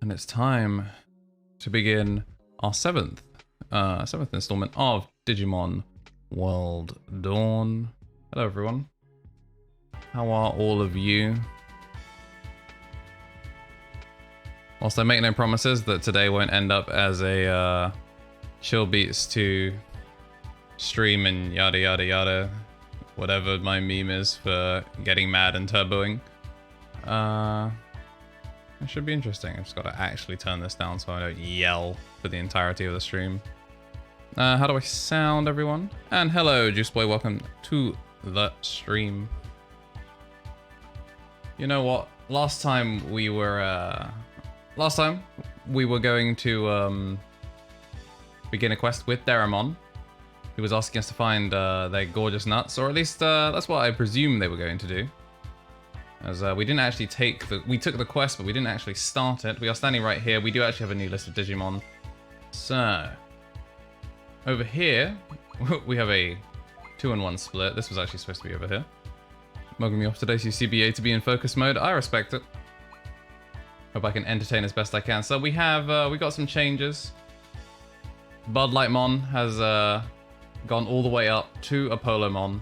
And it's time to begin our seventh installment of Digimon World Dawn. Hello everyone. How are all of you? Whilst I make no promises that today won't end up as a chill beats to stream and yada yada yada, whatever my meme is for getting mad and turboing. It should be interesting. I've just got to actually turn this down so I don't yell for the entirety of the stream. How do I sound, everyone? And hello, Juice Boy. Welcome to the stream. You know what? Last time we were going to begin a quest with Digimon. He was asking us to find their gorgeous nuts, or at least that's what I presume they were going to do. As we didn't actually we took the quest, but we didn't actually start it. We are standing right here. We do actually have a new list of Digimon. So, over here, we have a 2-in-1 split. This was actually supposed to be over here. Mugging me off today's UCBA to be in focus mode. I respect it. Hope I can entertain as best I can. So we have, we got some changes. Bud Lightmon has gone all the way up to Apollomon.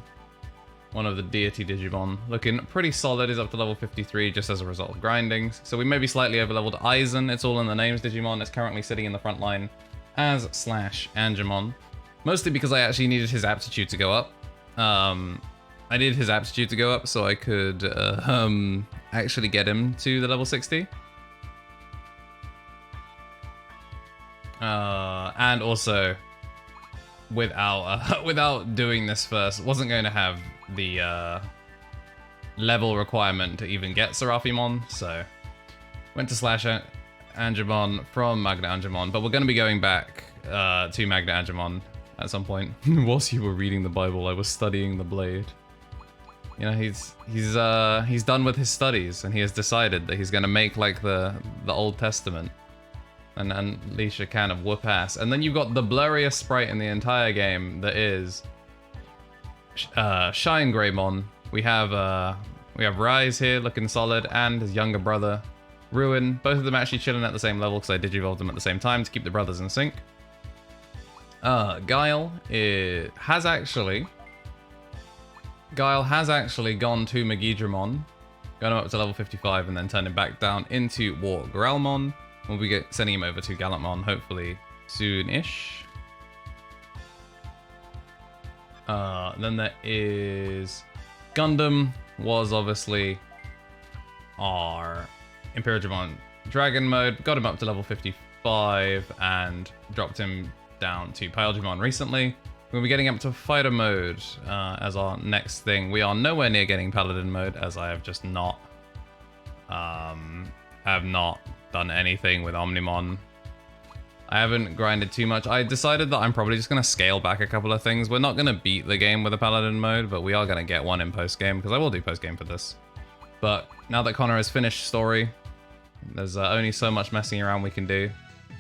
One of the deity Digimon, looking pretty solid, is up to level 53 just as a result of grinding. So we may be slightly over-leveled. Aizen, it's all in the names Digimon, is currently sitting in the front line as /Angemon. Mostly because I actually needed his aptitude to go up. I needed his aptitude to go up so I could actually get him to the level 60. And also, without doing this first, wasn't going to have the level requirement to even get Seraphimon, so went to /Angemon from Magna Angemon, but we're going to be going back to Magna Angemon at some point. Whilst you were reading the Bible, I was studying the blade. You know, he's done with his studies, and he has decided that he's going to make like the Old Testament and unleash a can of whoop ass. And then you've got the blurriest sprite in the entire game that is Shine Greymon. We have Rise here looking solid, and his younger brother Ruin. Both of them actually chilling at the same level because I digivolved them at the same time to keep the brothers in sync. Guile has actually gone to Megidramon, going up to level 55 and then turning back down into War Growlmon. We'll be sending him over to Gallantmon hopefully soon-ish. Then there is Gundam, was obviously our Imperialdramon Dragon mode. Got him up to level 55 and dropped him down to Pyaldramon recently. We'll be getting up to Fighter mode as our next thing. We are nowhere near getting Paladin mode, as I have just not done anything with Omnimon. I haven't grinded too much. I decided that I'm probably just going to scale back a couple of things. We're not going to beat the game with a Paladin mode, but we are going to get one in post-game, because I will do post-game for this. But now that Connor has finished story, there's only so much messing around we can do.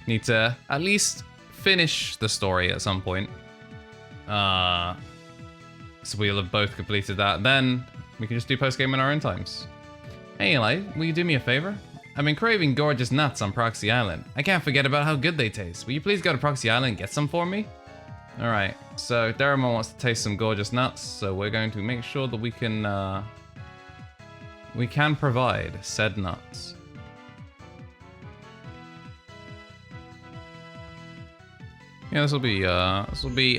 Need to at least finish the story at some point. So we'll have both completed that. Then we can just do post-game in our own times. Hey Eli, will you do me a favor? I've been craving gorgeous nuts on Proxy Island. I can't forget about how good they taste. Will you please go to Proxy Island and get some for me? Alright, so Digimon wants to taste some gorgeous nuts, so we're going to make sure that we can provide said nuts. Yeah, this will be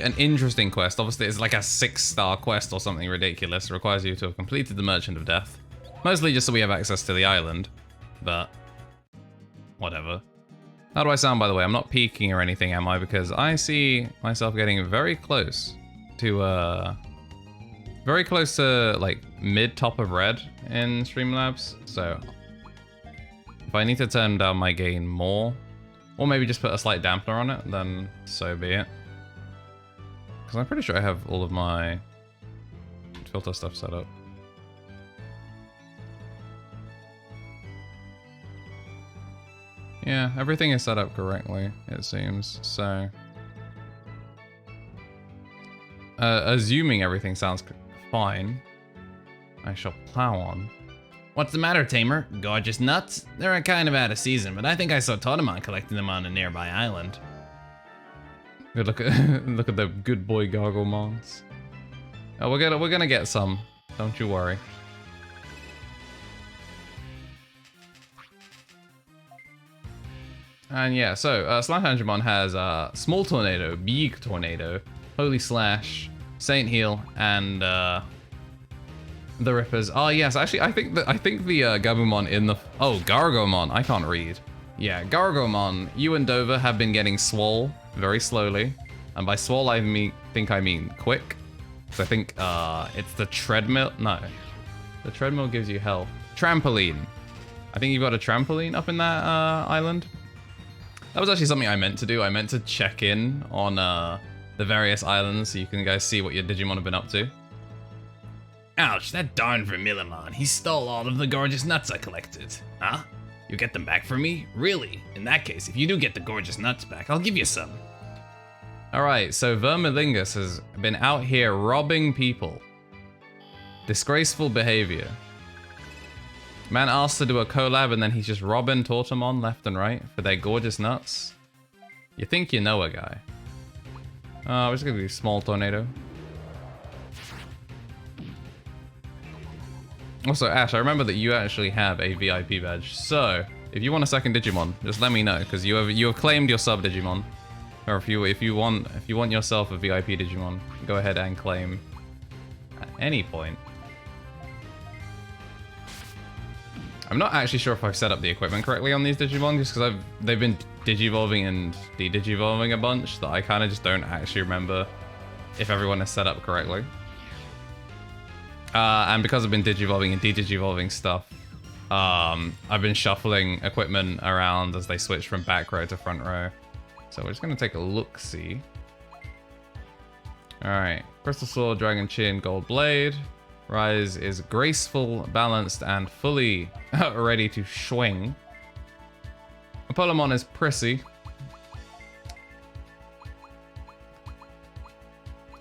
an interesting quest. Obviously, it's like a 6-star quest or something ridiculous. It requires you to have completed the Merchant of Death. Mostly just so we have access to the island. But whatever. How do I sound, by the way? I'm not peeking or anything, am I? Because I see myself getting very close to like mid-top of red in Streamlabs. So if I need to turn down my gain more, or maybe just put a slight dampener on it, then so be it. Because I'm pretty sure I have all of my filter stuff set up. Yeah, everything is set up correctly, it seems, so... assuming everything sounds fine, I shall plow on. What's the matter, Tamer? Gorgeous nuts? They're kind of out of season, but I think I saw Totemon collecting them on a nearby island. Good look at look at the good boy Garglemons. Oh, we're gonna get some. Don't you worry. And yeah, so Slash Angemon has Small Tornado, Big Tornado, Holy Slash, Saint Heal, and the Rippers. Oh yes, actually I think the Gabumon in the Gargomon. I can't read. Yeah, Gargomon. You and Dover have been getting swole very slowly, and by swole I mean quick. So I think it's the treadmill. No, the treadmill gives you health. Trampoline. I think you've got a trampoline up in that island. That was actually something I meant to do. I meant to check in on the various islands so you can guys see what your Digimon have been up to. Ouch, that darn Vermillimon. He stole all of the gorgeous nuts I collected. Huh? You get them back for me? Really? In that case, if you do get the gorgeous nuts back, I'll give you some. Alright, so Vermilingus has been out here robbing people. Disgraceful behavior. Man asked to do a collab and then he's just robbing Tortemon left and right for their gorgeous nuts. You think you know a guy. We're just gonna do Small Tornado. Also, Ash, I remember that you actually have a VIP badge. So, if you want a second Digimon, just let me know, because you have claimed your sub Digimon. Or if you want yourself a VIP Digimon, go ahead and claim at any point. I'm not actually sure if I've set up the equipment correctly on these Digimon, just because they've been digivolving and de-digivolving a bunch that I kind of just don't actually remember if everyone is set up correctly. And because I've been digivolving and de-digivolving stuff, I've been shuffling equipment around as they switch from back row to front row. So we're just going to take a look-see. Alright, Crystal Sword, Dragon Chin, Gold Blade. Rise is graceful, balanced, and fully ready to swing. Apollomon is prissy.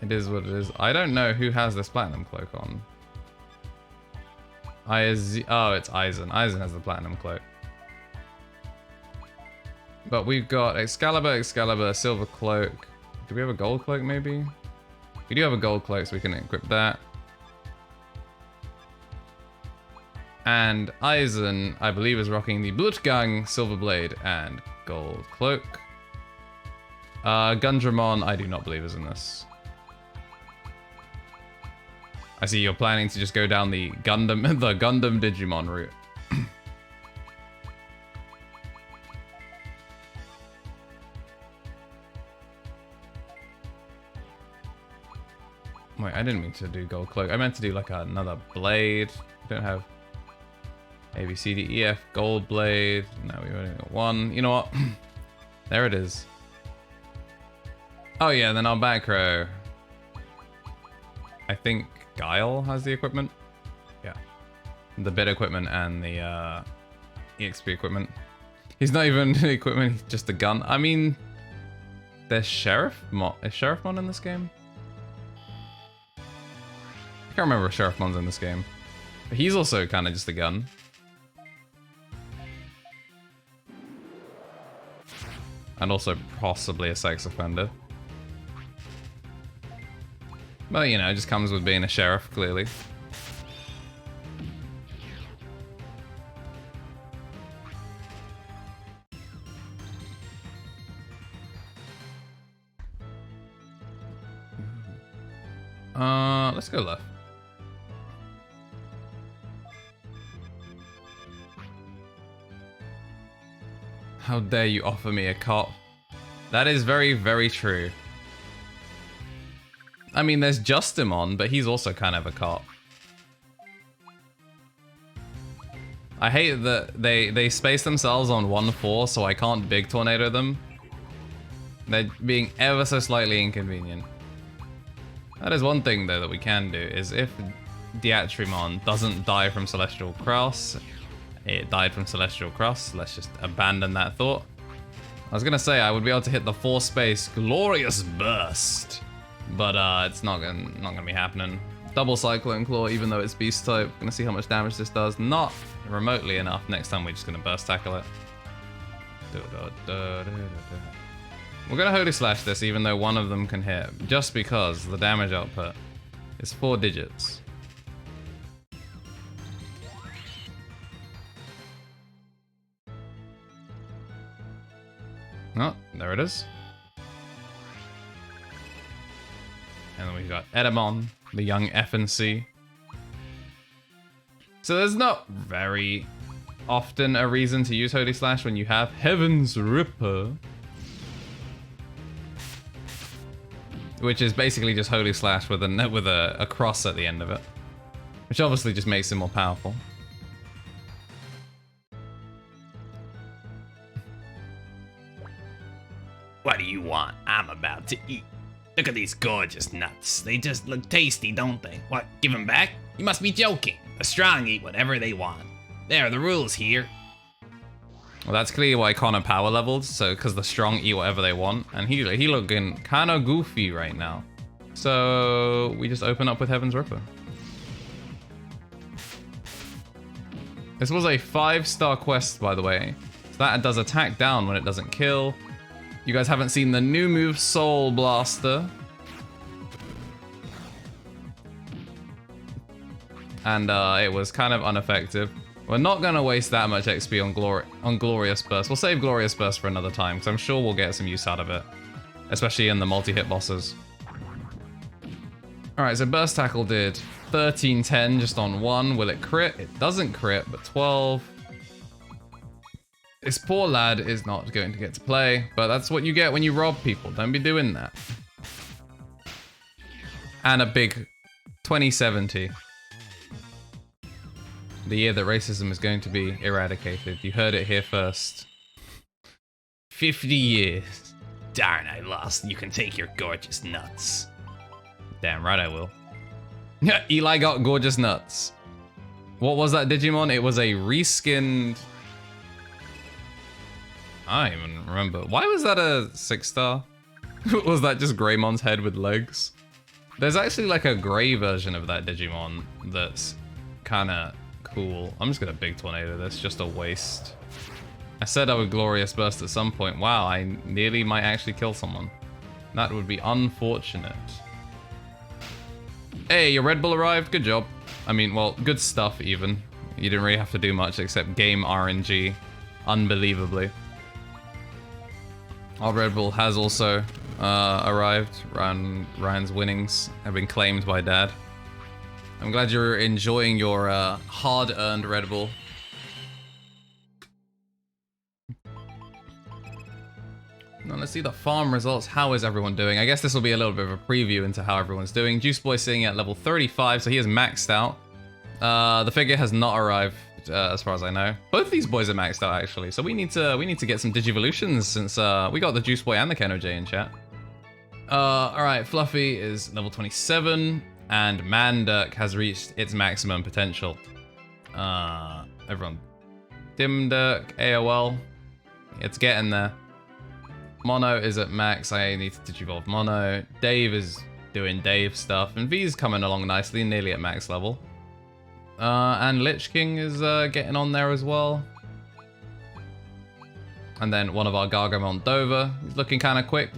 It is what it is. I don't know who has this platinum cloak on. Oh, it's Aizen. Aizen has the platinum cloak. But we've got Excalibur, Silver Cloak. Do we have a gold cloak maybe? We do have a gold cloak, so we can equip that. And Aizen, I believe, is rocking the Blutgang, Silver Blade, and Gold Cloak. Gundramon, I do not believe is in this. I see you're planning to just go down the Gundam Digimon route. Wait, I didn't mean to do Gold Cloak. I meant to do like another blade. Don't have A, B, C, D, E, F, Gold Blade. No, we only got one. You know what? There it is. Oh yeah, then our back row. I think Guile has the equipment. Yeah. The bit equipment and the EXP equipment. He's not even the equipment, he's just a gun. I mean, there's Sheriffmon. Is Sheriffmon in this game? I can't remember if Sheriffmon's in this game. But he's also kind of just a gun. And also possibly a sex offender. Well, you know, it just comes with being a sheriff, clearly. Let's go left. How dare you offer me a cop? That is very, very true. I mean, there's Justimon, but he's also kind of a cop. I hate that they space themselves on 1-4, so I can't big tornado them. They're being ever so slightly inconvenient. That is one thing, though, that we can do, is if Diatrimon doesn't die from Celestial Cross, it died from Celestial Cross, let's just abandon that thought. I was gonna say I would be able to hit the 4-space Glorious Burst, but it's not gonna be happening. Double Cyclone Claw, even though it's Beast type. Gonna see how much damage this does. Not remotely enough. Next time we're just gonna burst tackle it. We're gonna Holy Slash this, even though one of them can hit, just because the damage output is 4 digits. Oh, there it is. And then we've got Edamon, the young FNC. So there's not very often a reason to use Holy Slash when you have Heaven's Ripper, which is basically just Holy Slash with a cross at the end of it, which obviously just makes it more powerful. What do you want? I'm about to eat. Look at these gorgeous nuts. They just look tasty, don't they? What, give them back? You must be joking. The strong eat whatever they want. There are the rules here. Well, that's clearly why Connor power leveled, so because the strong eat whatever they want, and he looking kind of goofy right now. So we just open up with Heaven's Ripper. This was a 5-star quest, by the way. So that does attack down when it doesn't kill. You guys haven't seen the new move, Soul Blaster. And it was kind of ineffective. We're not going to waste that much XP on Glorious Burst. We'll save Glorious Burst for another time, because I'm sure we'll get some use out of it. Especially in the multi-hit bosses. Alright, so Burst Tackle did 13-10 just on 1. Will it crit? It doesn't crit, but 12. This poor lad is not going to get to play, but that's what you get when you rob people. Don't be doing that. And a big 2070. The year that racism is going to be eradicated. You heard it here first. 50 years. Darn, I lost. You can take your gorgeous nuts. Damn right I will. Eli got gorgeous nuts. What was that Digimon? It was a reskinned... I don't even remember. Why was that a 6-star? Was that just Greymon's head with legs? There's actually like a grey version of that Digimon that's kind of cool. I'm just gonna big tornado this, just a waste. I said I would Glorious Burst at some point. Wow, I nearly might actually kill someone. That would be unfortunate. Hey, your Red Bull arrived. Good job. I mean, well, good stuff even. You didn't really have to do much except game RNG. Unbelievably. Our Red Bull has also arrived. Ryan's winnings have been claimed by Dad. I'm glad you're enjoying your hard-earned Red Bull. Now let's see the farm results. How is everyone doing? I guess this will be a little bit of a preview into how everyone's doing. Juice Boy's sitting at level 35, so he is maxed out. The figure has not arrived. As far as I know, both these boys are maxed out actually. So we need to get some Digivolutions since we got the Juice Boy and the KnOJ in chat. All right, Fluffy is level 27, and Mandirk has reached its maximum potential. Everyone, Dimdirk, AOL, it's getting there. Mono is at max. I need to Digivolve Mono. Dave is doing Dave stuff, and V's coming along nicely, nearly at max level. And Lich King is getting on there as well. And then one of our Gargamon Dover. He's looking kind of quick.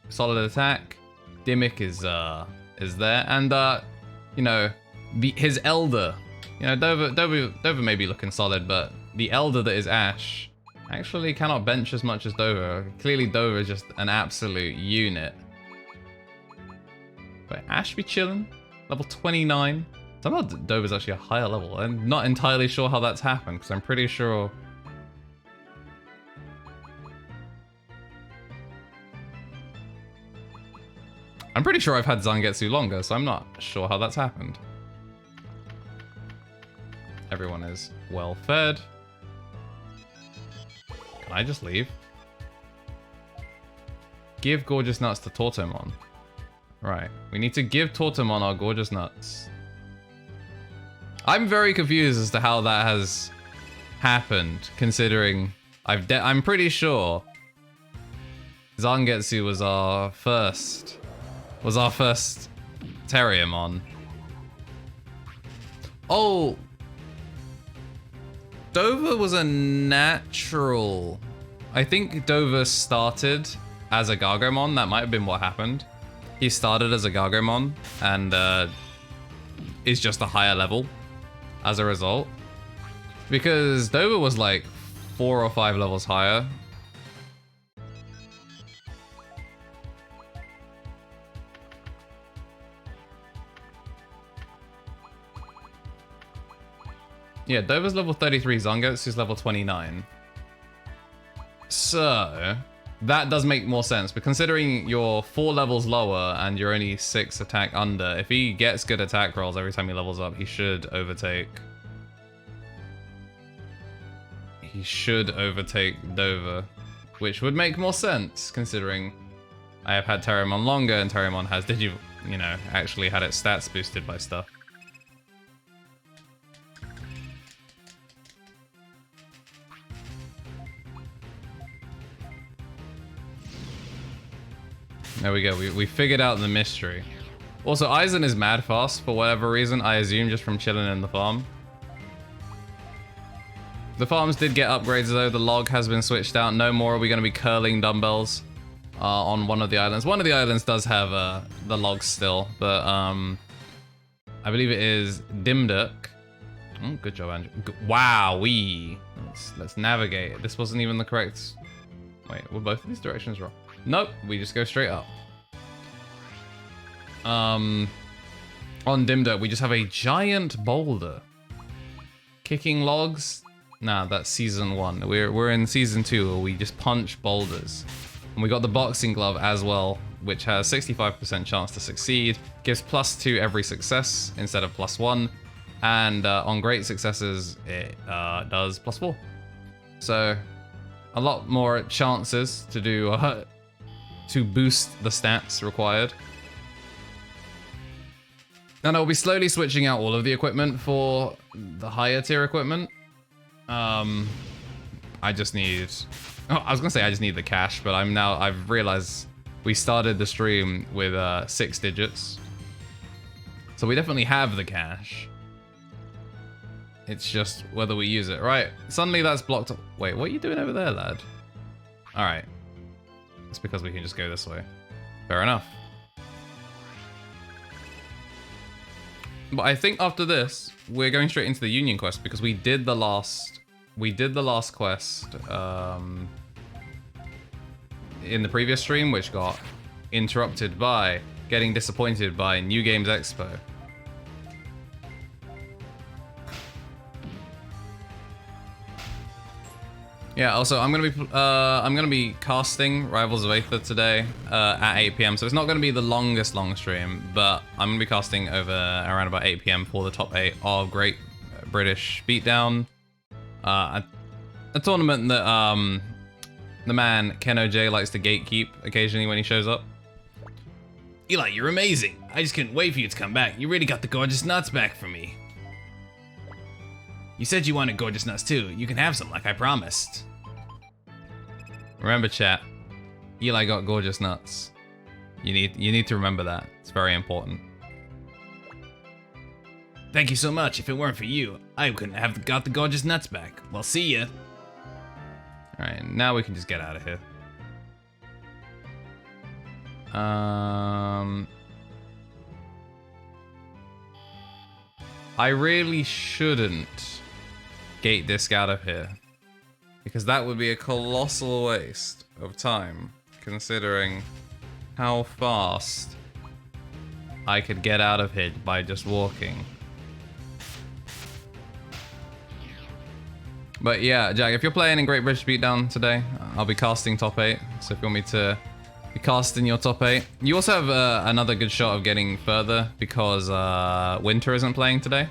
Solid attack. Dimmick is there. And, you know, his Elder. You know, Dover may be looking solid, but the Elder that is Ash actually cannot bench as much as Dover. Clearly Dover is just an absolute unit. But Ash be chilling. Level 29. Somehow Dover's actually a higher level. I'm not entirely sure how that's happened, because I'm pretty sure... I've had Zangetsu longer, so I'm not sure how that's happened. Everyone is well fed. Can I just leave? Give Gorgeous Nuts to Tortomon. Right, we need to give Tortomon our Gorgeous Nuts. I'm very confused as to how that has happened, considering I'm pretty sure Zangetsu was our first Terriermon. Oh, Dover was a natural. I think Dover started as a Gargomon. That might have been what happened. He started as a Gargomon and is just a higher level as a result. Because Dover was like 4 or 5 levels higher. Yeah, Dover's level 33, Zangetsu's level 29. So, that does make more sense, but considering you're 4 levels lower and you're only 6 attack under, if he gets good attack rolls every time he levels up, he should overtake. He should overtake Dover, which would make more sense, considering I have had Terriermon longer and Terriermon has actually had its stats boosted by stuff. There we go, we figured out the mystery. Also, Aizen is mad fast for whatever reason, I assume just from chilling in the farm. The farms did get upgrades though, the log has been switched out. No more are we going to be curling dumbbells on one of the islands. One of the islands does have the logs still, but I believe it is Dimduk. Oh, good job, Andrew. Wowee. Let's navigate. This wasn't even the correct... Wait, were both of these directions wrong? Nope, we just go straight up. On Dimduk, we just have a giant boulder. Kicking logs? Nah, that's season 1. We're in season 2 where we just punch boulders. And we got the boxing glove as well, which has 65% chance to succeed. Gives +2 every success instead of +1. And on great successes, it does +4. So, a lot more chances to do... to boost the stats required. And I'll be slowly switching out all of the equipment for the higher tier equipment. I just need... Oh, I was gonna say I just need the cash, but I've realized we started the stream with 6 digits. So we definitely have the cash. It's just whether we use it. Right, suddenly that's blocked. Wait, what are you doing over there, lad? All right. It's because we can just go this way. Fair enough. But I think after this, we're going straight into the Union quest because we did the last quest in the previous stream, which got interrupted by getting disappointed by New Games Expo. Yeah, also I'm gonna be casting Rivals of Aether today at 8 PM. So it's not gonna be the longest long stream, but I'm gonna be casting over around about 8 PM for the top 8 of Great British Beatdown, a tournament that the man Ken OJ likes to gatekeep occasionally when he shows up. Eli, you're amazing. I just couldn't wait for you to come back. You really got the gorgeous nuts back for me. You said you wanted gorgeous nuts too. You can have some like I promised. Remember, chat, Eli got gorgeous nuts. You need to remember that. It's very important. Thank you so much. If it weren't for you, I couldn't have got the gorgeous nuts back. Well, see ya. Alright, now we can just get out of here. I really shouldn't gate disc out of here, because that would be a colossal waste of time, considering how fast I could get out of here by just walking. But yeah, Jack, if you're playing in Great British Beatdown today, I'll be casting top 8, so if you want me to be casting your top 8. You also have another good shot of getting further, because Winter isn't playing today.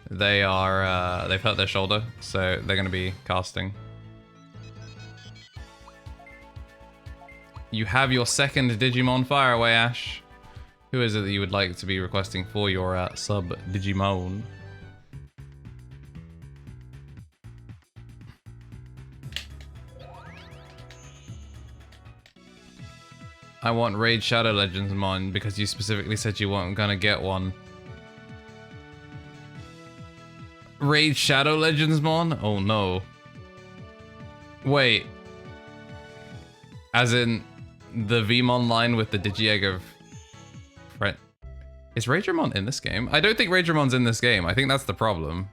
They are, they've hurt their shoulder, so they're going to be casting. You have your second Digimon. Fire away, Ash. Who is it that you would like to be requesting for your sub Digimon? I want Raid Shadow Legends Mon because you specifically said you weren't gonna get one. Raid Shadow Legends Mon? Oh no. Wait. As in the Vmon line with the Digi-Egg of... Is Raidramon in this game? I don't think Raidramon's in this game. I think that's the problem.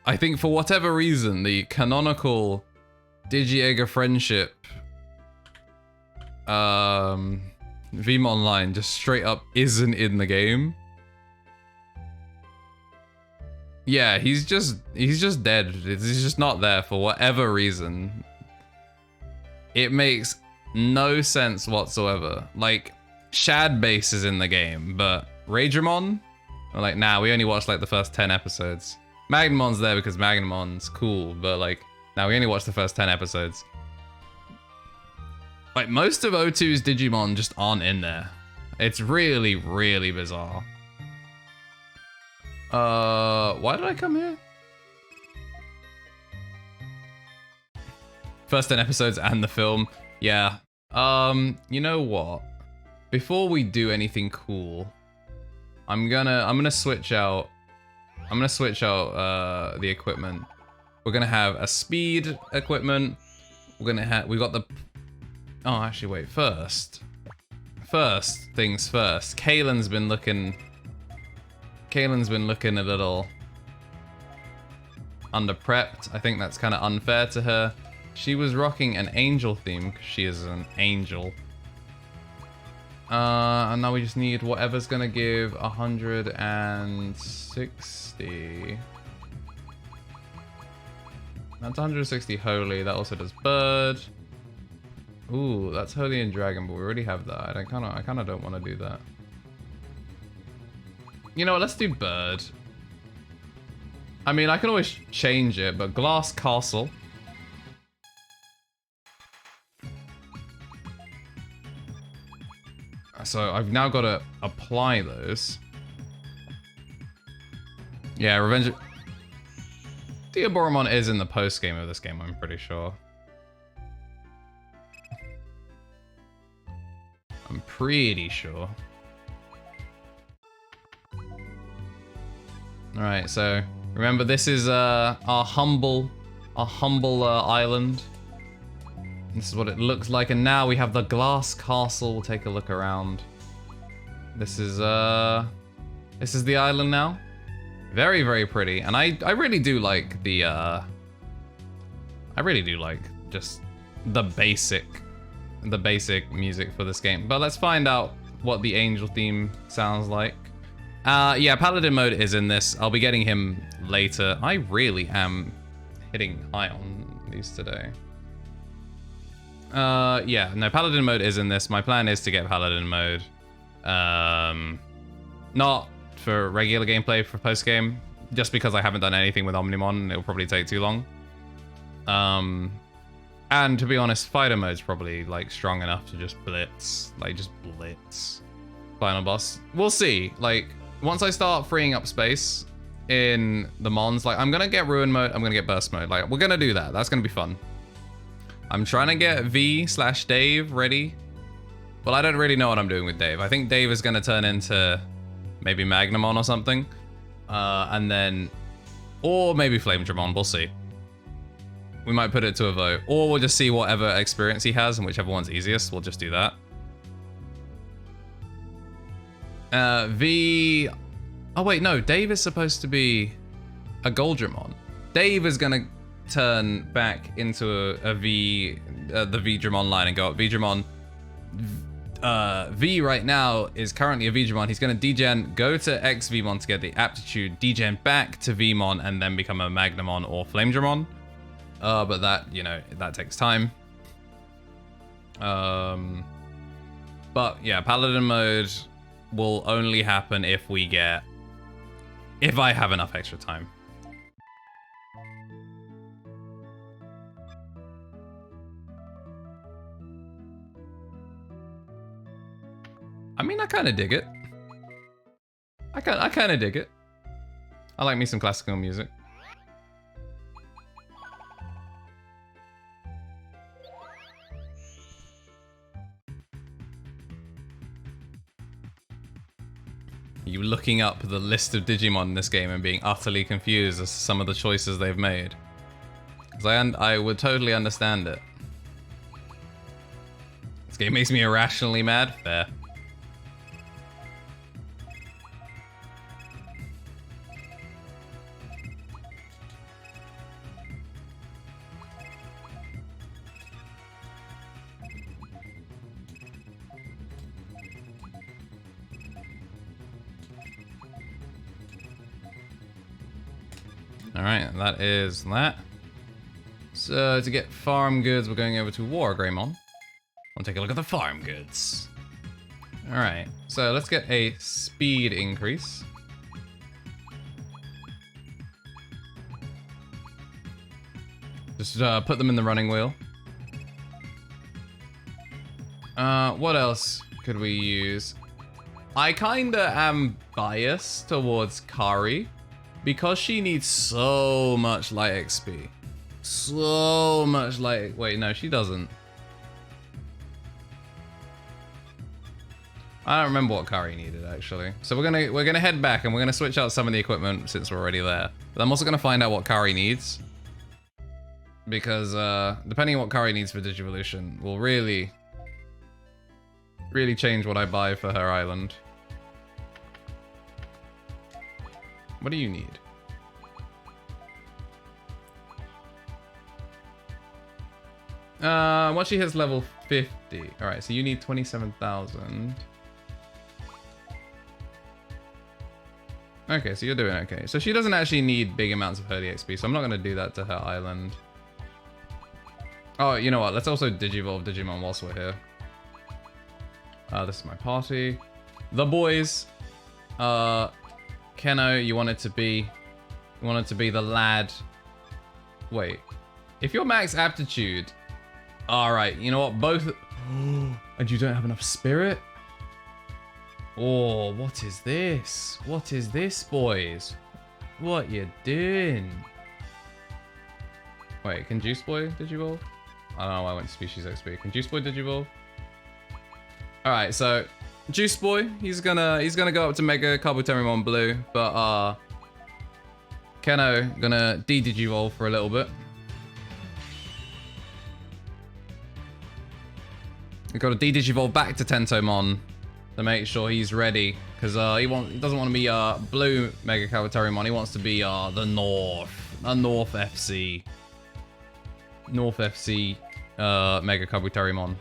I think for whatever reason, the canonical Digi-Egg of Friendship Vmon line just straight up isn't in the game. Yeah, he's just dead. He's just not there for whatever reason. It makes no sense whatsoever. Like, Shad Base is in the game, but Raidramon? Like, nah, we only watched like the first 10 episodes. Magnemon's there because Magnemon's cool, but like, now we only watched the first 10 episodes. Like, most of O2's Digimon just aren't in there. It's really, really bizarre. Why did I come here? First 10 episodes and the film. Yeah. You know what? Before we do anything cool, I'm gonna switch out the equipment. We're gonna have a speed equipment. We've got the... Oh, actually, wait, first things first. Kaylin's been looking a little under-prepped. I think that's kind of unfair to her. She was rocking an angel theme because she is an angel. And now we just need whatever's gonna give 160. That's 160 holy. That also does bird. Ooh, that's holy and dragon, but we already have that. I kind of don't want to do that. You know what? Let's do bird. I mean, I can always change it, but glass castle. So I've now got to apply those. Yeah, Revenge... Diaboromon is in the post-game of this game, I'm pretty sure. I'm pretty sure. Alright, so remember this is our humble island. This is what it looks like, and now we have the glass castle. We'll take a look around. This is the island now. Very, very pretty, and I really do like the I really do like just the basic music for this game. But let's find out what the angel theme sounds like. Yeah, Paladin mode is in this. I'll be getting him later. I really am hitting high on these today. Yeah, no, Paladin mode is in this. My plan is to get Paladin mode. Not for regular gameplay, for post-game. Just because I haven't done anything with Omnimon, it'll probably take too long. And to be honest, fighter mode's probably, like, strong enough to just blitz. Like, just blitz. Final boss. We'll see. Like, once I start freeing up space in the Mons, like, I'm gonna get Ruin mode, I'm gonna get Burst mode. Like, we're gonna do that. That's gonna be fun. I'm trying to get V/Dave ready. Well, I don't really know what I'm doing with Dave. I think Dave is going to turn into maybe Magnamon or something. And then... Or maybe Flamedramon, we'll see. We might put it to a vote. Or we'll just see whatever experience he has, and whichever one's easiest, we'll just do that. V... Oh wait, no. Dave is supposed to be a Goldramon. Dave is going to turn back into the V-Dramon line and go up V-Dramon. V right now is currently a V-Dramon. He's going to degen, go to X-Vmon to get the aptitude, degen back to Vmon, and then become a Magnamon or Flamedramon. But that, you know, that takes time. But yeah, Paladin mode will only happen if I have enough extra time. I mean, I kind of dig it. I kind of dig it. I like me some classical music. You looking up the list of Digimon in this game and being utterly confused as to some of the choices they've made. Because I would totally understand it. This game makes me irrationally mad. Fair. Alright, that is that. So, to get farm goods, we're going over to War Greymon. We'll take a look at the farm goods. Alright, so let's get a speed increase. Just put them in the running wheel. What else could we use? I kinda am biased towards Kari because she needs so much light XP. So much light. Wait, no, she doesn't. I don't remember what Kari needed actually. So we're gonna head back and we're gonna switch out some of the equipment since we're already there. But I'm also gonna find out what Kari needs. Because depending on what Kari needs for Digivolution will really change what I buy for her island. What do you need? Once she hits level 50. Alright, so you need 27,000. Okay, so you're doing okay. So she doesn't actually need big amounts of early XP, so I'm not going to do that to her island. Oh, you know what? Let's also Digivolve Digimon whilst we're here. This is my party. The boys. Keno, you want it to be the lad. Wait. If you're max aptitude. Alright, you know what? Both. And you don't have enough spirit? Oh, what is this? What is this, boys? What you doing? Wait, can Juice Boy Digivolve? I don't know why I went to Species XP. Can Juice Boy Digivolve? Alright, so Juice Boy, he's gonna go up to Mega Kabuterimon Blue, but Keno gonna de-Digivolve for a little bit. We've got to de-Digivolve back to Tentomon to make sure he's ready, because he doesn't want to be Blue Mega Kabuterimon. He wants to be the North FC Mega Kabuterimon.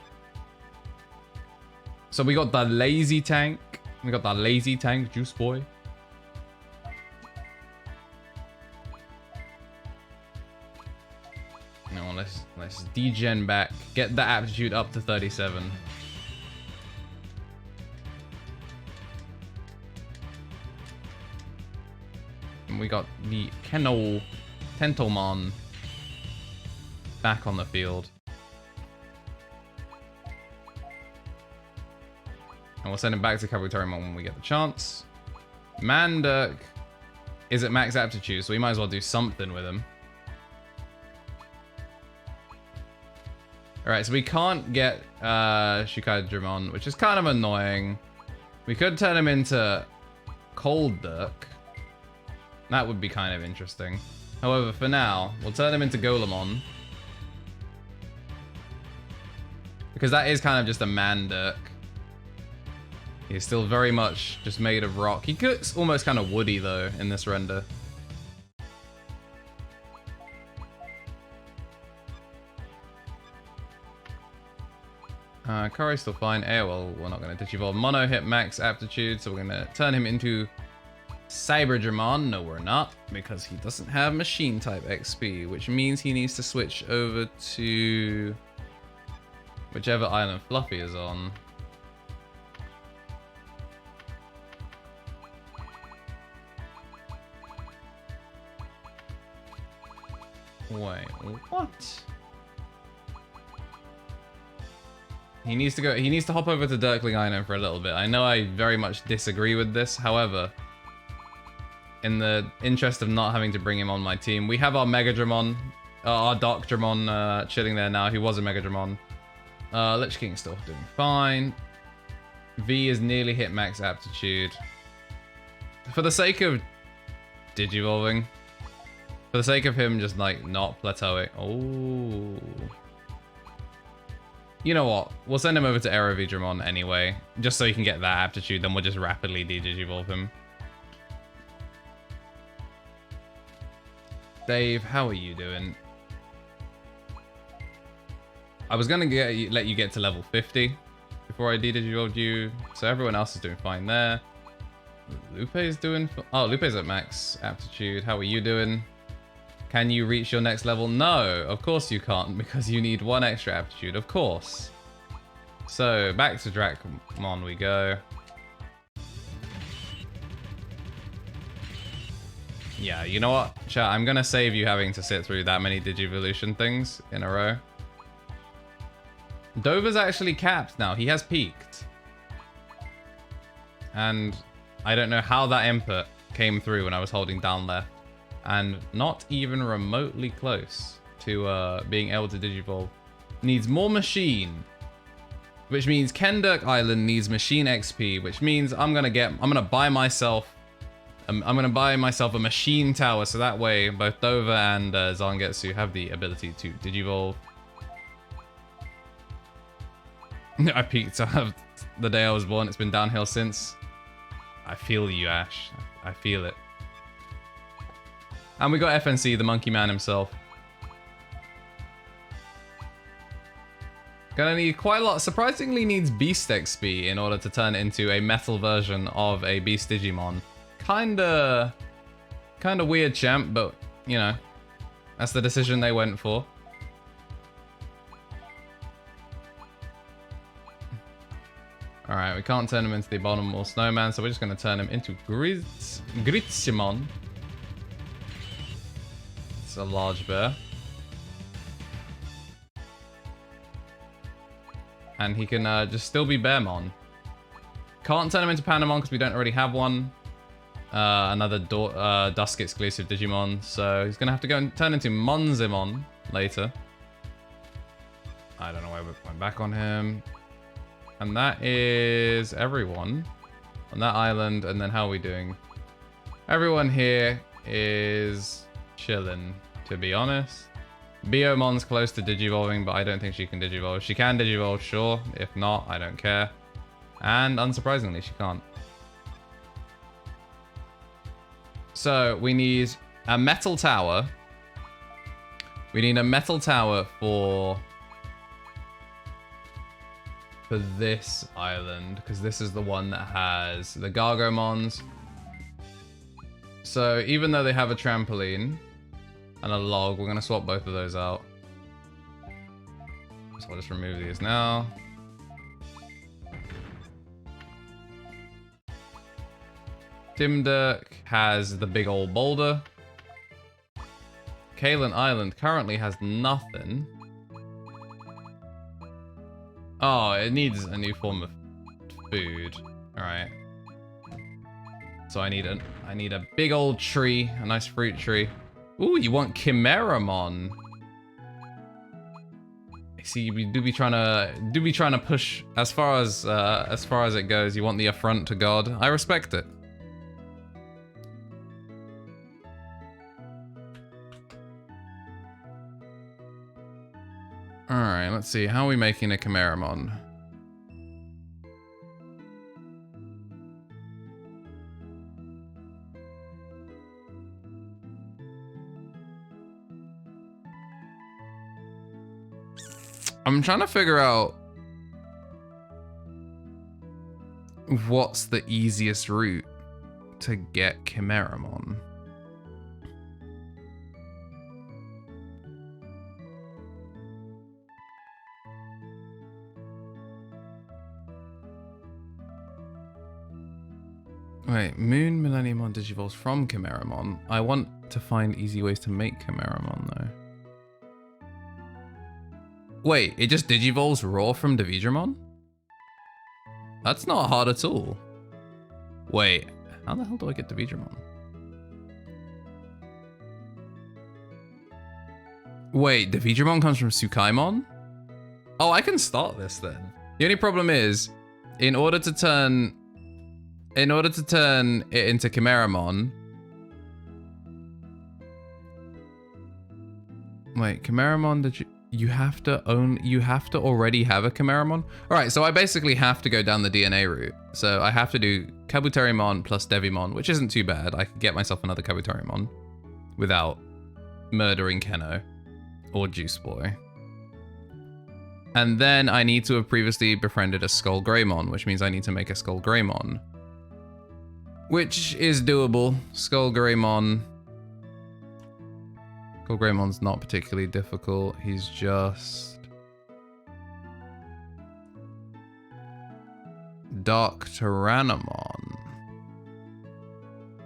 So we got the lazy tank. We got the lazy tank, Juice Boy. No, let's degen back. Get the aptitude up to 37. And we got the Tentomon back on the field. And we'll send him back to Kabuterimon when we get the chance. Mandirk is at max aptitude, so we might as well do something with him. Alright, so we can't get Shikaidramon, which is kind of annoying. We could turn him into Cold Dirk. That would be kind of interesting. However, for now, we'll turn him into Golemon. Because that is kind of just a Mandirk. He's still very much just made of rock. He looks almost kind of woody though in this render. Kari's still fine. Well, we're not going to Digivolve. Mono hit max aptitude, so we're going to turn him into Cyberdramon. No, we're not, because he doesn't have machine type XP, which means he needs to switch over to whichever island Fluffy is on. Wait, what? He needs to hop over to Dirkling Island for a little bit. I know I very much disagree with this. However, in the interest of not having to bring him on my team, we have our Megadramon, our Darkdramon chilling there now. He was a Megadramon. Lich King's still doing fine. V is nearly hit max aptitude. For the sake of digivolving, for the sake of him just like not plateauing. Oh. You know what? We'll send him over to Aerovidramon anyway, just so he can get that aptitude, then we'll just rapidly de-digivolve him. Dave, how are you doing? I was gonna let you get to level 50 before I de-digivolved you, so everyone else is doing fine there. Lupe's doing... Oh, Lupe's at max aptitude. How are you doing? Can you reach your next level? No, of course you can't, because you need 1 extra aptitude, of course. So, back to Drakmon we go. Yeah, you know what, chat, I'm gonna save you having to sit through that many Digivolution things in a row. Dover's actually capped now, he has peaked. And I don't know how that input came through when I was holding down left. And not even remotely close to being able to digivolve. Needs more machine, which means Kendirk Island needs machine XP, which means I'm gonna buy myself a machine tower, so that way both Dover and Zangetsu have the ability to digivolve. I peaked the day I was born. It's been downhill since. I feel you, Ash. I feel it. And we got FNC, the monkey man himself. Gonna need quite a lot. Surprisingly needs Beast XP in order to turn into a metal version of a Beast Digimon. Kinda weird, champ, but, you know, that's the decision they went for. Alright, we can't turn him into the Abominable Snowman, so we're just gonna turn him into Gritzimon. It's a large bear. And he can just still be Bearmon. Can't turn him into Pandamon because we don't already have one. Another Dusk exclusive Digimon. So he's going to have to go and turn into Monzimon later. I don't know why we went back on him. And that is everyone on that island. And then how are we doing? Everyone here is chilling, to be honest. Biomon's close to digivolving, but I don't think she can digivolve. She can digivolve, sure. If not, I don't care. And unsurprisingly, she can't. So we need a metal tower. We need a metal tower for this island, because this is the one that has the Gargomons. So even though they have a trampoline and a log, we're going to swap both of those out. So I'll just remove these now. Dimdirk has the big old boulder. Kalen Island currently has nothing. Oh, it needs a new form of food. Alright. So I need a big old tree, a nice fruit tree. Ooh, you want Chimeramon? I see we do be trying to push as far as it goes. You want the affront to God. I respect it. Alright, let's see. How are we making a Chimeramon? I'm trying to figure out what's the easiest route to get Chimeramon. Wait, Moon Millenniumon digivolves from Chimeramon. I want to find easy ways to make Chimeramon though. Wait, it just digivolves raw from Dividramon? That's not hard at all. Wait, how the hell do I get Dividramon? Wait, Dividramon comes from Tsukaimon? Oh, I can start this then. The only problem is, in order to turn in order to turn it into Chimeramon... Wait, Chimeramon, did you... You have to already have a Chimeramon? Alright, so I basically have to go down the DNA route. So I have to do Kabuterimon plus Devimon, which isn't too bad. I could get myself another Kabuterimon without murdering Keno or Juice Boy. And then I need to have previously befriended a Skull Greymon, which means I need to make a Skull Greymon. Which is doable. Skull Greymon... Skull Greymon's not particularly difficult. He's just... Dark Tyrannomon.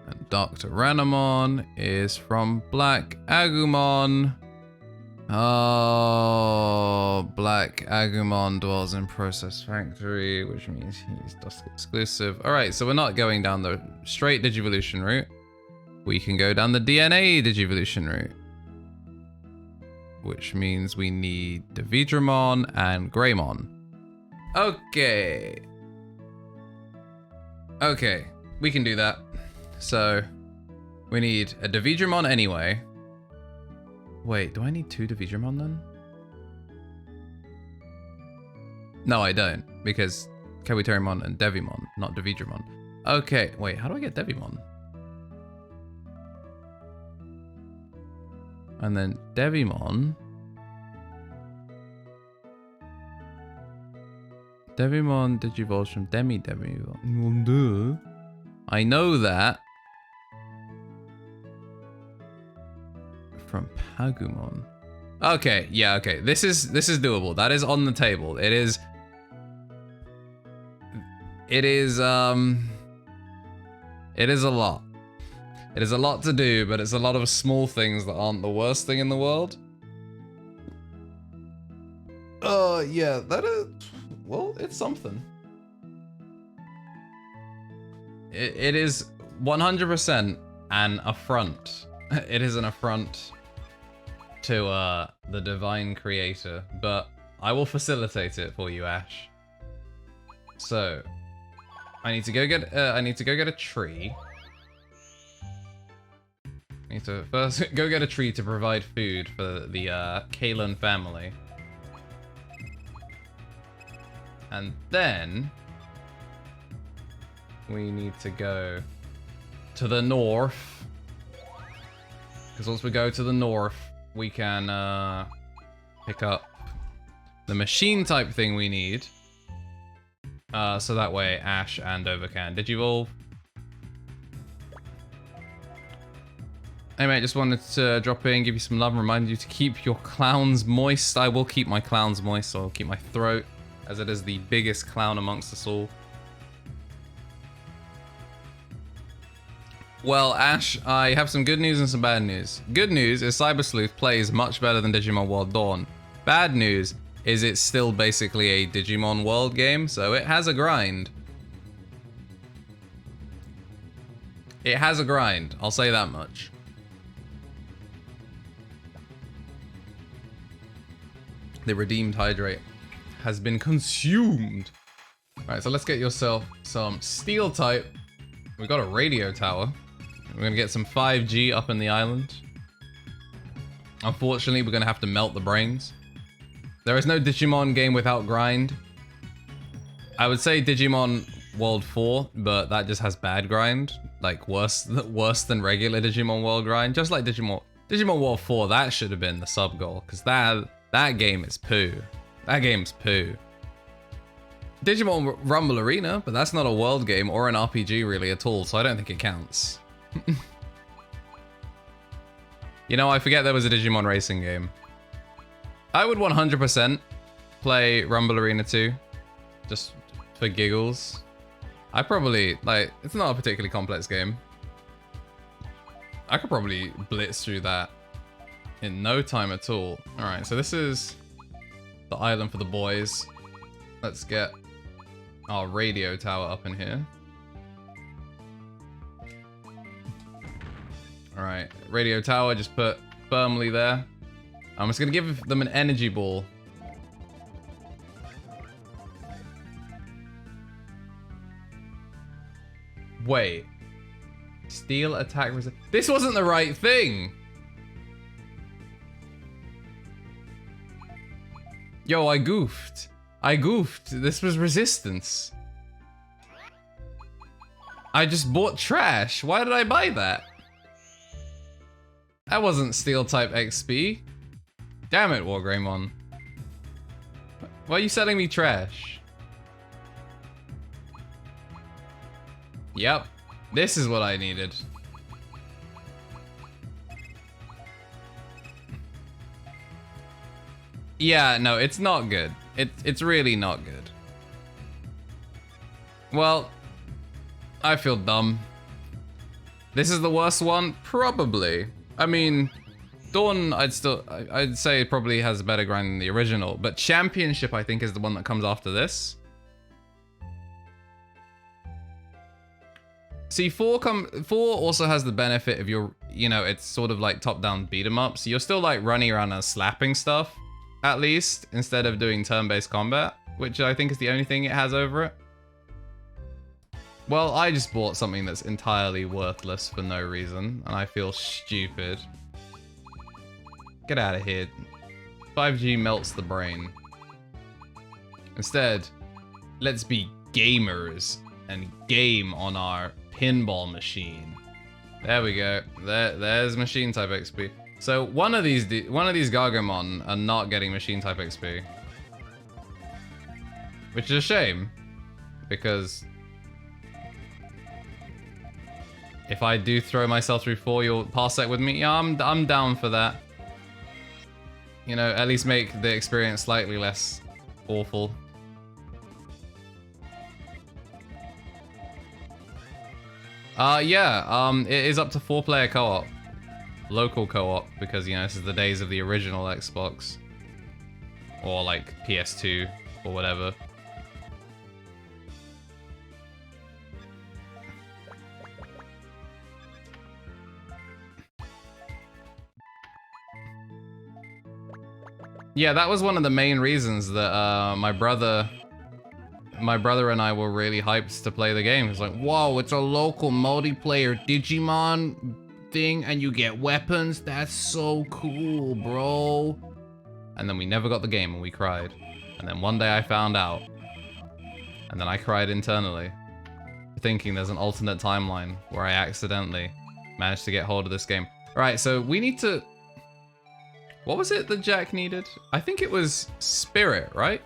And Dark Tyrannomon is from Black Agumon. Oh, Black Agumon dwells in Process Factory, which means he's Dusk exclusive. Alright, so we're not going down the straight Digivolution route. We can go down the DNA Digivolution route. Which means we need Devidramon and Greymon. Okay. Okay, we can do that. So, we need a Devidramon anyway. Wait, do I need 2 Devidramon then? No, I don't, because Kabuterimon and Devimon, not Devidramon. Okay, wait, how do I get Devimon? And then Devimon. Devimon digivolves from Devimon. I know that. From Pagumon. Okay, yeah, okay. This is doable. That is on the table. It is a lot. It is a lot to do, but it's a lot of small things that aren't the worst thing in the world. Yeah, that is... Well, it's something. It is 100% an affront. It is an affront to the divine creator, but I will facilitate it for you, Ash. So, I need to go get a tree. I need to first go get a tree to provide food for the Kalen family. And then we need to go to the north. Because once we go to the north, we can pick up the machine type thing we need. So that way Ash and Dover can Digivolve. Hey mate, just wanted to drop in, give you some love and remind you to keep your clowns moist. I will keep my clowns moist, so I'll keep my throat, as it is the biggest clown amongst us all. Well, Ash, I have some good news and some bad news. Good news is Cyber Sleuth plays much better than Digimon World Dawn. Bad news is it's still basically a Digimon World game, so it has a grind. It has a grind, I'll say that much. The redeemed hydrate has been consumed. Alright, so let's get yourself some steel type. We've got a radio tower. We're gonna get some 5G up in the island. Unfortunately, we're gonna have to melt the brains. There is no Digimon game without grind. I would say Digimon World 4, but that just has bad grind. Like worse than regular Digimon World grind. Just like Digimon World 4, that should have been the sub goal, because that game is poo. That game's poo. Digimon Rumble Arena, but that's not a world game or an RPG really at all, so I don't think it counts. You know, I forget there was a Digimon racing game. I would 100% play Rumble Arena 2, just for giggles. I probably, like, it's not a particularly complex game. I could probably blitz through that in no time at all. Alright, so this is the island for the boys. Let's get our radio tower up in here. Alright, radio tower just put firmly there. I'm just gonna give them an energy ball. Wait. Steel attack resist. This wasn't the right thing. Yo, I goofed. I goofed. This was resistance. I just bought trash. Why did I buy that? That wasn't steel type XP. Damn it, Wargreymon. Why are you selling me trash? Yep. This is what I needed. Yeah, no, it's not good. It's really not good. Well, I feel dumb. This is the worst one? Probably. I mean, Dawn, I'd say it probably has a better grind than the original, but Championship, I think, is the one that comes after this. See, 4 also has the benefit of it's sort of like top-down beat-em-up, so you're still like running around and slapping stuff, at least, instead of doing turn-based combat, which I think is the only thing it has over it. Well, I just bought something that's entirely worthless for no reason, and I feel stupid. Get out of here. 5G melts the brain. Instead, let's be gamers and game on our pinball machine. There we go. There's machine type XP. So one of these Gargomon are not getting machine type XP, which is a shame, because if I do throw myself through 4, you'll pass that with me. Yeah, I'm down for that. You know, at least make the experience slightly less awful. It is up to 4-player co-op. Local co-op, because, this is the days of the original Xbox. Or, like, PS2, or whatever. Yeah, that was one of the main reasons that my brother and I were really hyped to play the game. It's like, whoa, it's a local multiplayer Digimon thing and you get weapons? That's so cool, bro. And then we never got the game and we cried. And then one day I found out. And then I cried internally, thinking there's an alternate timeline where I accidentally managed to get hold of this game. All right, so we need to... What was it that Jack needed? I think it was Spirit, right?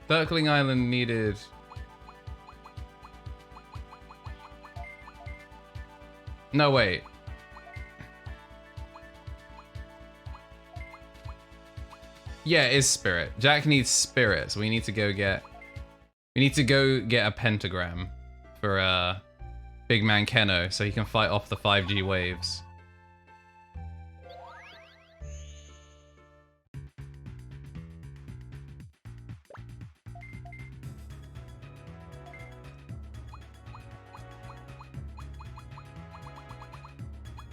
Circling Island needed... No, wait. Yeah, it is Spirit. Jack needs Spirit, so we need to go get... We need to go get a pentagram for Big Man Keno, so he can fight off the 5G waves.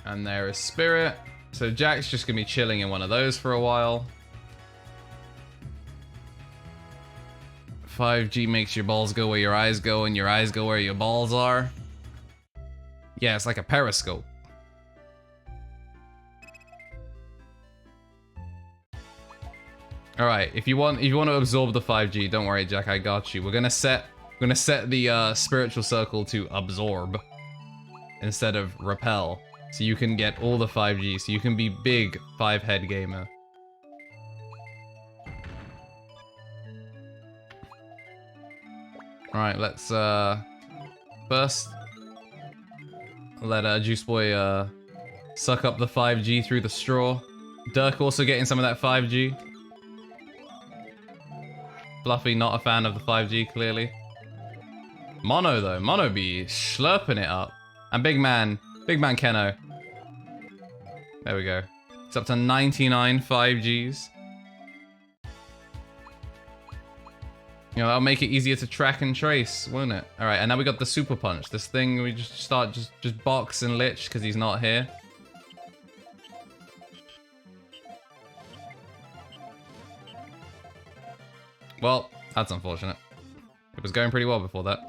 And there is Spirit. So Jack's just gonna be chilling in one of those for a while. 5G makes your balls go where your eyes go, and your eyes go where your balls are. Yeah, it's like a periscope. All right, if you want to absorb the 5G, don't worry, Jack, I got you. We're gonna set the spiritual circle to absorb instead of repel. So you can get all the 5G, so you can be big 5-head gamer. Alright, let's first let Juice Boy suck up the 5G through the straw. Dirk also getting some of that 5G. Fluffy not a fan of the 5G, clearly. Mono though, Mono be slurping it up. And Big Man Keno. There we go. It's up to 99 5Gs. That'll make it easier to track and trace, won't it? Alright, and now we got the Super Punch. This thing we just start just box and lich because he's not here. Well, that's unfortunate. It was going pretty well before that.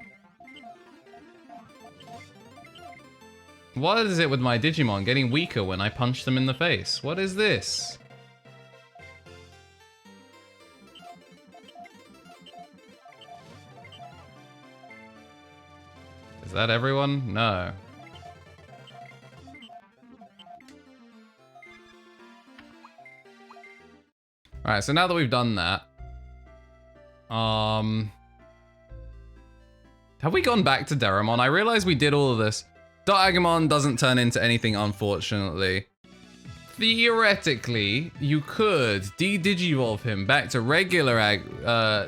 What is it with my Digimon getting weaker when I punch them in the face? What is this? Is that everyone? No. Alright, so now that we've done that, have we gone back to Deramon? I realize we did all of this. Agumon doesn't turn into anything, unfortunately. Theoretically, you could de-digivolve him back to regular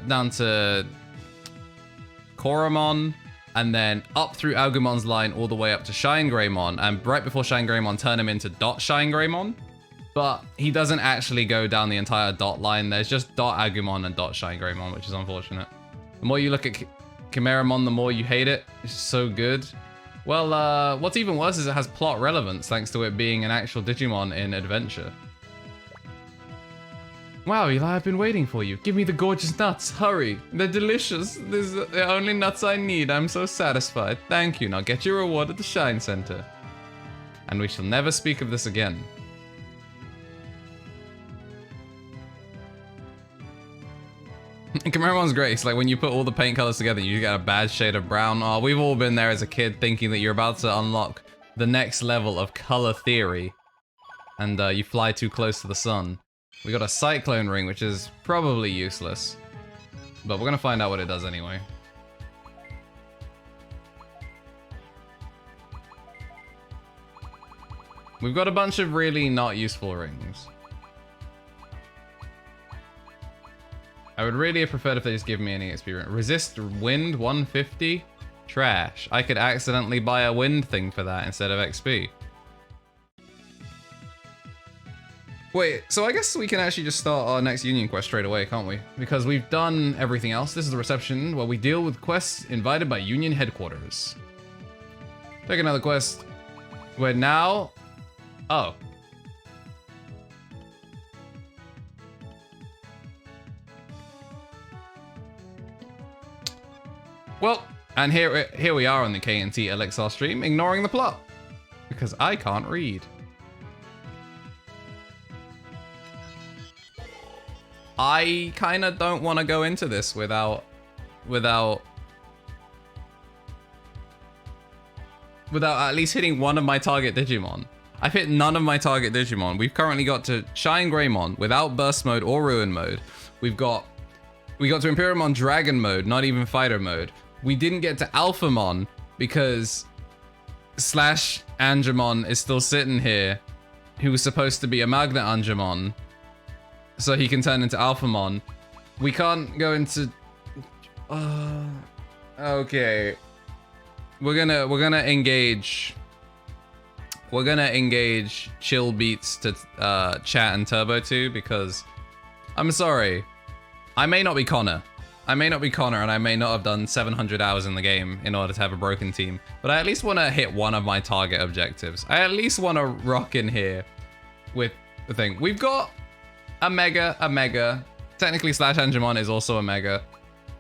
down to Koromon, and then up through Agumon's line all the way up to Shine Greymon, and right before Shine Greymon, turn him into Shine Greymon. But he doesn't actually go down the entire dot line. There's just Agumon and Shine Greymon, which is unfortunate. The more you look at Chimeramon, the more you hate it. It's so good. Well, what's even worse is it has plot relevance thanks to it being an actual Digimon in Adventure. Wow, Eli, I've been waiting for you. Give me the gorgeous nuts, hurry. They're delicious. These are the only nuts I need. I'm so satisfied. Thank you. Now get your reward at the Shine Center. And we shall never speak of this again. Chimeramon's great. It's like when you put all the paint colors together, you get a bad shade of brown. Oh, we've all been there as a kid thinking that you're about to unlock the next level of color theory. And you fly too close to the sun. We got a cyclone ring, which is probably useless. But we're gonna find out what it does anyway. We've got a bunch of really not useful rings. I would really have preferred if they just give me any experience. Resist wind 150? Trash. I could accidentally buy a wind thing for that instead of XP. Wait, so I guess we can actually just start our next union quest straight away, can't we? Because we've done everything else. This is the reception where we deal with quests invited by Union headquarters. Take another quest. We're now... Oh. Well, and here we are on the KnTElixAR stream, ignoring the plot. Because I can't read. I kind of don't want to go into this without at least hitting one of my target Digimon. I've hit none of my target Digimon. We've currently got to Shine Greymon without Burst Mode or Ruin Mode. We got to Imperiumon Dragon Mode, not even Fighter Mode. We didn't get to Alphamon because Slash Angemon is still sitting here, who was supposed to be a Magna Angemon, so he can turn into Alphamon. We can't go into... okay. We're gonna engage Chill Beats to chat and Turbo 2 because I'm sorry. I may not be Connor. And I may not have done 700 hours in the game in order to have a broken team, but I at least want to hit one of my target objectives. I at least want to rock in here with the thing. We've got a Mega. Technically Slash Angemon is also a Mega.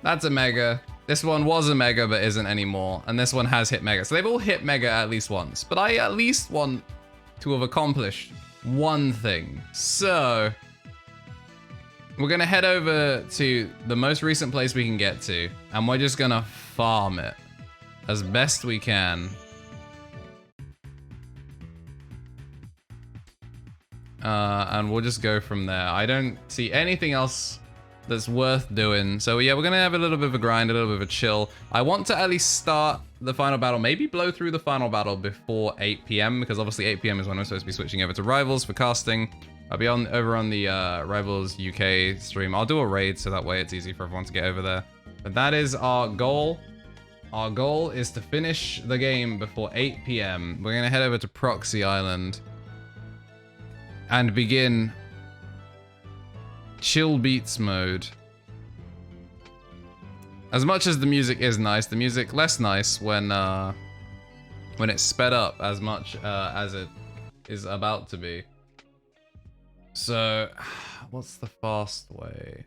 That's a Mega. This one was a Mega but isn't anymore. And this one has hit Mega. So they've all hit Mega at least once. But I at least want to have accomplished one thing. So... we're gonna head over to the most recent place we can get to, and we're just gonna farm it as best we can. And we'll just go from there. I don't see anything else that's worth doing. So yeah, we're gonna have a little bit of a grind, a little bit of a chill. I want to at least start the final battle, maybe blow through the final battle before 8 PM, because obviously 8 PM is when I'm supposed to be switching over to Rivals for casting. I'll be over on the Rivals UK stream. I'll do a raid so that way it's easy for everyone to get over there. But that is our goal. Our goal is to finish the game before 8 PM. We're gonna head over to Proxy Island and begin Chill Beats mode. As much as the music is nice, the music less nice when it's sped up as much as it is about to be. So, what's the fast way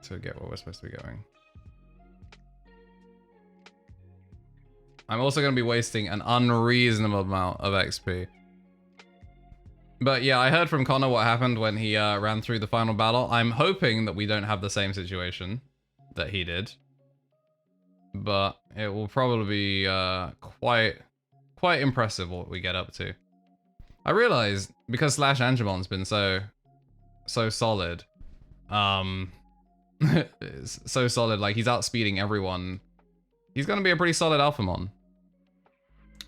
to get where we're supposed to be going? I'm also going to be wasting an unreasonable amount of XP. But yeah, I heard from Connor what happened when he ran through the final battle. I'm hoping that we don't have the same situation that he did. But it will probably be quite impressive what we get up to. I realized, because /Angemon's been so solid, so solid, like he's outspeeding everyone. He's gonna be a pretty solid Alphamon.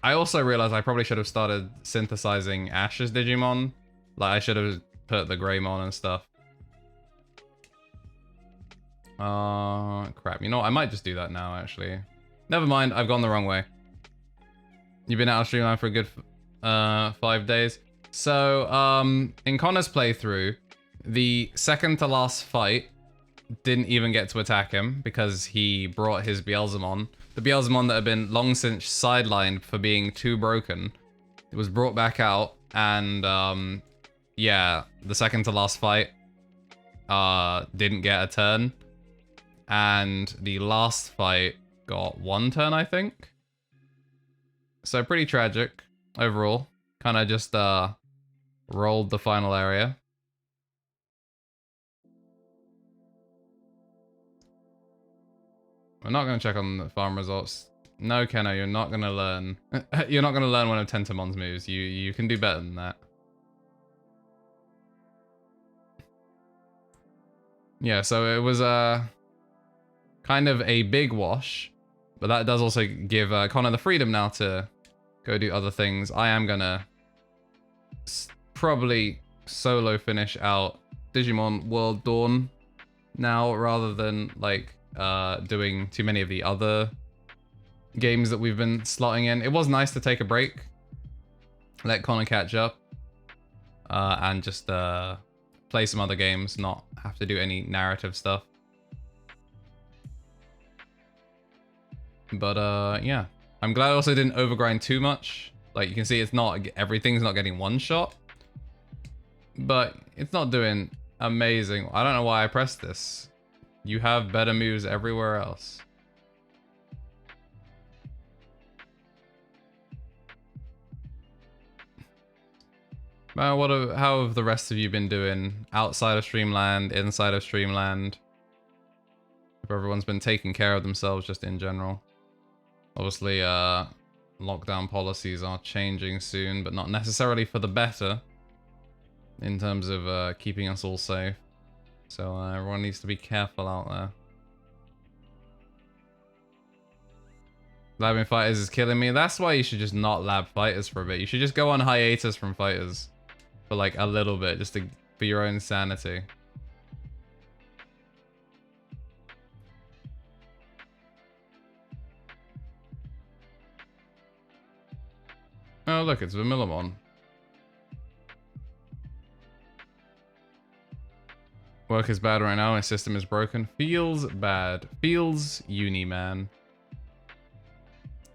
I also realized I probably should have started synthesizing Ash's Digimon. Like I should have put the Greymon and stuff. Crap. You know what? I might just do that now, actually. Never mind. I've gone the wrong way. You've been out of Streamline for a good 5 days. So, in Connor's playthrough, the second to last fight didn't even get to attack him because he brought his Beelzemon. The Beelzemon that had been long since sidelined for being too broken. It was brought back out, and yeah, the second to last fight didn't get a turn. And the last fight got 1 turn, I think. So pretty tragic overall. Kind of just rolled the final area. We're not going to check on the farm results. No, Kenno, you're not going to learn. You're not going to learn one of Tentamon's moves. You can do better than that. Yeah, so it was kind of a big wash, but that does also give Connor the freedom now to go do other things. I am going to probably solo finish out Digimon World Dawn now rather than like doing too many of the other games that we've been slotting in. It was nice to take a break, let Connor catch up, and just play some other games, not have to do any narrative stuff. But yeah, I'm glad I also didn't overgrind too much. Like you can see, it's not, everything's not getting one shot, but it's not doing amazing. I don't know why I pressed this. You have better moves everywhere else. How have the rest of you been doing outside of Streamland, inside of Streamland? If everyone's been taking care of themselves just in general. Obviously, lockdown policies are changing soon, but not necessarily for the better in terms of keeping us all safe. So everyone needs to be careful out there. Labbing fighters is killing me. That's why you should just not lab fighters for a bit. You should just go on hiatus from fighters for like a little bit, just for your own sanity. Oh look, it's Vermillimon. Work is bad right now, my system is broken. Feels bad. Feels uni, man.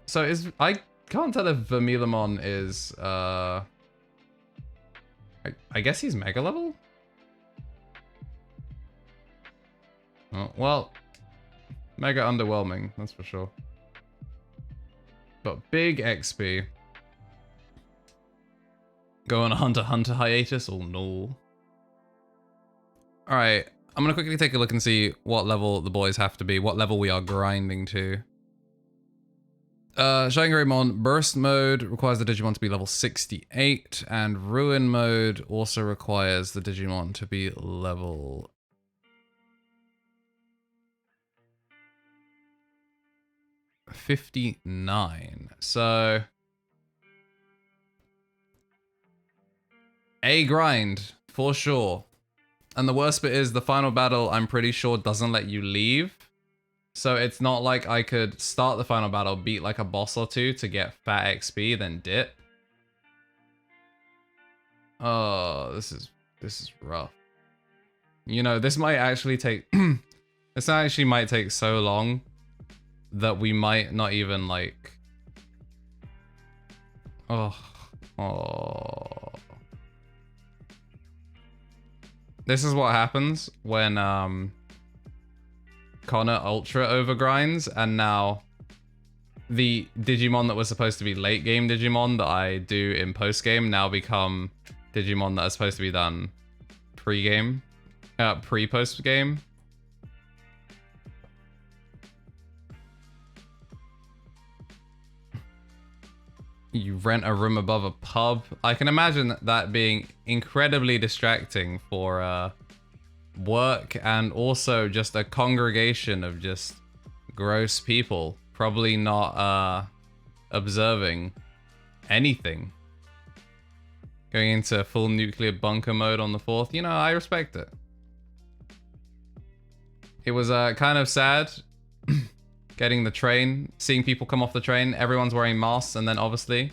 So I can't tell if Vermillimon is I guess he's mega level? Oh, well, mega underwhelming, that's for sure. But big XP. Go on a Hunter x Hunter hiatus? Oh no. Alright, I'm gonna quickly take a look and see what level the boys have to be, what level we are grinding to. Shining Greymon Burst Mode requires the Digimon to be level 68, and Ruin Mode also requires the Digimon to be level 59. So a grind for sure. And the worst bit is the final battle, I'm pretty sure, doesn't let you leave. So it's not like I could start the final battle, beat like a boss or two to get fat XP, then dip. Oh, this is rough. You know, this might actually take this actually might take so long that we might not even like oh. This is what happens when Connor ultra overgrinds, and now the Digimon that was supposed to be late game Digimon that I do in post game now become Digimon that are supposed to be done pre-game, pre-post game. You rent a room above a pub. I can imagine that being incredibly distracting for work and also just a congregation of just gross people. Probably not observing anything. Going into full nuclear bunker mode on the 4th. You know, I respect it. It was kind of sad. Getting the train, seeing people come off the train, everyone's wearing masks, and then obviously,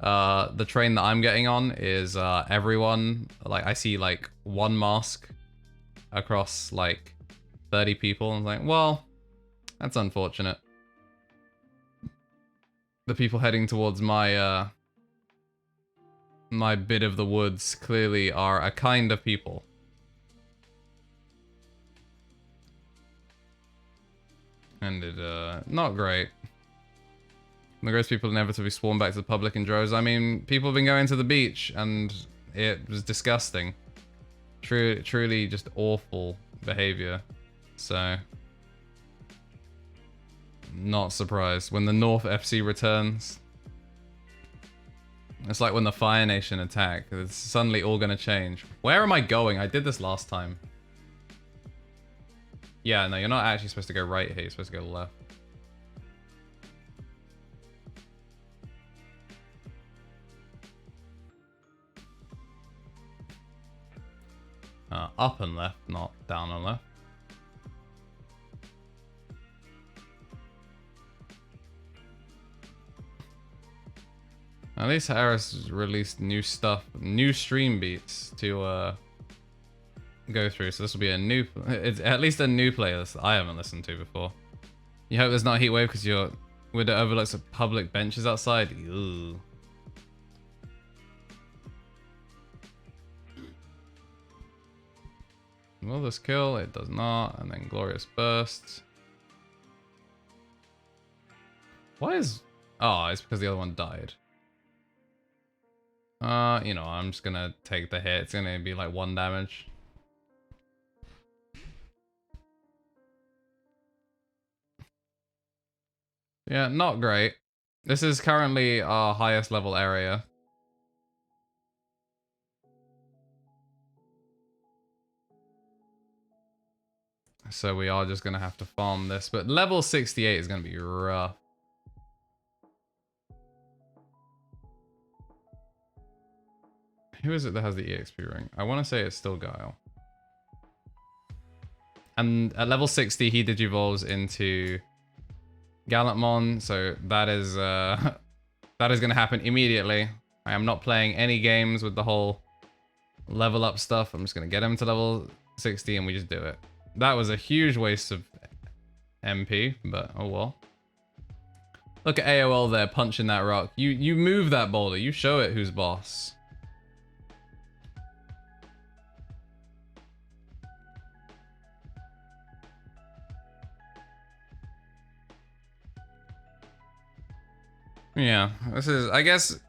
the train that I'm getting on is everyone, like I see like one mask across like 30 people, and I'm like, well, that's unfortunate. The people heading towards my my bit of the woods clearly are a kind of people. And not great. The gross people inevitably swarm back to the public in droves. I mean, people have been going to the beach, and it was disgusting. Truly just awful behavior. So, not surprised. When the North FC returns, it's like when the Fire Nation attack. It's suddenly all gonna change. Where am I going? I did this last time. Yeah, no, you're not actually supposed to go right here. You're supposed to go left. Up and left, not down and left. At least Harris has released new stuff, new stream beats to go through, so this will be a new, it's at least a new playlist that I haven't listened to before. You hope there's not a heat wave because you're with the overlooks of public benches outside. Ew. Will this kill? It does not. And then Glorious Burst. Why is... Oh, it's because the other one died. You know, I'm just gonna take the hit. It's gonna be like 1 damage. Yeah, not great. This is currently our highest level area. So we are just gonna have to farm this, but level 68 is gonna be rough. Who is it that has the EXP ring? I want to say it's still Guile. And at level 60, he digivolves into Gallantmon, so that is going to happen immediately. I am not playing any games with the whole level up stuff. I'm just going to get him to level 60 and we just do it. That was a huge waste of MP, but oh well. Look at AOL there punching that rock. You move that boulder. You show it who's boss. Yeah, this is, I guess,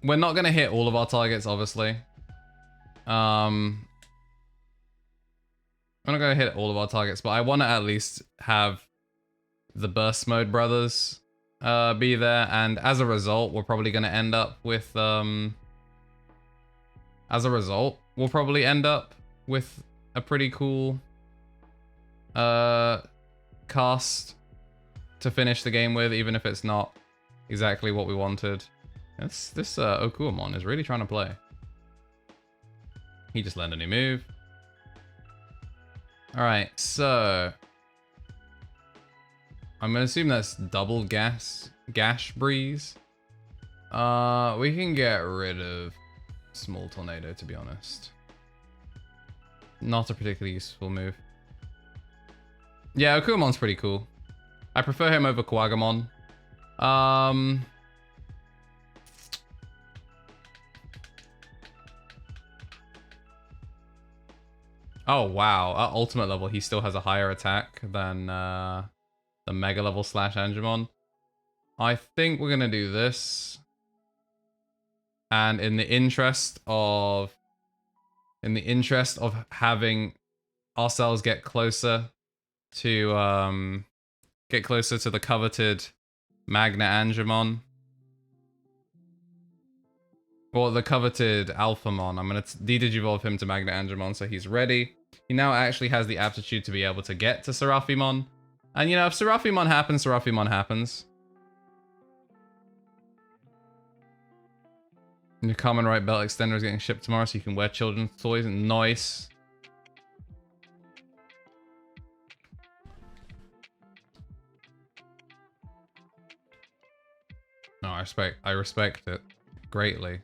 we're not going to hit all of our targets, obviously. We're not going to hit all of our targets, but I want to at least have the Burst Mode brothers be there, and as a result, we're probably going to end up with, a pretty cool cast to finish the game with, even if it's not exactly what we wanted. This Okuamon is really trying to play. He just learned a new move. Alright, so I'm gonna assume that's double gash breeze. We can get rid of small tornado, to be honest. Not a particularly useful move. Yeah, Okuamon's pretty cool. I prefer him over Quagamon. Oh wow, at ultimate level he still has a higher attack than the mega level / Angemon. I think we're gonna do this. And in the interest of having ourselves get closer to the coveted Magna Angemon. Or the coveted Alphamon. I'm gonna de-digivolve him to Magna Angemon so he's ready. He now actually has the aptitude to be able to get to Seraphimon. And you know, if Seraphimon happens, Seraphimon happens. And your common right belt extender is getting shipped tomorrow so you can wear children's toys. Nice. No, I respect it greatly.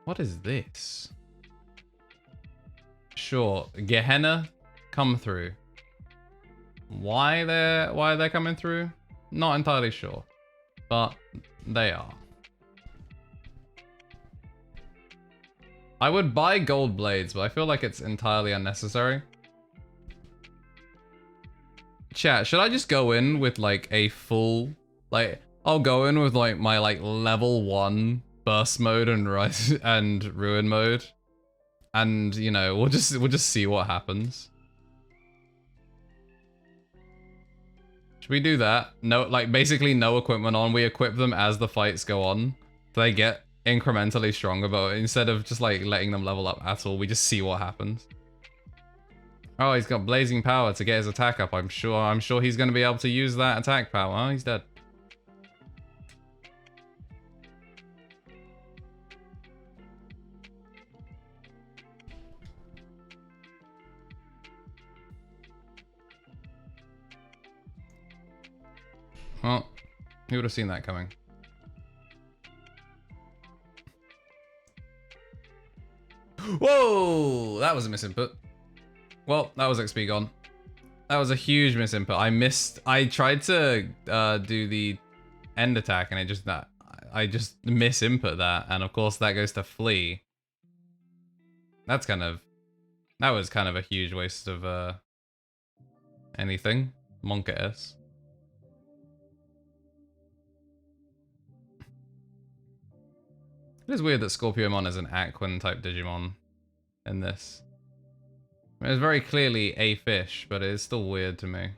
What is this? Sure, Gehenna, come through. Why they're coming through? Not entirely sure, but they are. I would buy gold blades, but I feel like it's entirely unnecessary. Chat, should I just go in with like a full, like, I'll go in with like my like level 1 burst mode and ruin mode, and you know, we'll just see what happens. Should we do that? No, like basically no equipment on. We equip them as the fights go on. So they get incrementally stronger, but instead of just like letting them level up at all, we just see what happens. Oh, he's got blazing power to get his attack up. I'm sure he's going to be able to use that attack power. Oh, he's dead. Well, who would have seen that coming? Whoa! That was a misinput. Well, that was XP gone. That was a huge misinput. I tried to do the end attack and I just misinput that, and of course that goes to flee. That was kind of a huge waste of anything. Monka S. It is weird that Scorpiomon is an Aquan type Digimon in this. I mean, it's very clearly a fish, but it is still weird to me.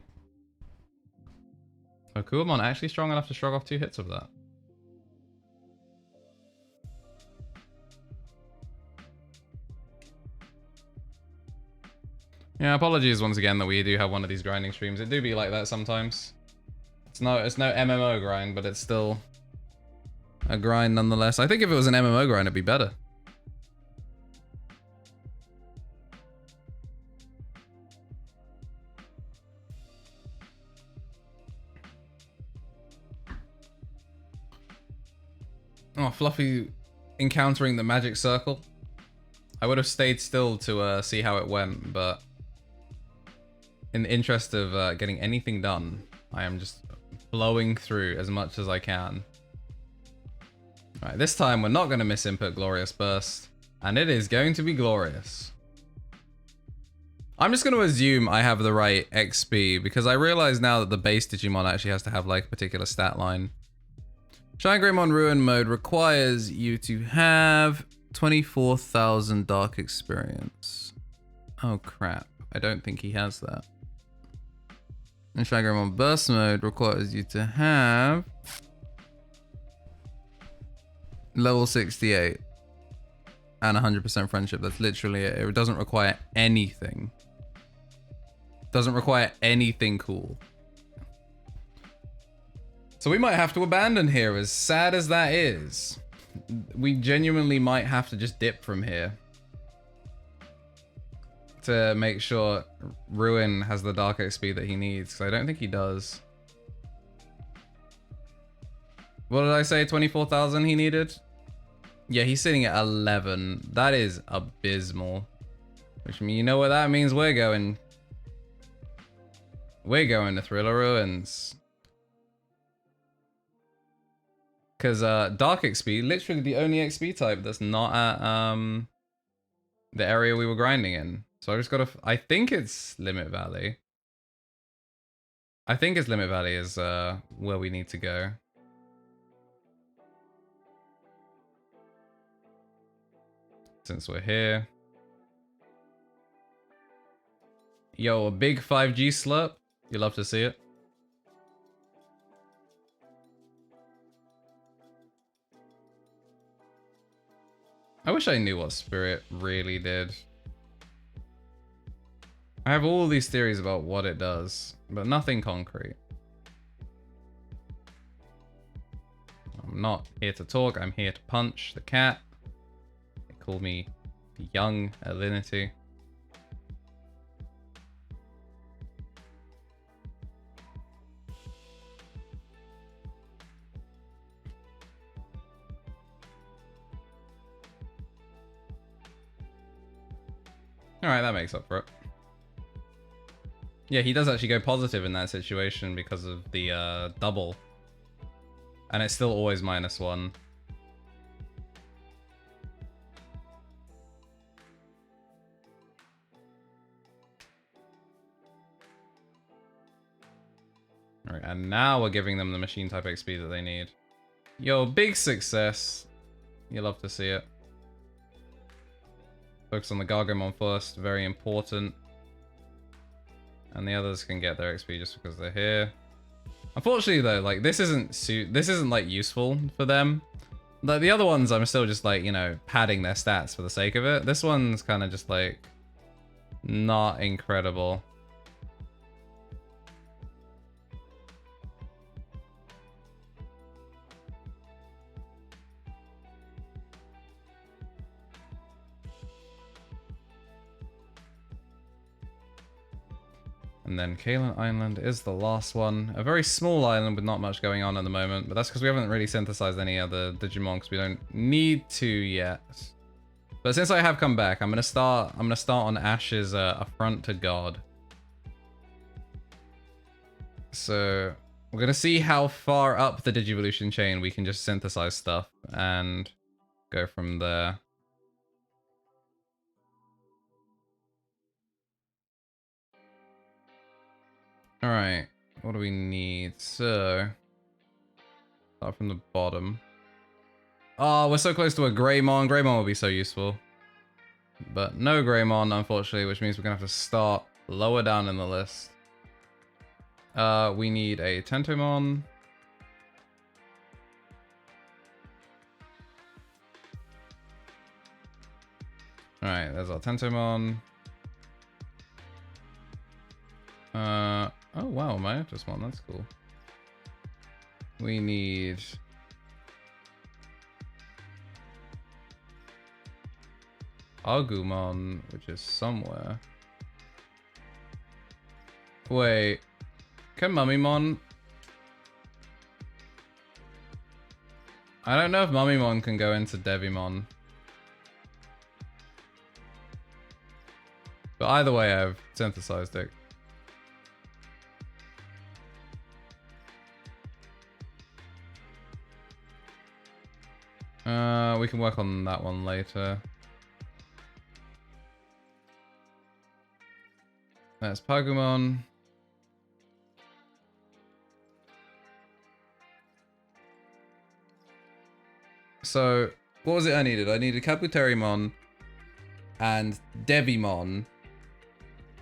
So Kuamon actually strong enough to shrug off 2 hits of that. Yeah, apologies once again that we do have one of these grinding streams. It do be like that sometimes. It's no MMO grind, but it's still a grind nonetheless. I think if it was an MMO grind, it'd be better. Oh, Fluffy encountering the magic circle. I would have stayed still to see how it went, but in the interest of getting anything done, I am just blowing through as much as I can. Alright, this time we're not going to misinput Glorious Burst, and it is going to be glorious. I'm just going to assume I have the right XP, because I realize now that the base Digimon actually has to have like a particular stat line. Shine Greymon Ruin mode requires you to have 24,000 Dark experience. Oh crap, I don't think he has that. And Shine Greymon Burst mode requires you to have level 68 and 100% friendship. That's literally it. It doesn't require anything. Doesn't require anything cool. So we might have to abandon here, as sad as that is. We genuinely might have to just dip from here to make sure Ruin has the Dark XP that he needs, because I don't think he does. What did I say? 24,000 he needed? Yeah, he's sitting at 11. That is abysmal. Which means, you know what that means? We're going to Thriller Ruins. Because Dark XP, literally the only XP type that's not at the area we were grinding in. So I just gotta... I think it's Limit Valley. I think it's Limit Valley is where we need to go. Since we're here. Yo, a big 5G slurp. You love to see it. I wish I knew what Spirit really did. I have all these theories about what it does, but nothing concrete. I'm not here to talk, I'm here to punch the cat. They call me the young Alinity. Alright, that makes up for it. Yeah, he does actually go positive in that situation because of the double. And it's still always -1. Alright, and now we're giving them the machine type XP that they need. Yo, big success. You love to see it. Focus on the Gargomon first, very important. And the others can get their XP just because they're here. Unfortunately though, like this isn't like useful for them. Like the other ones I'm still just like, you know, padding their stats for the sake of it. This one's kind of just like not incredible. And then Kalen Island is the last one. A very small island with not much going on at the moment, but that's because we haven't really synthesized any other Digimon because we don't need to yet. But since I have come back, I'm gonna start on Ash's Affront to God. So we're gonna see how far up the Digivolution chain we can just synthesize stuff and go from there. Alright, what do we need? So, start from the bottom. Oh, we're so close to a Greymon. Greymon will be so useful. But no Greymon, unfortunately, which means we're going to have to start lower down in the list. We need a Tentomon. Alright, there's our Tentomon. Oh wow, Myotismon, that's cool. We need... Agumon, which is somewhere. Wait, can Mummymon... I don't know if Mummymon can go into Devimon. But either way, I've synthesized it. We can work on that one later. That's Pagumon. So, what was it I needed? I needed Kabuterimon and Devimon.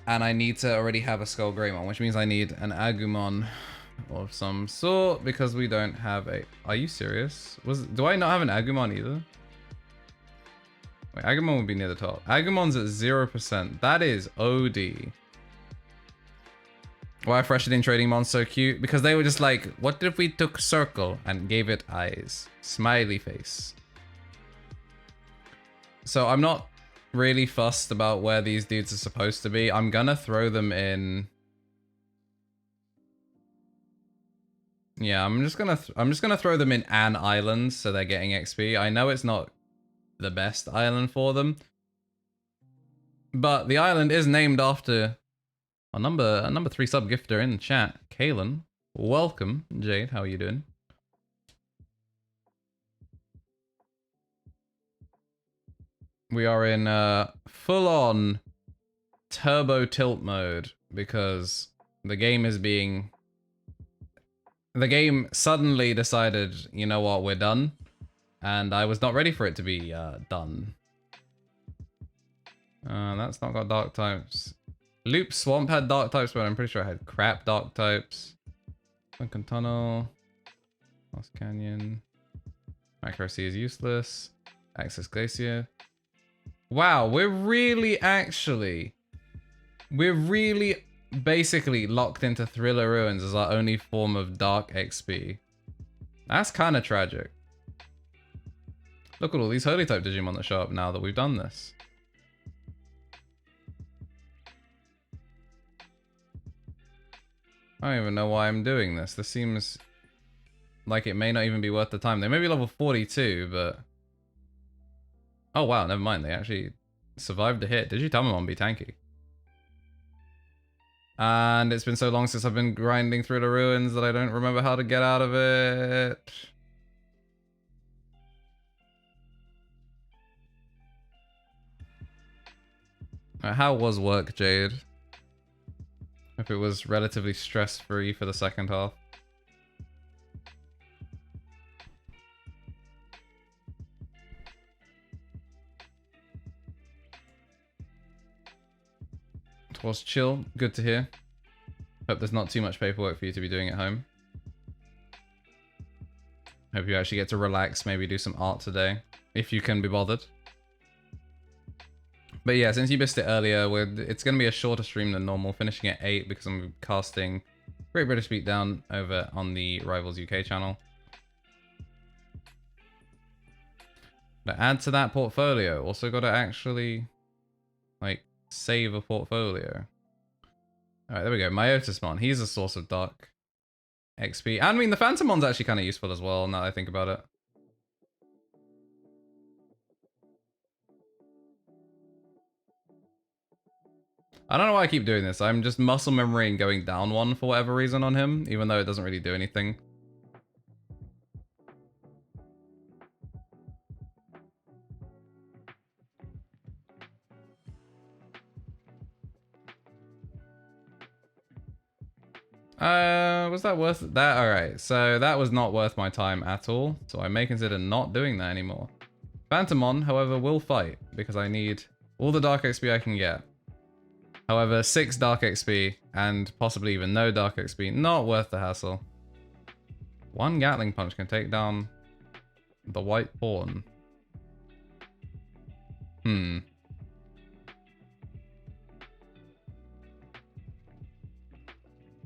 And I need to already have a Skull Greymon, which means I need an Agumon of some sort because we don't have a... Are you serious? Do I not have an Agumon either? Wait, Agumon would be near the top. Agumon's at 0%. That is OD. Why Fresher in Trading Mon's so cute? Because they were just like, what if we took Circle and gave it eyes? Smiley face. So I'm not really fussed about where these dudes are supposed to be. I'm gonna throw them in... Yeah, I'm just gonna throw them in an island so they're getting XP. I know it's not the best island for them, but the island is named after a number 3 sub gifter in the chat, Kalen. Welcome, Jade. How are you doing? We are in full on turbo tilt mode because the game suddenly decided, you know what, we're done. And I was not ready for it to be done. That's not got dark types. Loop Swamp had dark types, but I'm pretty sure I had crap dark types. Sunken Tunnel. Lost Canyon. Accuracy is useless. Access Glacier. Wow, we're really basically locked into Thriller Ruins as our only form of dark XP. That's kind of tragic. Look at all these holy type Digimon that show up now that we've done this. I don't even know why I'm doing this. This seems like it may not even be worth the time. They may be level 42, but... Oh wow, never mind. They actually survived the hit. Digitamamon be tanky. And it's been so long since I've been grinding through the ruins that I don't remember how to get out of it. How was work, Jade? If it was relatively stress-free for the second half. It was chill. Good to hear. Hope there's not too much paperwork for you to be doing at home. Hope you actually get to relax, maybe do some art today, if you can be bothered. But yeah, since you missed it earlier, it's going to be a shorter stream than normal, finishing at 8 because I'm casting Great British Beatdown over on the Rivals UK channel. But add to that portfolio. Also got to actually, like, save a portfolio. Alright, there we go. Myotismon. He's a source of dark XP. And I mean, the Phantomon's actually kind of useful as well, now that I think about it. I don't know why I keep doing this. I'm just muscle memory and going down one for whatever reason on him, even though it doesn't really do anything. Was that worth that? Alright, so that was not worth my time at all, so I may consider not doing that anymore. Phantomon, however, will fight, because I need all the Dark XP I can get. However, 6 Dark XP, and possibly even no Dark XP, not worth the hassle. 1 Gatling Punch can take down the White Pawn.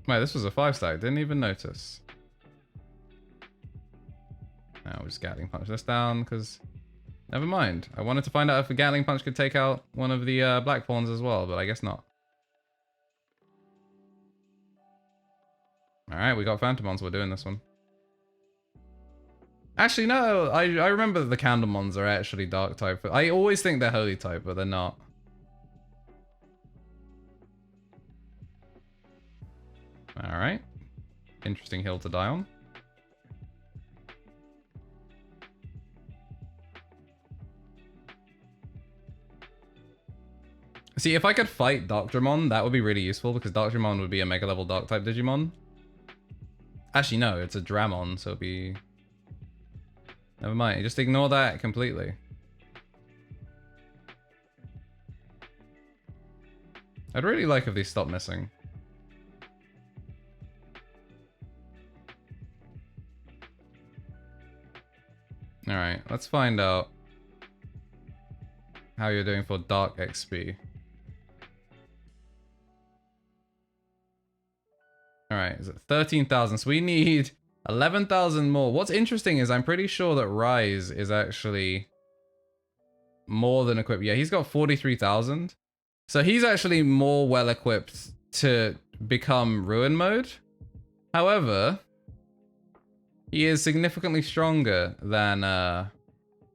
Wait, this was a 5-stack, didn't even notice. Now we'll just Gatling Punch this down, because... Never mind. I wanted to find out if a Gatling Punch could take out one of the Black Pawns as well, but I guess not. Alright, we got Phantomons, we're doing this one. Actually, no, I remember that the Candlemons are actually Dark type. I always think they're Holy type, but they're not. Alright. Interesting hill to die on. See, if I could fight Darkdramon, that would be really useful, because Darkdramon would be a Mega Level Dark type Digimon. Actually, no, it's a Dramon, so it'll be... Never mind, just ignore that completely. I'd really like if these stopped missing. Alright, let's find out how you're doing for Dark XP. Alright, is it 13,000? So we need 11,000 more. What's interesting is I'm pretty sure that Rise is actually more than equipped. Yeah, he's got 43,000. So he's actually more well equipped to become Ruin mode. However, he is significantly stronger than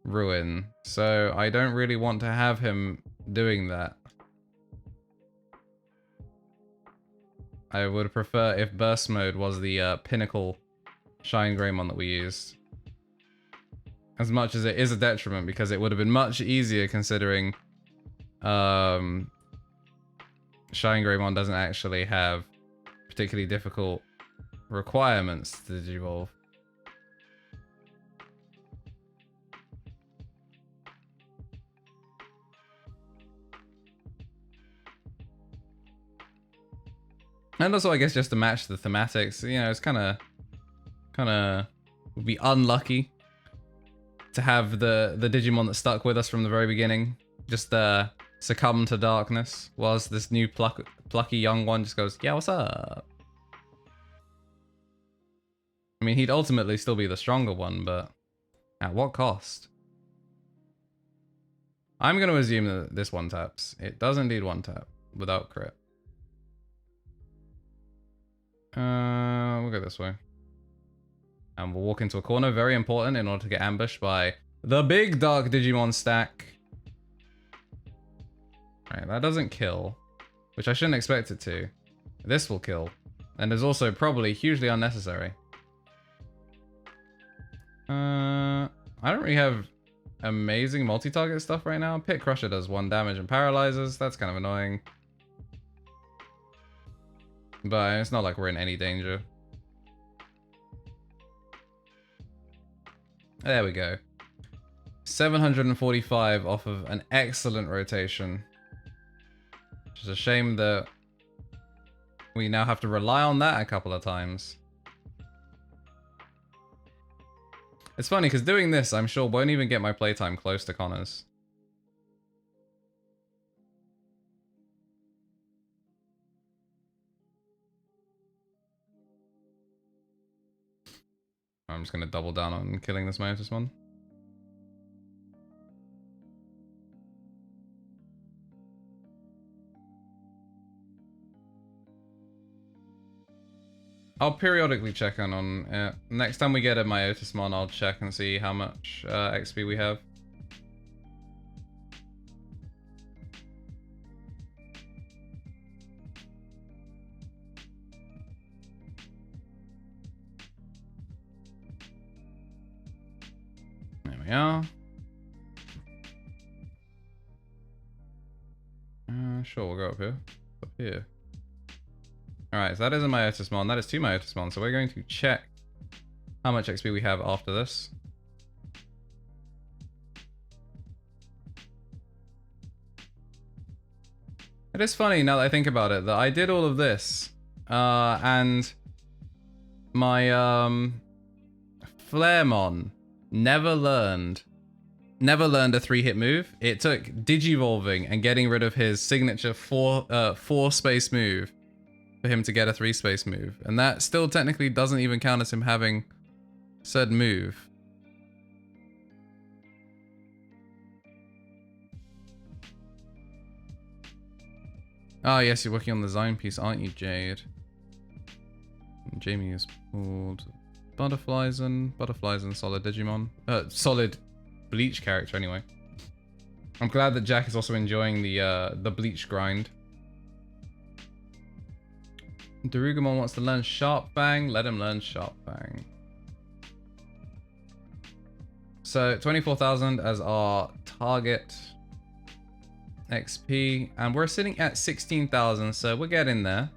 Ruin. So I don't really want to have him doing that. I would prefer if Burst Mode was the pinnacle Shine Greymon that we used. As much as it is a detriment, because it would have been much easier considering Shine Greymon doesn't actually have particularly difficult requirements to digivolve. And also, I guess, just to match the thematics, you know, it's kind of would be unlucky to have the Digimon that stuck with us from the very beginning just succumb to darkness, whilst this new plucky young one just goes, yeah, what's up? I mean, he'd ultimately still be the stronger one, but at what cost? I'm going to assume that this one taps. It does indeed one tap without crit. We'll go this way. And we'll walk into a corner, very important in order to get ambushed by the big dark Digimon stack. Right, that doesn't kill, which I shouldn't expect it to. This will kill, and is also probably hugely unnecessary. I don't really have amazing multi-target stuff right now. Pit Crusher does 1 damage and paralyzes. That's kind of annoying. But it's not like we're in any danger. There we go. 745 off of an excellent rotation. Which is a shame that we now have to rely on that a couple of times. It's funny, because doing this, I'm sure, won't even get my playtime close to Connor's. I'm just going to double down on killing this Myotis one. I'll periodically check in on it. Next time we get a Myotismon, I'll check and see how much XP we have. There we are. Sure, we'll go up here. Up here. Alright, so that is a Myotismon. That is 2 Myotismon. So we're going to check how much XP we have after this. It is funny now that I think about it that I did all of this and my Flaremon never learned a 3-hit move. It took digivolving and getting rid of his signature 4 space move for him to get a 3-space move. And that still technically doesn't even count as him having said move. Ah, yes, you're working on the design piece, aren't you, Jade? Jamie is pulled butterflies and solid Digimon. Solid Bleach character, anyway. I'm glad that Jack is also enjoying the Bleach grind. Darugumon wants to learn Sharp Fang. Let him learn Sharp Fang. So 24,000 as our target XP, and we're sitting at 16,000, so we're getting there.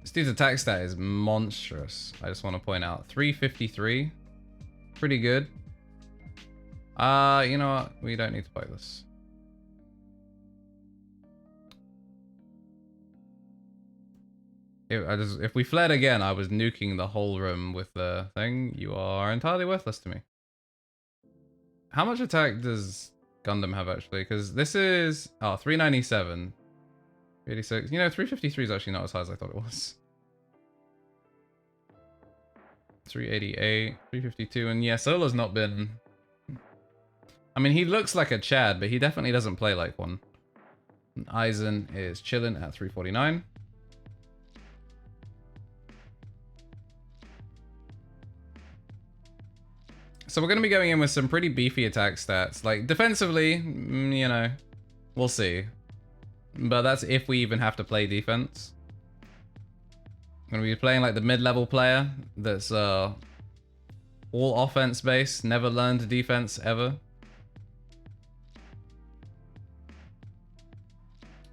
This dude's attack stat is monstrous. I just want to point out 353, pretty good. You know what? We don't need to play this. If we fled again, I was nuking the whole room with the thing. You are entirely worthless to me. How much attack does Gundam have, actually? Because this is... Oh, 397. 86. You know, 353 is actually not as high as I thought it was. 388, 352, and yeah, Solo's not been... I mean, he looks like a Chad, but he definitely doesn't play like one. And Aizen is chilling at 349. So we're going to be going in with some pretty beefy attack stats. Like, defensively, you know, we'll see. But that's if we even have to play defense. I'm going to be playing like the mid-level player that's all offense based, never learned defense ever.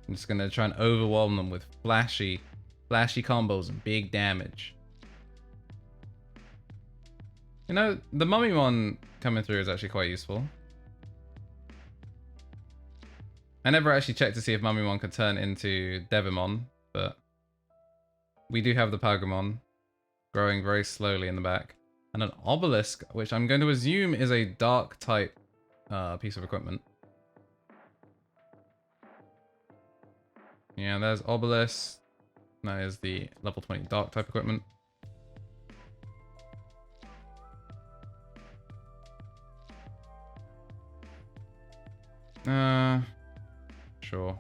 I'm just gonna try and overwhelm them with flashy combos and big damage. You know, the Mummymon coming through is actually quite useful. I never actually checked to see if Mummymon could turn into Devimon, but we do have the Pagamon growing very slowly in the back. And an Obelisk, which I'm going to assume is a dark type piece of equipment. Yeah, there's Obelisk. That is the level 20 dark type equipment. Sure.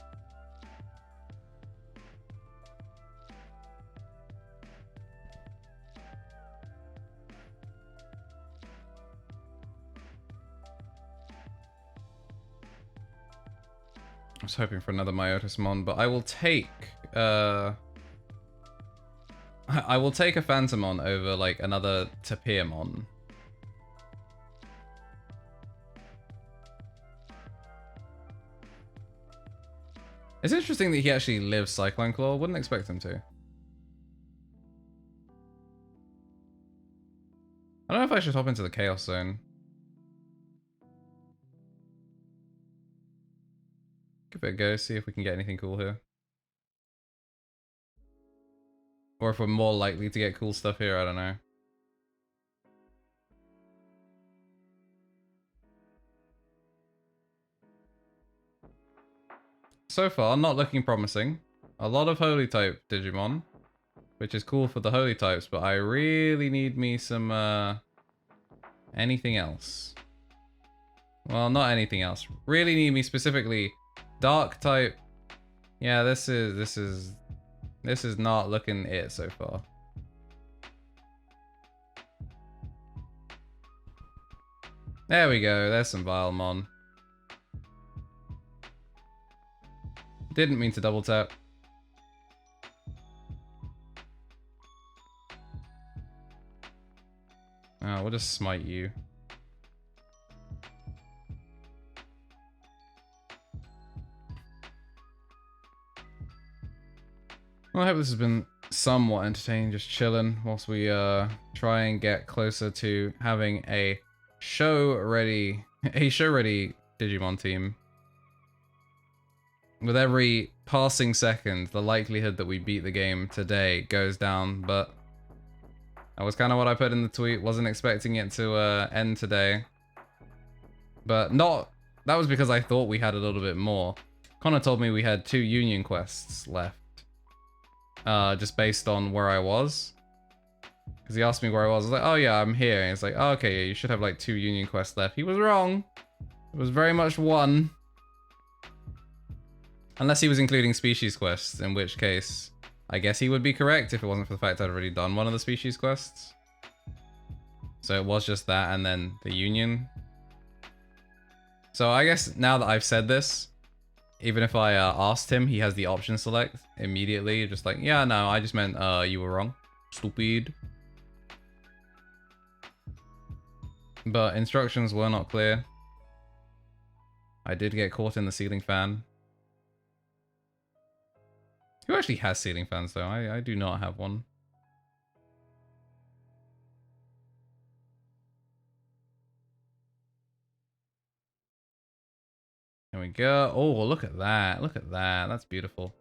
I was hoping for another Myotismon, but I will take I will take a Phantomon over like another Tapirmon. It's interesting that he actually lives Cyclone Claw. Wouldn't expect him to. I don't know if I should hop into the Chaos Zone. Give it a go, see if we can get anything cool here. Or if we're more likely to get cool stuff here, I don't know. So far, not looking promising. A lot of Holy type Digimon, which is cool for the Holy types, but I really need me some anything else. Well, not anything else. Really need me specifically Dark type. Yeah, this is not looking it so far. There we go. There's some Vilemon. Didn't mean to double tap. Oh, we'll just smite you. Well, I hope this has been somewhat entertaining, just chilling whilst we try and get closer to having a show-ready Digimon team. With every passing second, the likelihood that we beat the game today goes down, but that was kind of what I put in the tweet. Wasn't expecting it to end today. But that was because I thought we had a little bit more. Connor told me we had 2 Union quests left. Just based on where I was. Because he asked me where I was. I was like, oh yeah, I'm here. And he's like, oh, okay, yeah, you should have like 2 Union quests left. He was wrong. It was very much 1. Unless he was including species quests, in which case, I guess he would be correct if it wasn't for the fact I'd already done one of the species quests. So it was just that and then the Union. So I guess now that I've said this, even if I asked him, he has the option select immediately. Just like, yeah, no, I just meant you were wrong. Stupid. But instructions were not clear. I did get caught in the ceiling fan. Who actually has ceiling fans though? I do not have one. There we go. Oh, look at that. Look at that. That's beautiful.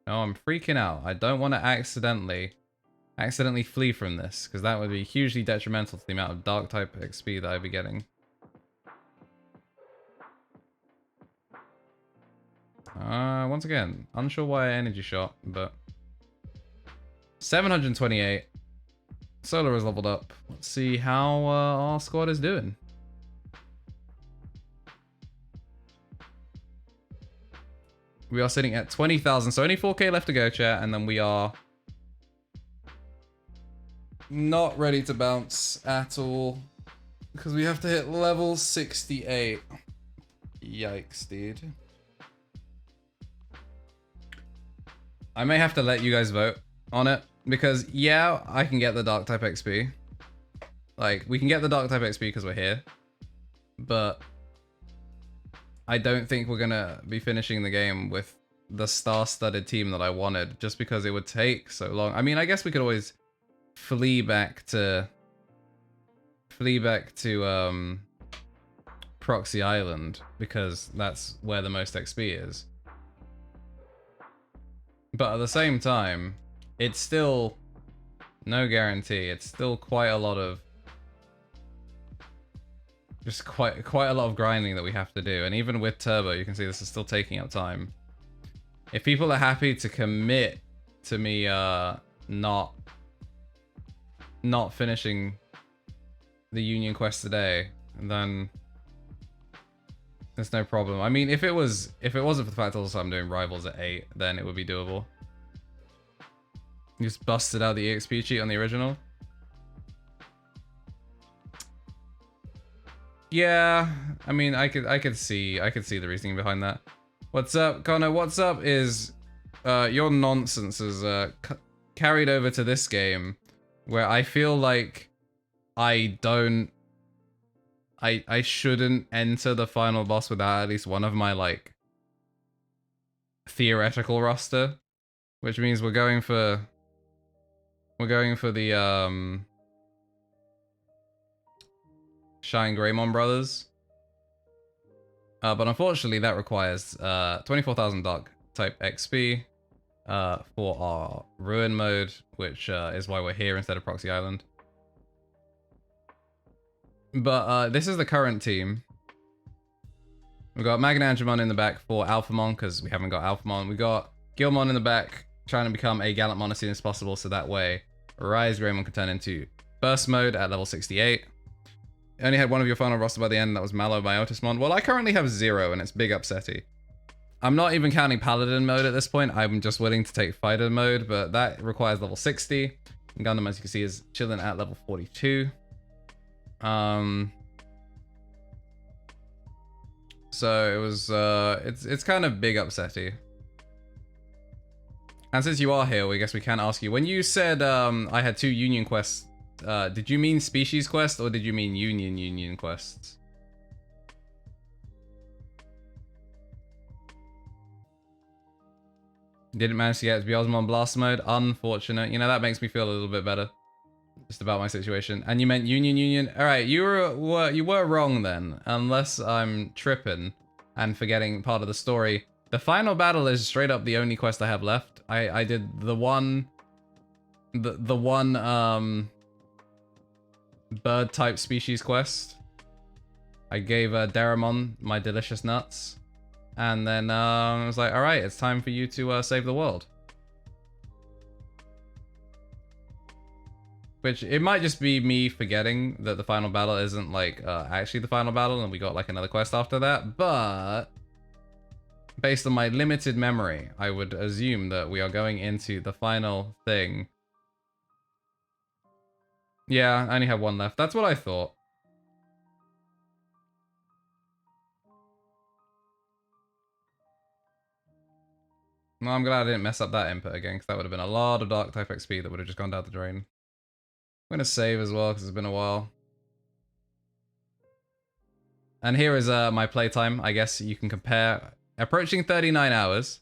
Oh, I'm freaking out. I don't want to accidentally flee from this, because that would be hugely detrimental to the amount of dark type XP that I'd be getting. Once again, unsure why I energy shot, but 728. Solar is leveled up. Let's see how our squad is doing. We are sitting at 20,000, so only 4K left to go, chat, and then we are not ready to bounce at all because we have to hit level 68. Yikes, dude. I may have to let you guys vote on it because, yeah, I can get the dark type XP. Like, we can get the dark type XP because we're here, but I don't think we're gonna be finishing the game with the star-studded team that I wanted, just because it would take so long. I mean, I guess we could always flee back to Proxy Island, because that's where the most XP is. But at the same time, it's still no guarantee. It's still quite a lot of quite a lot of grinding that we have to do. And even with Turbo, you can see this is still taking up time. If people are happy to commit to me not finishing the Union quest today, then there's no problem. I mean, if it wasn't for the fact also I'm doing Rivals at 8, then it would be doable. You just busted out the EXP cheat on the original. Yeah, I mean, I could see the reasoning behind that. What's up, Connor? What's up is your nonsense is carried over to this game, where I feel like I shouldn't enter the final boss without at least one of my like theoretical roster, which means we're going for the Shine Greymon brothers. But unfortunately that requires 24,000 Dark type XP for our Ruin mode, which is why we're here instead of Proxy Island. But this is the current team. We've got Magnangemon in the back for Alphamon, because we haven't got Alphamon. We got Gilmon in the back, trying to become a Gallantmon as soon as possible, so that way Rise Greymon can turn into Burst mode at level 68. You only had one of your final roster by the end, that was Mallow Biotismon. Well, I currently have 0, and it's big upsetty. I'm not even counting Paladin mode at this point. I'm just willing to take Fighter mode, but that requires level 60. And Gundam, as you can see, is chilling at level 42. So it was, it's kind of big upsetty. And since you are here, I guess we can ask you, when you said I had 2 Union quests, did you mean Species Quest or did you mean Union quests? Didn't manage to get to Osmond Blast mode. Unfortunate. You know, that makes me feel a little bit better just about my situation. And you meant Union. All right, you were wrong then, unless I'm tripping and forgetting part of the story. The final battle is straight up the only quest I have left. I did the one bird type species quest. I gave Deramon my delicious nuts. And then I was like, all right, it's time for you to save the world. Which, it might just be me forgetting that the final battle isn't like actually the final battle and we got like another quest after that, but based on my limited memory, I would assume that we are going into the final thing. Yeah, I only have 1 left. That's what I thought. No, I'm glad I didn't mess up that input again, because that would have been a lot of Dark type XP that would have just gone down the drain. I'm going to save as well, because it's been a while. And here is my playtime. I guess you can compare. Approaching 39 hours.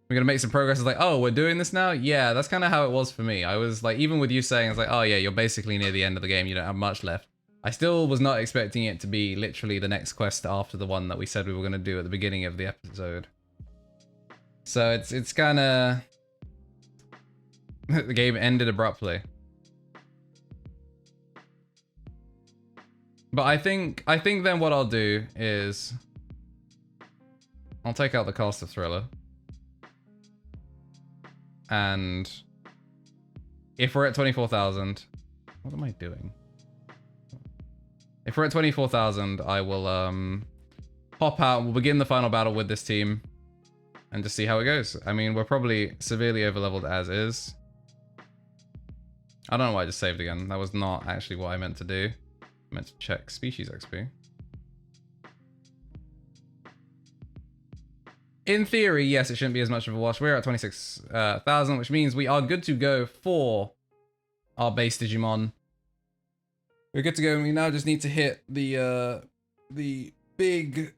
We're going to make some progress. It's like, oh, we're doing this now? Yeah, that's kind of how it was for me. I was like, even with you saying, it's like, oh yeah, you're basically near the end of the game. You don't have much left. I still was not expecting it to be literally the next quest after the one that we said we were going to do at the beginning of the episode. So it's kind of... the game ended abruptly. But I think then what I'll do is... I'll take out the Caster Thriller. And... if we're at 24,000... What am I doing? If we're at 24,000, I will pop out. We'll begin the final battle with this team. And just see how it goes. I mean, we're probably severely overleveled as is. I don't know why I just saved again. That was not actually what I meant to do. I meant to check species XP. In theory, yes, it shouldn't be as much of a wash. We're at 26,000, which means we are good to go for our base Digimon. We're good to go, and we now just need to hit the big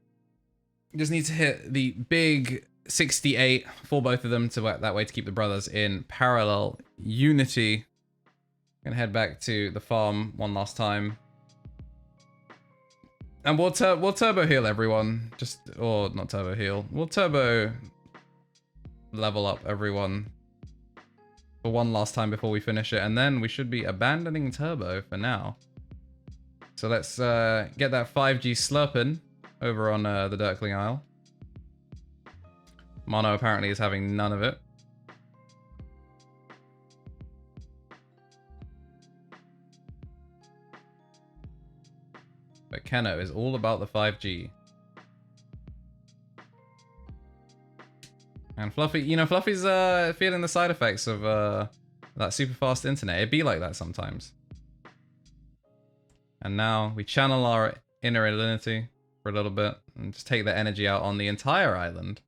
Just need to hit the big 68 for both of them to work that way to keep the brothers in parallel unity. Gonna head back to the farm one last time. And we'll turbo heal everyone. Or not turbo heal. We'll turbo level up everyone for one last time before we finish it. And then we should be abandoning turbo for now. So let's get that 5G slurping over on the Dirkling Isle. Mono apparently is having none of it. But Keno is all about the 5G. And Fluffy, you know, Fluffy's feeling the side effects of that super fast internet. It'd be like that sometimes. And now we channel our inner alinity for a little bit and just take the energy out on the entire island.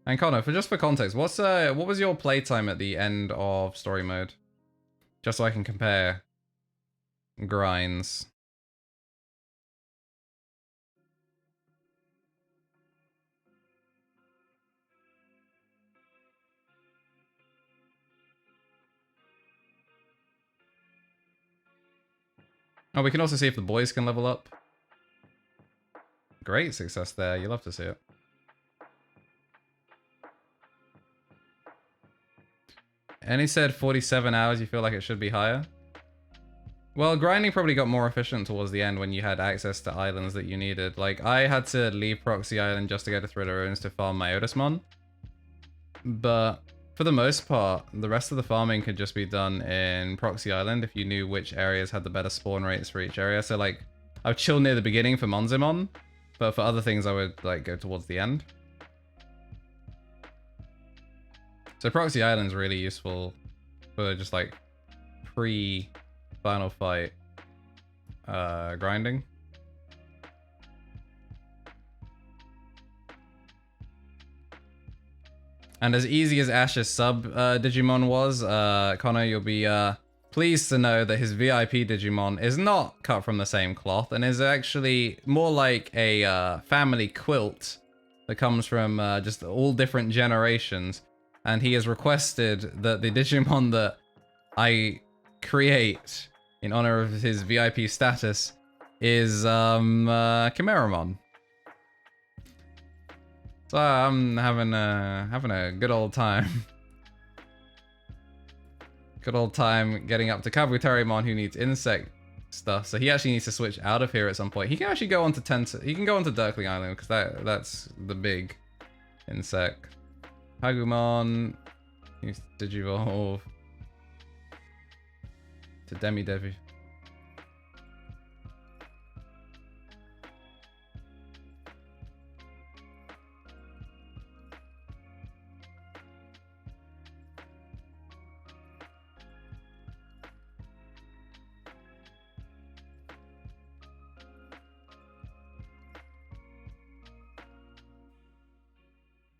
And Connor, for context, what was your playtime at the end of story mode? Just so I can compare grinds. Oh, we can also see if the boys can level up. Great success there. You love to see it. And he said 47 hours, you feel like it should be higher? Well, grinding probably got more efficient towards the end when you had access to islands that you needed. Like, I had to leave Proxy Island just to go to Thriller Ruins to farm my Otismon. But for the most part, the rest of the farming could just be done in Proxy Island if you knew which areas had the better spawn rates for each area. So, like, I would chill near the beginning for Monzimon, but for other things I would, like, go towards the end. So Proxy Island's really useful for just like pre-final fight grinding. And as easy as Ash's sub Digimon was, Connor, you'll be pleased to know that his VIP Digimon is not cut from the same cloth and is actually more like a family quilt that comes from just all different generations. And he has requested that the Digimon that I create in honor of his VIP status is Chimeramon. So I'm having a good old time. Good old time getting up to Kabuterimon, who needs insect stuff. So he actually needs to switch out of here at some point. He can actually go on to he can go on to Dirkling Island because that's the big insect. Hagumon needs to digivolve to Demi-Devi.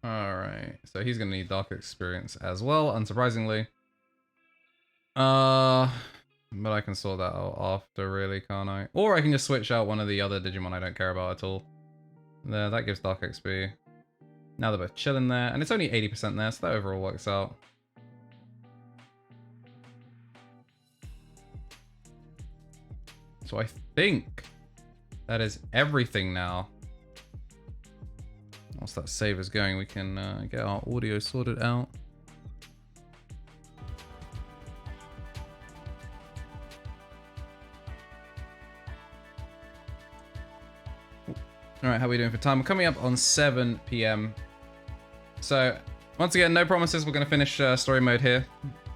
Alright, so he's gonna need Dark Experience as well, unsurprisingly. But I can sort that out after, really, can't I? Or I can just switch out one of the other Digimon I don't care about at all. There, that gives Dark XP. Now they're both chilling there, and it's only 80% there, so that overall works out. So I think that is everything now. Once that save is going, we can get our audio sorted out. Alright, how are we doing for time? We're coming up on 7 PM. So, once again, no promises. We're going to finish story mode here.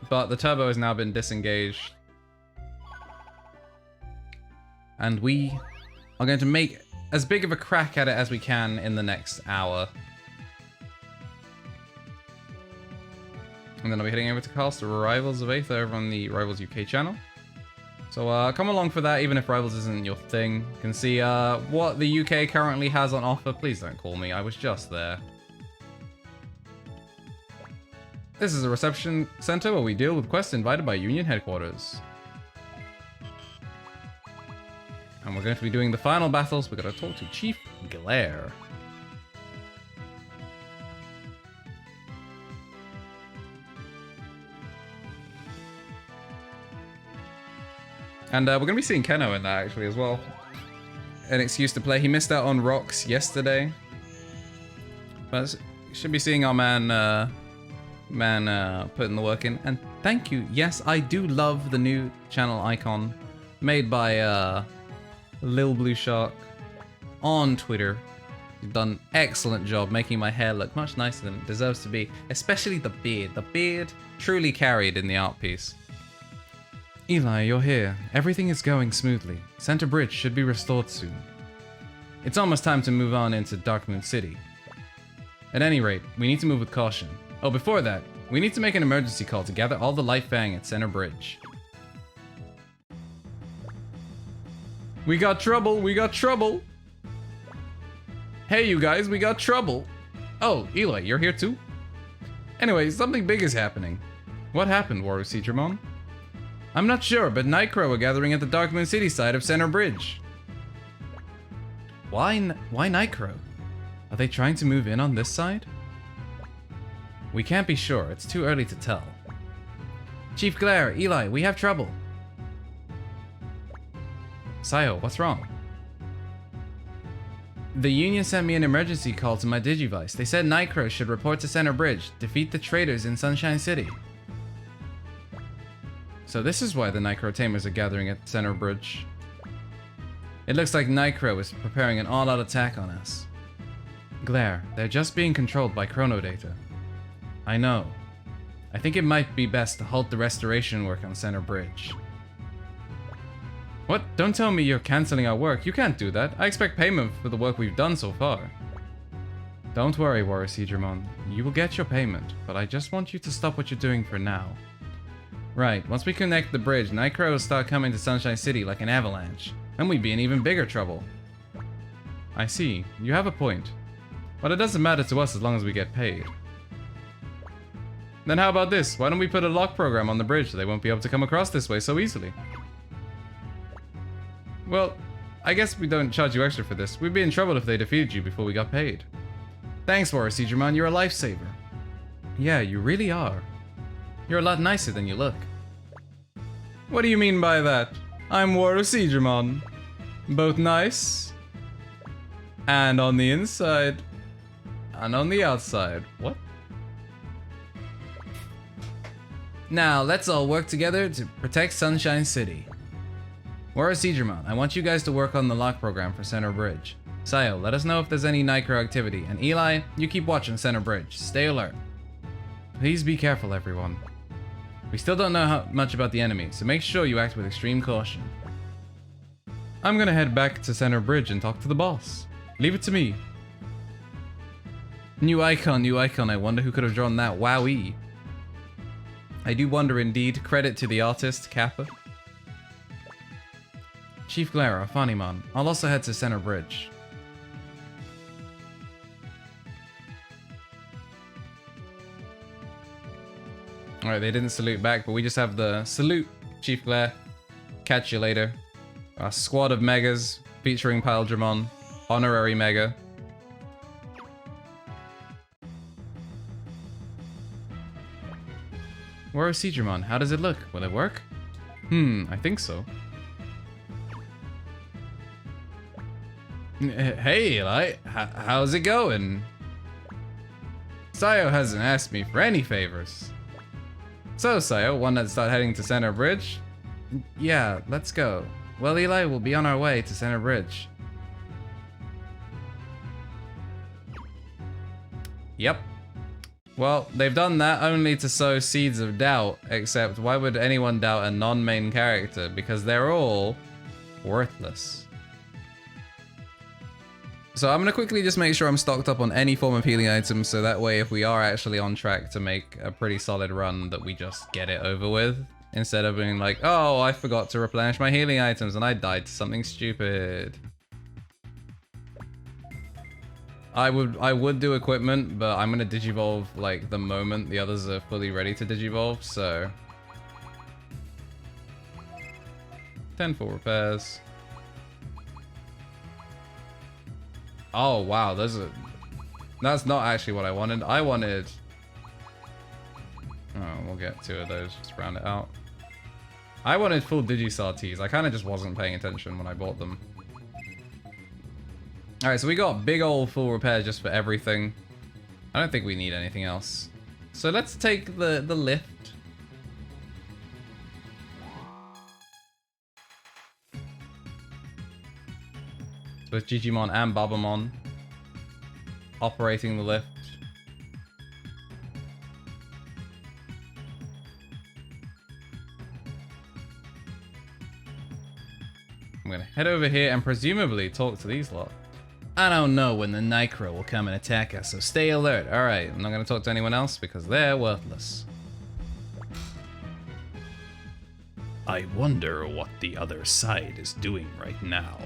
But the turbo has now been disengaged. And we are going to make as big of a crack at it as we can in the next hour. And then I'll be heading over to cast Rivals of Aether over on the Rivals UK channel. So come along for that, even if Rivals isn't your thing. You can see what the UK currently has on offer. Please don't call me, I was just there. This is a reception center where we deal with quests invited by Union headquarters. And we're going to be doing the final battles. We're going to talk to Chief Glare. And we're going to be seeing Keno in that actually as well. An excuse to play. He missed out on rocks yesterday. But should be seeing our man putting the work in. And thank you. Yes, I do love the new channel icon made by Lil Blue Shark on Twitter. You've done an excellent job making my hair look much nicer than it deserves to be. Especially the beard. The beard truly carried in the art piece. Eli, you're here. Everything is going smoothly. Center Bridge should be restored soon. It's almost time to move on into Darkmoon City. At any rate, we need to move with caution. Oh, before that, we need to make an emergency call to gather all the Light Fang at Center Bridge. We got trouble! We got trouble! Hey, you guys, we got trouble! Oh, Eli, you're here too? Anyway, something big is happening. What happened, Waru Seedramon? I'm not sure, but Nightcrow are gathering at the Darkmoon City side of Center Bridge. Why Nightcrow? Are they trying to move in on this side? We can't be sure, it's too early to tell. Chief Glare, Eli, we have trouble. Sayo, what's wrong? The Union sent me an emergency call to my Digivice. They said Nightcrow should report to Center Bridge, defeat the traitors in Sunshine City. So this is why the Nightcrow Tamers are gathering at Center Bridge. It looks like Nightcrow is preparing an all-out attack on us. Glare, they're just being controlled by chronodata. I know. I think it might be best to halt the restoration work on Center Bridge. What? Don't tell me you're cancelling our work. You can't do that. I expect payment for the work we've done so far. Don't worry, Waru Seedramon. You will get your payment, but I just want you to stop what you're doing for now. Right, once we connect the bridge, Nightcrow will start coming to Sunshine City like an avalanche, and we'd be in even bigger trouble. I see, you have a point. But it doesn't matter to us as long as we get paid. Then how about this? Why don't we put a lock program on the bridge so they won't be able to come across this way so easily? Well, I guess we don't charge you extra for this. We'd be in trouble if they defeated you before we got paid. Thanks, Waru Seedramon, you're a lifesaver. Yeah, you really are. You're a lot nicer than you look. What do you mean by that? I'm Waru Seedramon. Both nice and on the inside and on the outside. What? Now, let's all work together to protect Sunshine City. Waru Seedramon, I want you guys to work on the lock program for Center Bridge. Sayo, let us know if there's any Nightcrow activity. And Eli, you keep watching Center Bridge. Stay alert. Please be careful, everyone. We still don't know much about the enemy, so make sure you act with extreme caution. I'm gonna head back to Center Bridge and talk to the boss. Leave it to me. New icon, I wonder who could have drawn that. Wowee. I do wonder indeed. Credit to the artist, Kappa. Chief Glare, Funimon. I'll also head to Center Bridge. Alright, they didn't salute back, but we just have the salute, Chief Glare. Catch you later. A squad of megas featuring Paldramon. Honorary mega. Waru Seedramon, how does it look? Will it work? I think so. Hey, Eli, how's it going? Sayo hasn't asked me for any favors. So, Sayo, want to start heading to Center Bridge? Yeah, let's go. Well, Eli, we'll be on our way to Center Bridge. Yep. Well, they've done that only to sow seeds of doubt, except why would anyone doubt a non-main character? Because they're all worthless. So I'm going to quickly just make sure I'm stocked up on any form of healing items, so that way if we are actually on track to make a pretty solid run, that we just get it over with. Instead of being like, oh, I forgot to replenish my healing items and I died to something stupid. I would do equipment, but I'm going to digivolve like the moment the others are fully ready to digivolve, so... 10 full repairs. Oh, wow. That's not actually what I wanted. I wanted... Oh, we'll get two of those. Just round it out. I wanted full Digisar teas. I kind of just wasn't paying attention when I bought them. Alright, so we got big old full repair just for everything. I don't think we need anything else. So let's take the lift. With Digimon and Babamon operating the lift. I'm gonna head over here and presumably talk to these lot. I don't know when the Nitro will come and attack us, so stay alert. Alright, I'm not gonna talk to anyone else because they're worthless. I wonder what the other side is doing right now.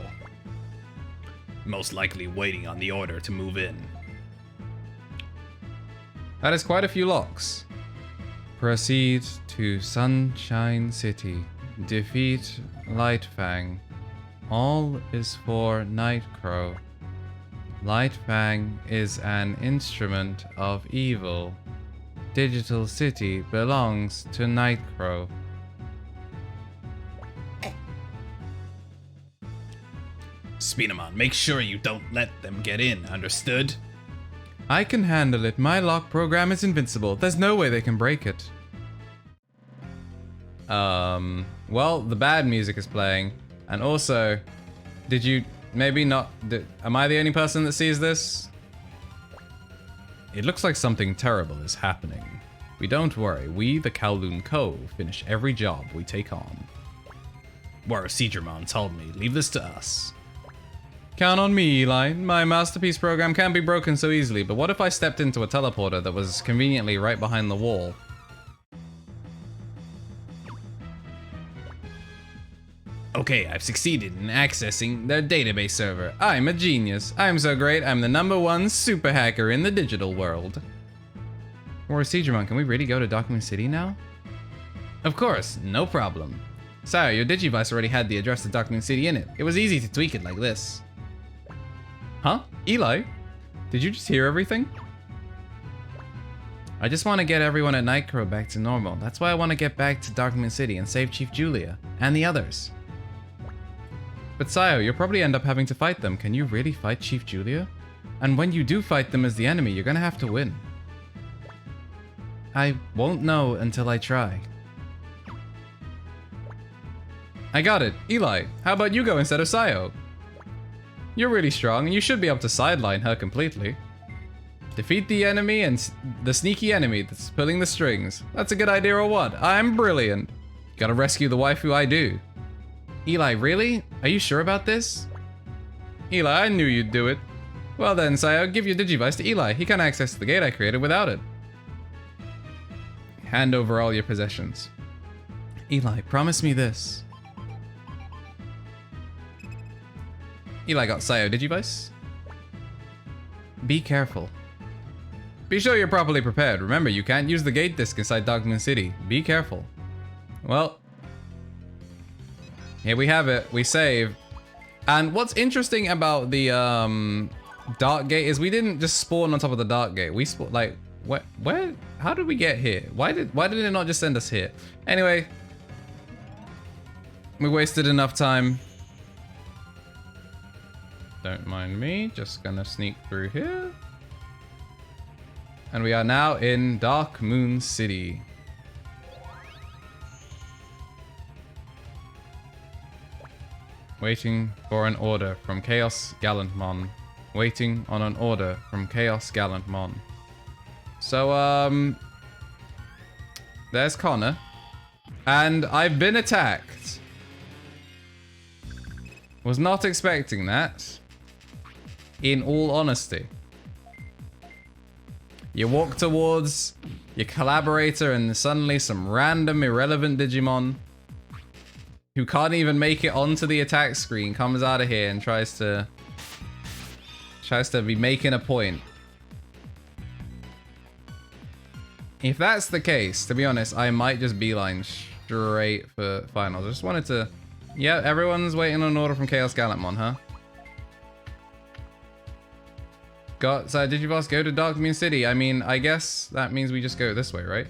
Most likely waiting on the order to move in. That is quite a few locks. Proceed to Sunshine City. Defeat Lightfang. All is for Nightcrow. Lightfang is an instrument of evil. Digital City belongs to Nightcrow. Speedrunner, make sure you don't let them get in, understood? I can handle it. My lock program is invincible. There's no way they can break it. Well, the bad music is playing. And also, did you maybe not... am I the only person that sees this? It looks like something terrible is happening. We don't worry. We, the Kowloon Co., finish every job we take on. Where Seedramon told me, leave this to us. Count on me, Eli. My masterpiece program can't be broken so easily, but what if I stepped into a teleporter that was conveniently right behind the wall? Okay, I've succeeded in accessing their database server. I'm a genius. I'm so great, I'm the #1 super hacker in the digital world. Or Seedramon, can we really go to Document City now? Of course, no problem. Sire, your Digivice already had the address to Document City in it. It was easy to tweak it like this. Huh? Eli? Did you just hear everything? I just want to get everyone at Nightcrow back to normal. That's why I want to get back to Document City and save Chief Julia. And the others. But Sayo, you'll probably end up having to fight them. Can you really fight Chief Julia? And when you do fight them as the enemy, you're gonna have to win. I won't know until I try. I got it. Eli, how about you go instead of Sayo? You're really strong, and you should be able to sideline her completely. Defeat the enemy and the sneaky enemy that's pulling the strings. That's a good idea or what? I'm brilliant. Gotta rescue the waifu I do. Eli, really? Are you sure about this? Eli, I knew you'd do it. Well then, Sayo, give your Digivice to Eli. He can't access the gate I created without it. Hand over all your possessions. Eli, promise me this. Eli got Sayo Digivice. Be careful. Be sure you're properly prepared. Remember, you can't use the gate disk inside Document City. Be careful. Well, here we have it. We save. And what's interesting about the dark gate is we didn't just spawn on top of the dark gate. We spawned like where? How did we get here? Why did it not just send us here? Anyway, we wasted enough time. Don't mind me. Just gonna sneak through here. And we are now in Dark Moon City. Waiting for an order from Chaos Gallantmon. Waiting on an order from Chaos Gallantmon. So, there's Connor. And I've been attacked. Was not expecting that. In all honesty. You walk towards your collaborator and suddenly some random irrelevant Digimon who can't even make it onto the attack screen comes out of here and tries to be making a point. If that's the case, to be honest, I might just beeline straight for finals. I just wanted to... Yeah, everyone's waiting on an order from Chaos Gallantmon, huh? got Digiboss, go to Dark Moon City. I mean, I guess that means we just go this way, right?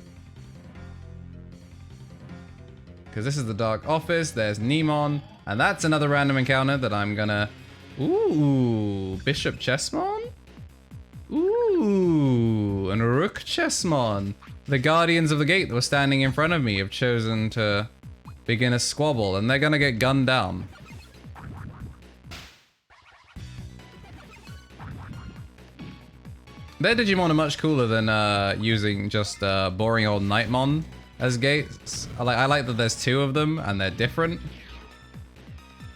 Because this is the Dark Office, there's Nemon, and that's another random encounter that I'm gonna... Ooh, Bishop Chessmon? Ooh, and Rook Chessmon. The Guardians of the Gate that were standing in front of me have chosen to begin a squabble, and they're gonna get gunned down. Their Digimon are much cooler than using just boring old Nightmon as gates. I like that there's two of them and they're different.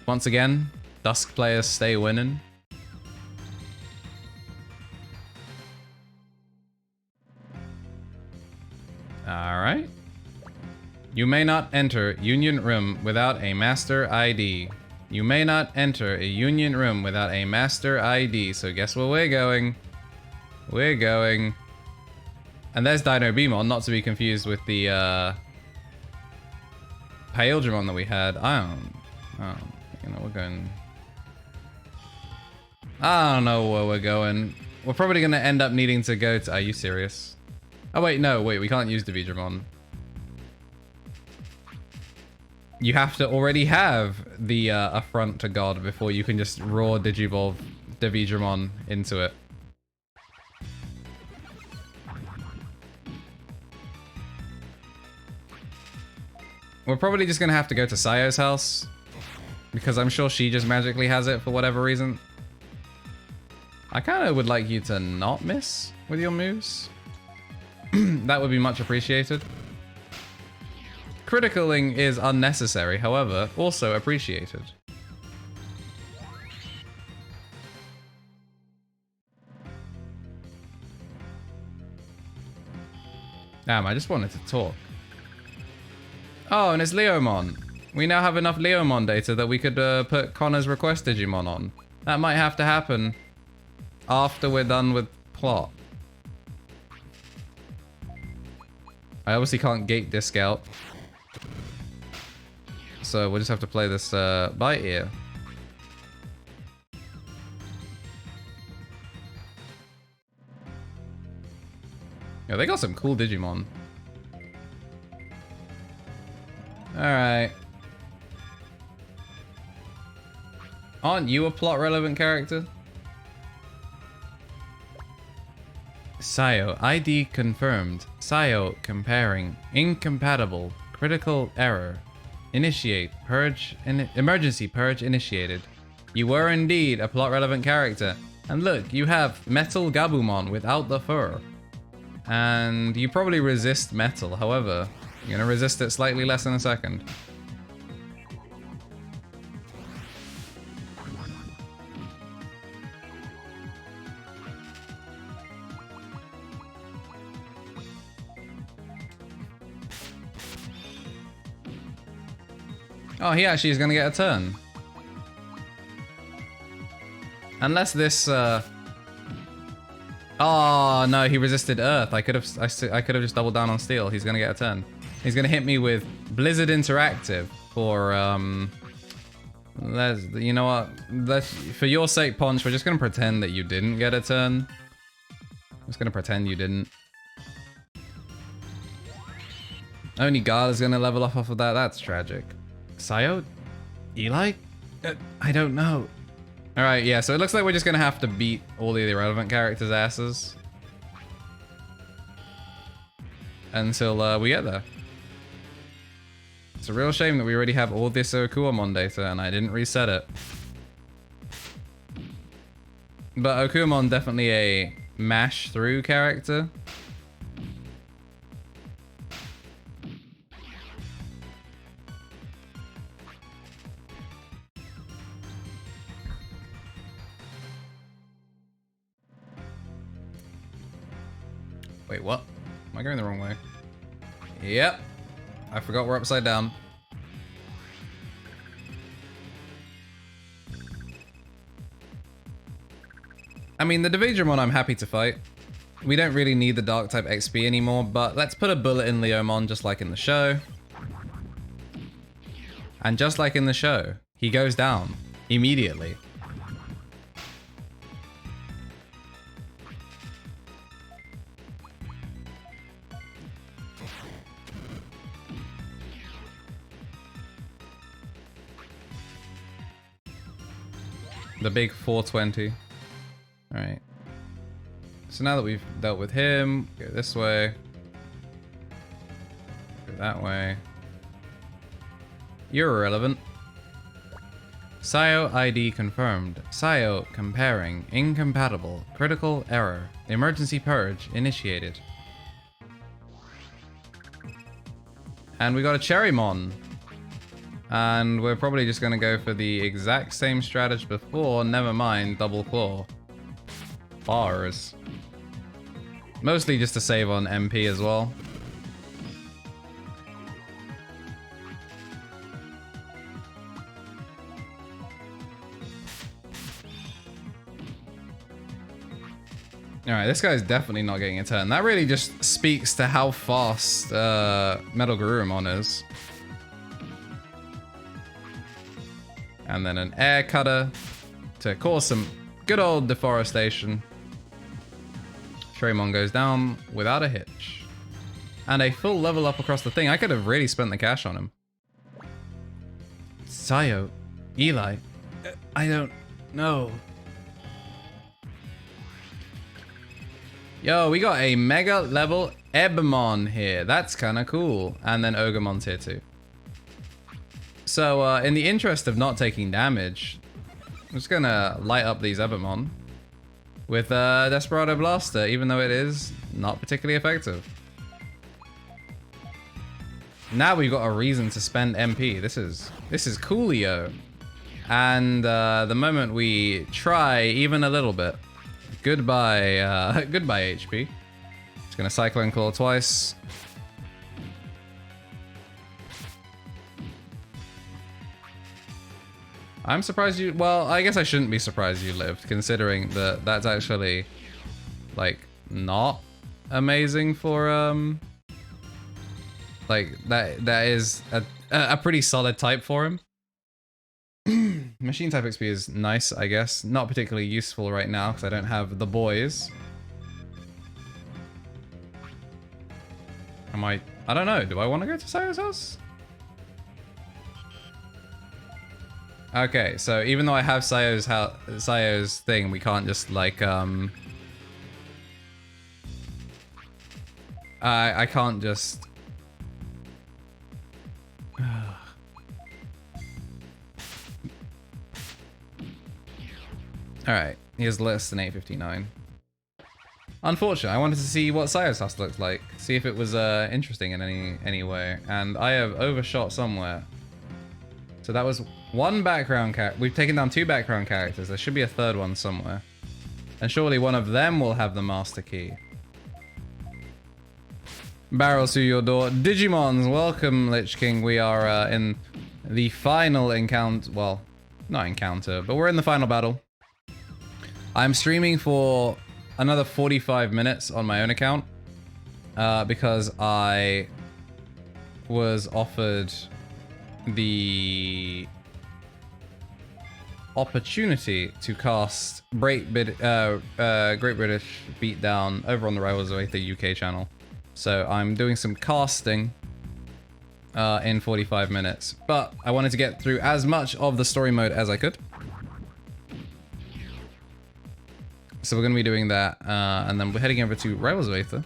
Once again, Dusk players stay winning. Alright. You may not enter Union Room without a Master ID. You may not enter a Union Room without a Master ID. So guess where we're going? We're going... And there's Dino Beamon, not to be confused with the Paildramon that we had. You know, we're going... I don't know where we're going. We're probably going to end up needing to go to... Are you serious? Oh wait, no, wait, we can't use Digimon. You have to already have the affront to God before you can just raw Digivolve Digimon into it. We're probably just gonna have to go to Sayo's house, because I'm sure she just magically has it for whatever reason. I kind of would like you to not miss with your moves. That would be much appreciated. Criticaling is unnecessary, however, also appreciated. Damn, I just wanted to talk. Oh, and it's Leomon. We now have enough Leomon data that we could put Connor's request Digimon on. That might have to happen after we're done with plot. I obviously can't gate Disc out. So we'll just have to play this by ear. Yeah, they got some cool Digimon. Alright. Aren't you a plot relevant character? Sayo, ID confirmed. Sayo comparing. Incompatible. Critical error. Initiate. Purge. Emergency purge initiated. You were indeed a plot relevant character. And look, you have Metal Gabumon without the fur. And you probably resist metal, however, you're gonna resist it slightly less in a second. Oh, he actually is gonna get a turn. Unless this, Oh no, he resisted Earth. I could have just doubled down on Steel. He's gonna get a turn. He's gonna hit me with Blizzard Interactive for you know what? For your sake, Ponch, we're just gonna pretend that you didn't get a turn. I'm just gonna pretend you didn't. Only God is gonna level off of that. That's tragic. Sayo? Eli? I don't know. Alright, yeah, so it looks like we're just gonna have to beat all the irrelevant characters' asses until we get there. It's a real shame that we already have all this Okuamon data and I didn't reset it. But Okuamon definitely a mash through character. Wait, what? Am I going the wrong way? Yep. I forgot we're upside down. I mean, the Digimon I'm happy to fight. We don't really need the Dark type XP anymore, but let's put a bullet in Leomon just like in the show. And just like in the show, he goes down immediately. The big 420. Alright. So now that we've dealt with him, go this way. Go that way. You're irrelevant. SIO ID confirmed. SIO comparing. Incompatible. Critical error. Emergency purge initiated. And we got a Cherrymon. And we're probably just going to go for the exact same strategy before. Never mind, double claw. Bars. Mostly just to save on MP as well. Alright, this guy's definitely not getting a turn. That really just speaks to how fast Metal Garurumon is. And then an air cutter to cause some good old deforestation. Cherrymon goes down without a hitch. And a full level up across the thing. I could have really spent the cash on him. Sayo, Eli, I don't know. Yo, we got a mega level Ebmon here. That's kind of cool. And then Ogermon's here too. So, in the interest of not taking damage, I'm just gonna light up these Ebmon with Desperado Blaster, even though it is not particularly effective. Now we've got a reason to spend MP. This is coolio. And the moment we try even a little bit, goodbye, goodbye HP. Just gonna Cyclone Claw twice. I'm surprised you, well, I guess I shouldn't be surprised you lived, considering that that's actually, like, not amazing for, like, that is a pretty solid type for him. Machine type XP is nice, I guess. Not particularly useful right now, because I don't have the boys. I don't know, do I want to go to Sayo's house? Okay, so even though I have Sayo's thing, we can't just like I can't just Alright, he has less than 859. Unfortunately, I wanted to see what Sayo's house looked like, see if it was interesting in any way, and I have overshot somewhere. So that was one background character. We've taken down 2 background characters. There should be a 3rd one somewhere. And surely one of them will have the master key. Barrels through your door. Digimons, welcome Lich King. We are in the final encounter. Well, not encounter, but we're in the final battle. I'm streaming for another 45 minutes on my own account. Because I was offered the opportunity to cast Great British Beatdown over on the Rivals of Aether UK channel. So I'm doing some casting in 45 minutes, but I wanted to get through as much of the story mode as I could. So we're going to be doing that, and then we're heading over to Rivals of Aether.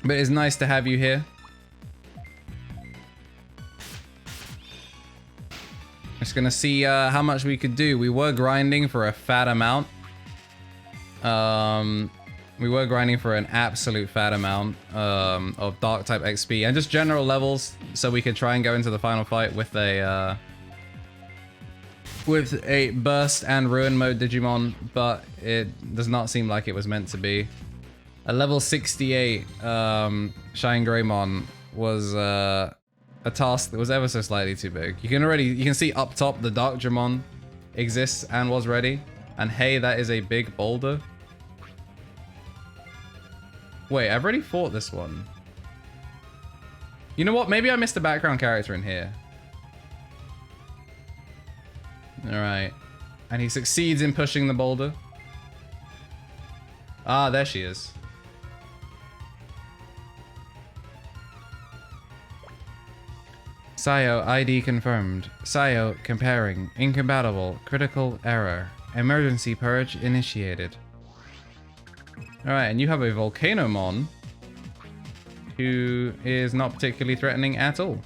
But it's nice to have you here. Just gonna see how much we could do. We were grinding for a fat amount. We were grinding for an absolute fat amount of Dark type XP and just general levels, so we could try and go into the final fight with a burst and ruin mode Digimon, but it does not seem like it was meant to be. A level 68 Shine Greymon was a task that was ever so slightly too big. You can see up top the Dark Dramon exists and was ready. And hey, that is a big boulder. Wait, I've already fought this one. You know what? Maybe I missed a background character in here. Alright. And he succeeds in pushing the boulder. Ah, there she is. Sayo ID confirmed. Sayo comparing. Incompatible. Critical error. Emergency purge initiated. Alright, and you have a Volcanomon who is not particularly threatening at all.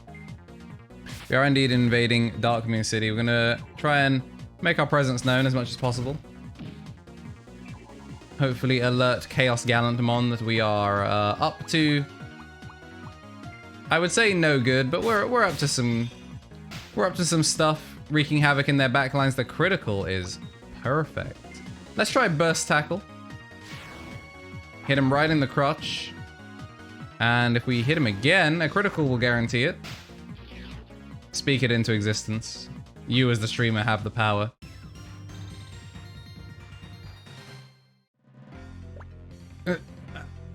We are indeed invading Dark Moon City. We're gonna try and make our presence known as much as possible. Hopefully alert Chaos Gallantmon that we are up to, I would say no good, but we're up to some stuff wreaking havoc in their backlines. The critical is perfect. Let's try burst tackle. Hit him right in the crotch. And if we hit him again, a critical will guarantee it. Speak it into existence. You as the streamer have the power.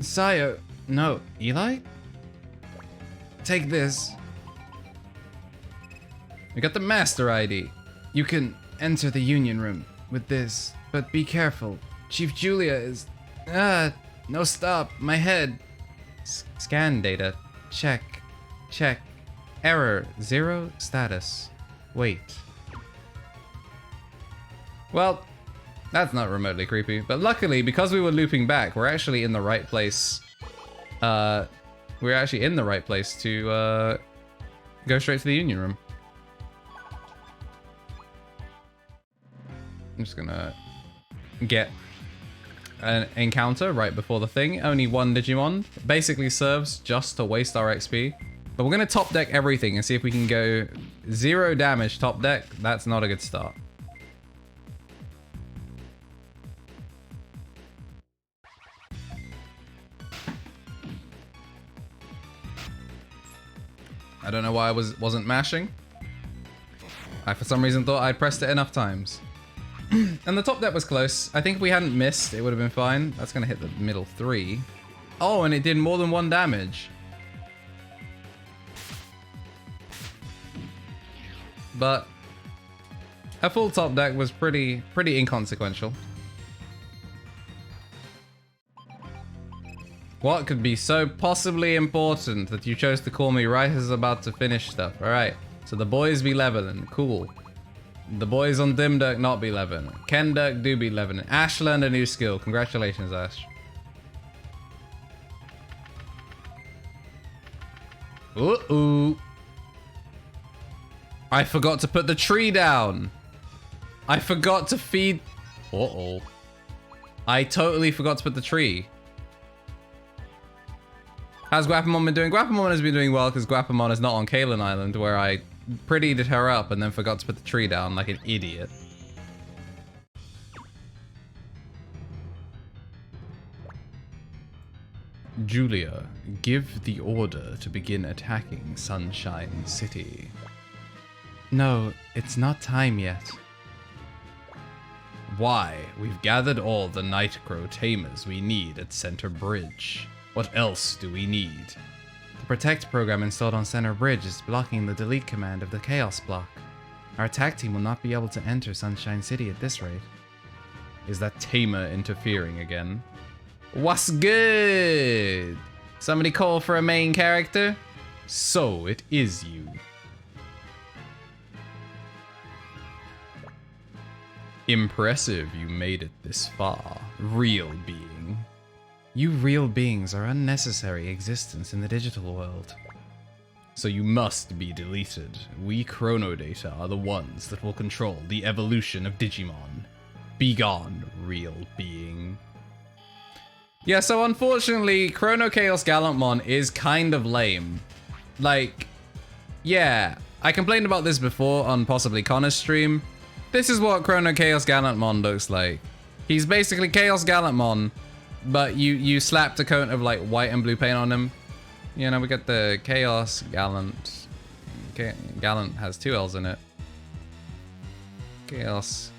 Sayo. No, Eli? Take this. We got the master ID. You can enter the union room with this, but be careful. Chief Julia is... no stop, my head. Scan data. Check. Check. Error. 0 status. Wait. Well, that's not remotely creepy. But luckily, because we were looping back, we're actually in the right place. We're actually in the right place to go straight to the union room. I'm just gonna get an encounter right before the thing. Only one Digimon. Basically serves just to waste our XP. But we're gonna top deck everything and see if we can go 0 damage top deck. That's not a good start. I don't know why I wasn't mashing. I for some reason thought I'd pressed it enough times. And the top deck was close. I think if we hadn't missed, it would have been fine. That's gonna hit the middle 3. Oh, and it did more than 1 damage. But a full top deck was pretty inconsequential. What could be so possibly important that you chose to call me right as about to finish stuff? Alright, so the boys be leveling. Cool. The boys on Dimdirk not be leveling. KnTElixARCHIve do be leveling. Ash learned a new skill. Congratulations, Ash. Uh-oh. I forgot to put the tree down. I forgot to feed... Uh-oh. I totally forgot to put the tree. How's Guapamon been doing? Guapamon has been doing well because Guapamon is not on Kalen Island, where I prettied her up and then forgot to put the tree down like an idiot. Julia, give the order to begin attacking Sunshine City. No, it's not time yet. Why? We've gathered all the Nightcrow tamers we need at Center Bridge. What else do we need? The Protect program installed on Center Bridge is blocking the delete command of the Chaos block. Our attack team will not be able to enter Sunshine City at this rate. Is that tamer interfering again? What's good? Somebody call for a main character? So it is you. Impressive you made it this far, real being. You real beings are unnecessary existence in the digital world. So you must be deleted. We Chronodata are the ones that will control the evolution of Digimon. Begone, real being. Yeah, so unfortunately, Chrono Chaos Gallantmon is kind of lame. Like, yeah, I complained about this before on possibly Connor's stream. This is what Chrono Chaos Gallantmon looks like. He's basically Chaos Gallantmon, but you slapped a coat of like white and blue paint on him. You know, we got the Chaos Gallant. Gallant has 2 L's in it. Chaos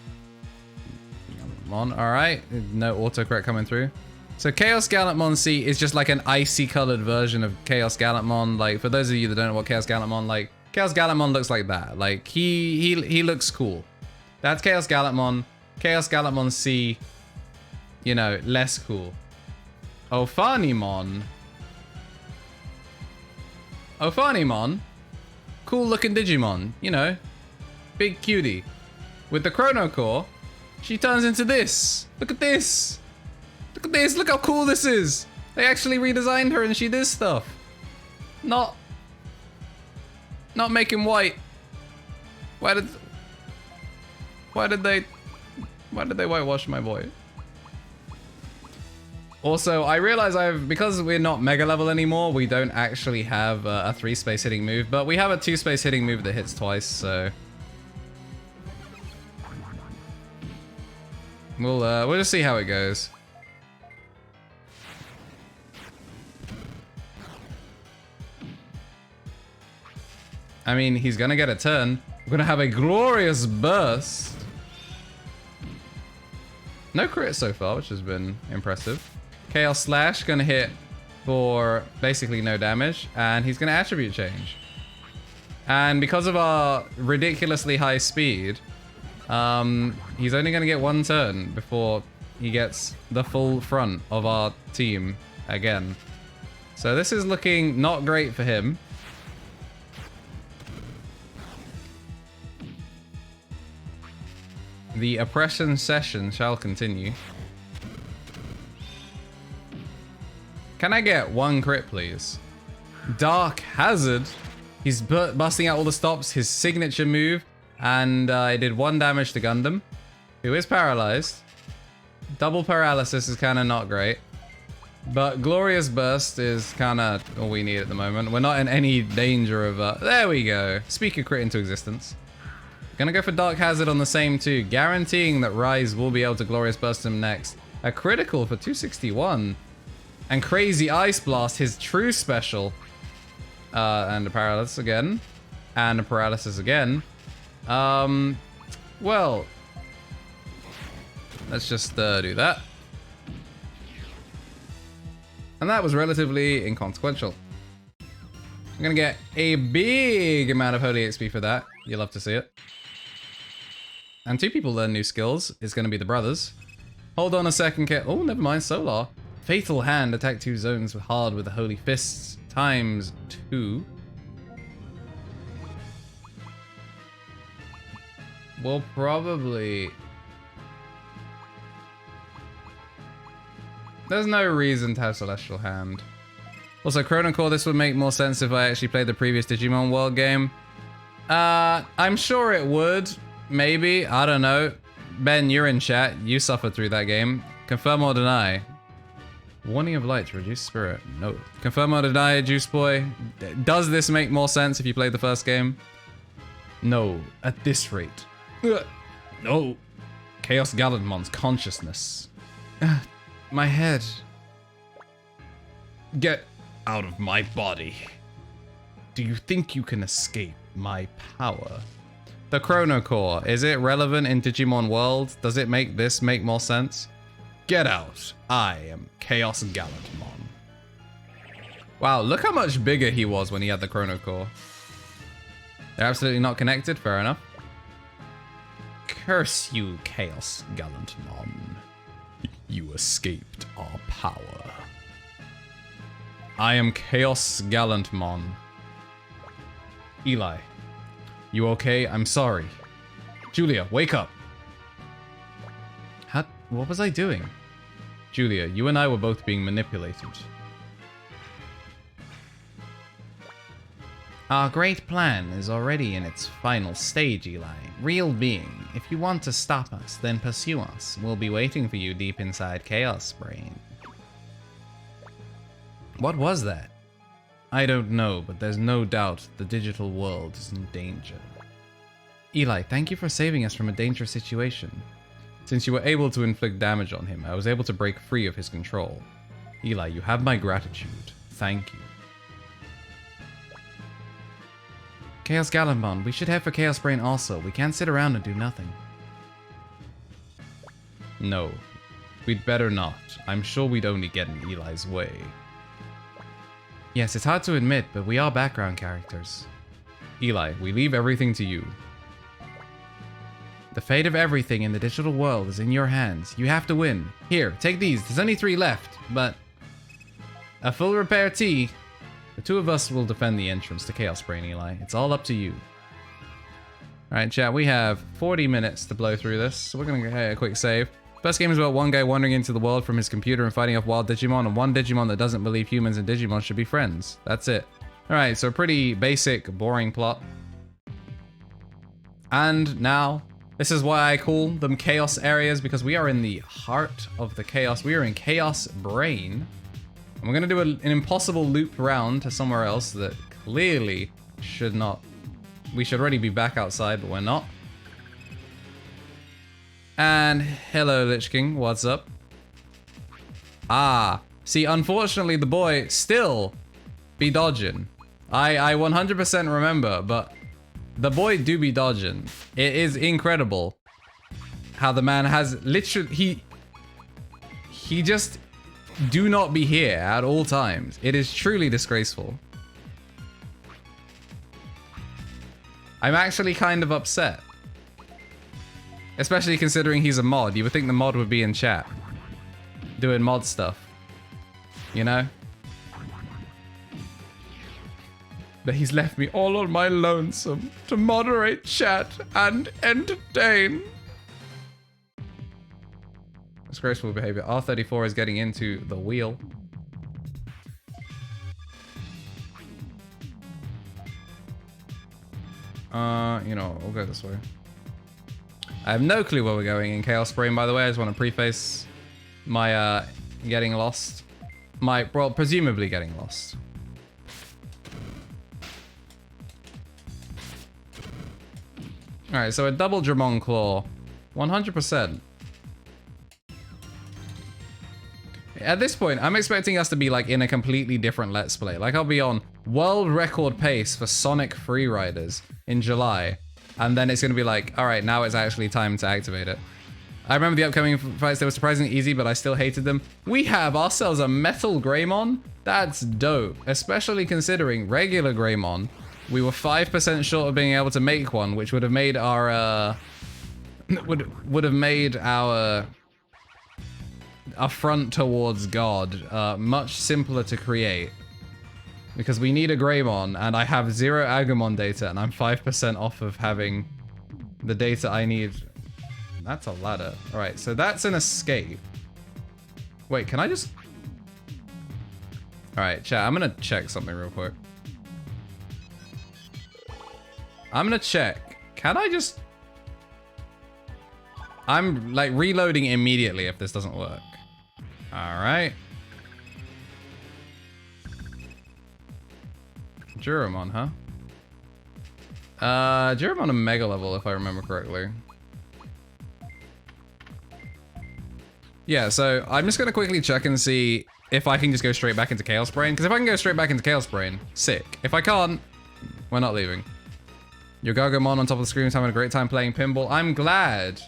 Gallantmon, alright. No autocorrect coming through. So Chaos Gallantmon C is just like an icy colored version of Chaos Gallantmon. Like, for those of you that don't know what Chaos Gallantmon, like, Chaos Gallantmon looks like that. Like, he looks cool. That's Chaos Gallantmon. Chaos Gallantmon C, you know, less cool. Ophanimon. Ophanimon? cool looking Digimon, you know, big cutie. With the Chrono Core, she turns into this. Look at this. Look at this. Look how cool this is. They actually redesigned her and she does stuff. Not making white. Why did they whitewash my boy? Also, I realize because we're not mega level anymore, we don't actually have a 3-space hitting move, but we have a 2-space hitting move that hits twice, so we'll just see how it goes. I mean, he's gonna get a turn. We're gonna have a glorious burst. No crit so far, which has been impressive. Chaos Slash gonna hit for basically no damage, and he's gonna attribute change. And because of our ridiculously high speed, he's only gonna get one turn before he gets the full front of our team again. So this is looking not great for him. The oppression session shall continue. Can I get one crit, please? Dark Hazard. He's busting out all the stops, his signature move, and it did 1 damage to Gundam, who is paralyzed. Double paralysis is kind of not great, but Glorious Burst is kind of all we need at the moment. We're not in any danger of... there we go. Speaker crit into existence. Gonna go for Dark Hazard on the same 2, guaranteeing that Rise will be able to Glorious Burst him next. A critical for 261. And Crazy Ice Blast, his true special. And a paralysis again. And a paralysis again. Well, let's just do that. And that was relatively inconsequential. I'm gonna get a big amount of Holy XP for that. You'll love to see it. And 2 people learn new skills. It's gonna be the brothers. Hold on a second, oh, never mind, Solar. Fatal Hand, attack 2 zones hard with the Holy Fists, times 2. We'll probably... There's no reason to have Celestial Hand. Also, Chrono Core, this would make more sense if I actually played the previous Digimon World game. I'm sure it would. Maybe. I don't know. Ben, you're in chat. You suffered through that game. Confirm or deny. Warning of Light to reduce spirit. No. Confirm or deny, Juice Boy. Does this make more sense if you played the first game? No. At this rate. No. Chaos Gallantmon's consciousness. My head. Get out of my body. Do you think you can escape my power? The Chrono Core. Is it relevant in Digimon World? Does it make this make more sense? Get out. I am Chaos Gallantmon. Wow, look how much bigger he was when he had the Chrono Core. They're absolutely not connected, fair enough. Curse you, Chaos Gallantmon. You escaped our power. I am Chaos Gallantmon. Eli. You okay? I'm sorry. Julia, wake up. What was I doing? Julia, you and I were both being manipulated. Our great plan is already in its final stage, Eli. Real being, if you want to stop us, then pursue us. We'll be waiting for you deep inside Chaos Brain. What was that? I don't know, but there's no doubt the digital world is in danger. Eli, thank you for saving us from a dangerous situation. Since you were able to inflict damage on him, I was able to break free of his control. Eli, you have my gratitude. Thank you. Chaos Gallantmon, we should head for Chaos Brain also. We can't sit around and do nothing. No, we'd better not. I'm sure we'd only get in Eli's way. Yes, it's hard to admit, but we are background characters. Eli, we leave everything to you. The fate of everything in the digital world is in your hands. You have to win. Here, take these. There's only 3 left, but... a full repair tea. The two of us will defend the entrance to Chaos Brain, Eli. It's all up to you. Alright, chat, we have 40 minutes to blow through this, so we're gonna go ahead a quick save. First game is about one guy wandering into the world from his computer and fighting off wild Digimon, and one Digimon that doesn't believe humans and Digimon should be friends. That's it. Alright, so a pretty basic, boring plot. And now, this is why I call them chaos areas, because we are in the heart of the chaos. We are in Chaos Brain. And we're gonna do an impossible loop round to somewhere else that clearly should not. We should already be back outside, but we're not. And hello, Lich King, what's up? Ah, see, unfortunately, the boy still be dodging. I 100% remember, but the boy do be dodging. It is incredible how the man has literally, he just do not be here at all times. It is truly disgraceful. I'm actually kind of upset. Especially considering he's a mod. You would think the mod would be in chat. Doing mod stuff. You know? But he's left me all on my lonesome to moderate chat and entertain. Disgraceful behavior. R34 is getting into the wheel. You know, we'll go this way. I have no clue where we're going in Chaos Brain, by the way. I just want to preface my getting lost. Well, presumably getting lost. Alright, so a double Dramon Claw. 100%. At this point, I'm expecting us to be like in a completely different Let's Play. Like I'll be on world record pace for Sonic Freeriders in July. And then it's going to be like, all right, now it's actually time to activate it. I remember the upcoming fights, they were surprisingly easy, but I still hated them. We have ourselves a Metal Greymon. That's dope, especially considering regular Greymon. We were 5% short of being able to make one, which would have made our, would have made our affront towards God much simpler to create. Because we need a Greymon, and I have 0 Agumon data, and I'm 5% off of having the data I need. That's a ladder. Alright, so that's an escape. Wait, can I just... Alright, chat, I'm gonna check something real quick. I'm gonna check. Can I just... I'm, like, reloading immediately if this doesn't work. Alright. Juramon, huh? Juramon a Mega level, if I remember correctly. Yeah, so I'm just gonna quickly check and see if I can just go straight back into Chaos Brain. Because if I can go straight back into Chaos Brain, sick. If I can't, we're not leaving. Your Gargomon on top of the screen is having a great time playing pinball. I'm glad.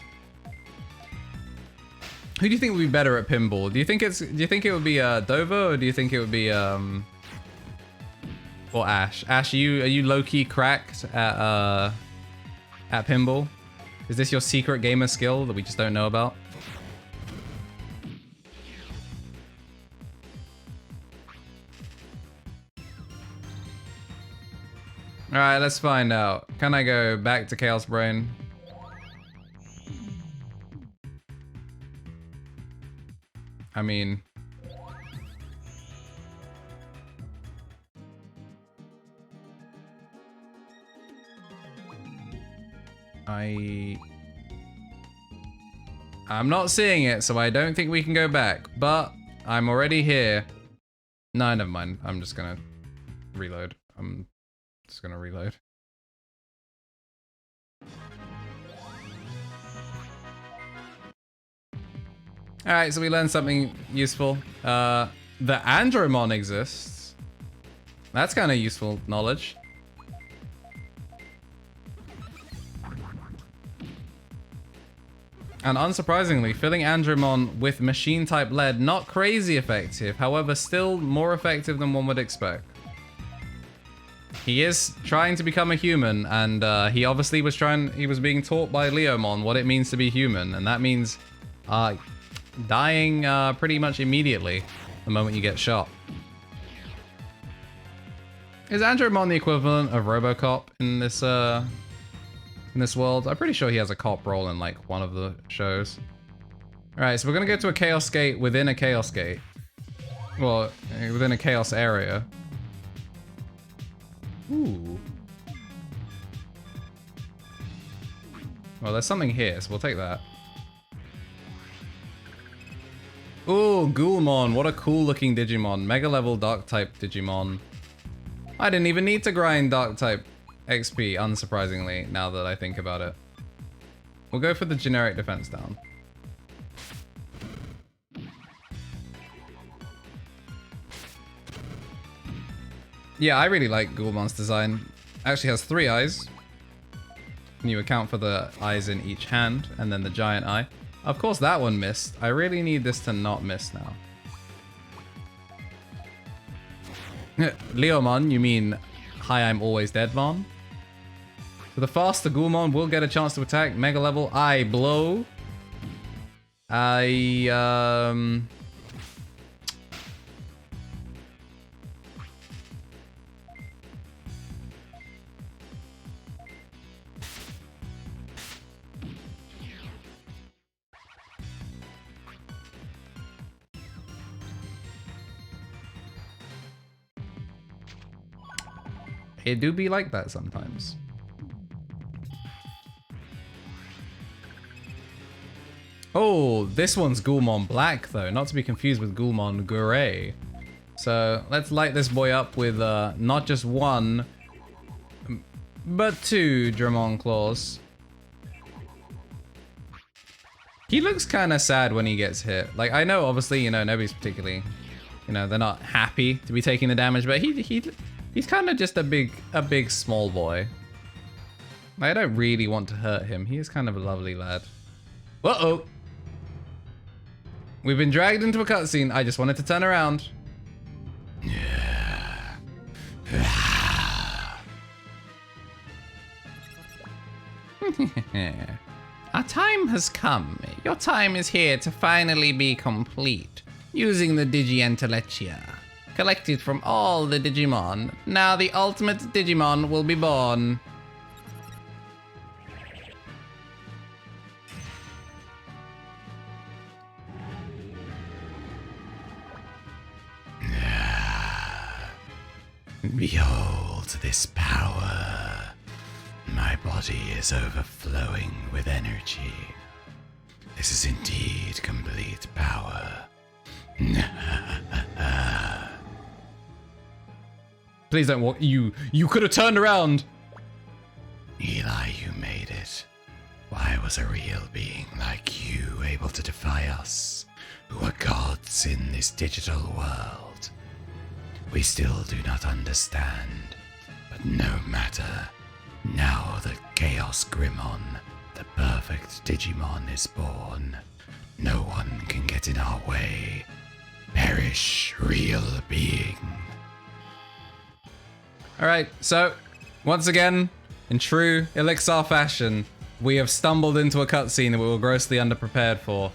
Who do you think would be better at pinball? Do you think it would be Dovo, or do you think it would be or Ash? Ash, are you low-key cracked at pinball? Is this your secret gamer skill that we just don't know about? Alright, let's find out. Can I go back to Chaos Brain? I mean... I'm not seeing it, so I don't think we can go back, but I'm already here. No, never mind. I'm just gonna reload. I'm just gonna reload. Alright, so we learned something useful. The Andromon exists. That's kind of useful knowledge. And unsurprisingly, filling Andromon with machine-type lead, not crazy effective, however, still more effective than one would expect. He is trying to become a human, and he obviously was being taught by Leomon what it means to be human, and that means dying pretty much immediately the moment you get shot. Is Andromon the equivalent of RoboCop in this world? I'm pretty sure he has a cop role in like one of the shows. All right, so we're gonna go to a Chaos Gate within a Chaos Gate. Well, within a Chaos area. Ooh. Well, there's something here, so we'll take that. Ooh, Ghoulmon. What a cool looking Digimon. Mega level Dark type Digimon. I didn't even need to grind Dark type XP, unsurprisingly, now that I think about it. We'll go for the generic defense down. Yeah, I really like Ghoulmon's design. Actually has 3 eyes. When you account for the eyes in each hand, and then the giant eye. Of course that one missed. I really need this to not miss now. Leomon, you mean hi, I'm always dead, Mon? So the faster Ghoulmon will get a chance to attack. Mega level, I blow. It do be like that sometimes. Oh, this one's Ghoulmon Black though, not to be confused with Ghoulmon Grey. So let's light this boy up with not just 1, but 2 Dramon Claws. He looks kind of sad when he gets hit. Like, I know obviously, you know, nobody's particularly, you know, they're not happy to be taking the damage, but he's kind of just a big small boy. I don't really want to hurt him. He is kind of a lovely lad. Uh-oh. We've been dragged into a cutscene. I just wanted to turn around. Our time has come. Your time is here to finally be complete. Using the KnTElixARCHIVE. Collected from all the Digimon. Now the ultimate Digimon will be born. Behold this power. My body is overflowing with energy. This is indeed complete power. Please don't walk. You could have turned around. Eli, you made it. Why was a real being like you able to defy us, who are gods in this digital world? We still do not understand, but no matter. Now the Chaos Grimmon, the perfect Digimon, is born. No one can get in our way. Perish, real being. Alright, so, once again, in true Elixar fashion, we have stumbled into a cutscene that we were grossly underprepared for.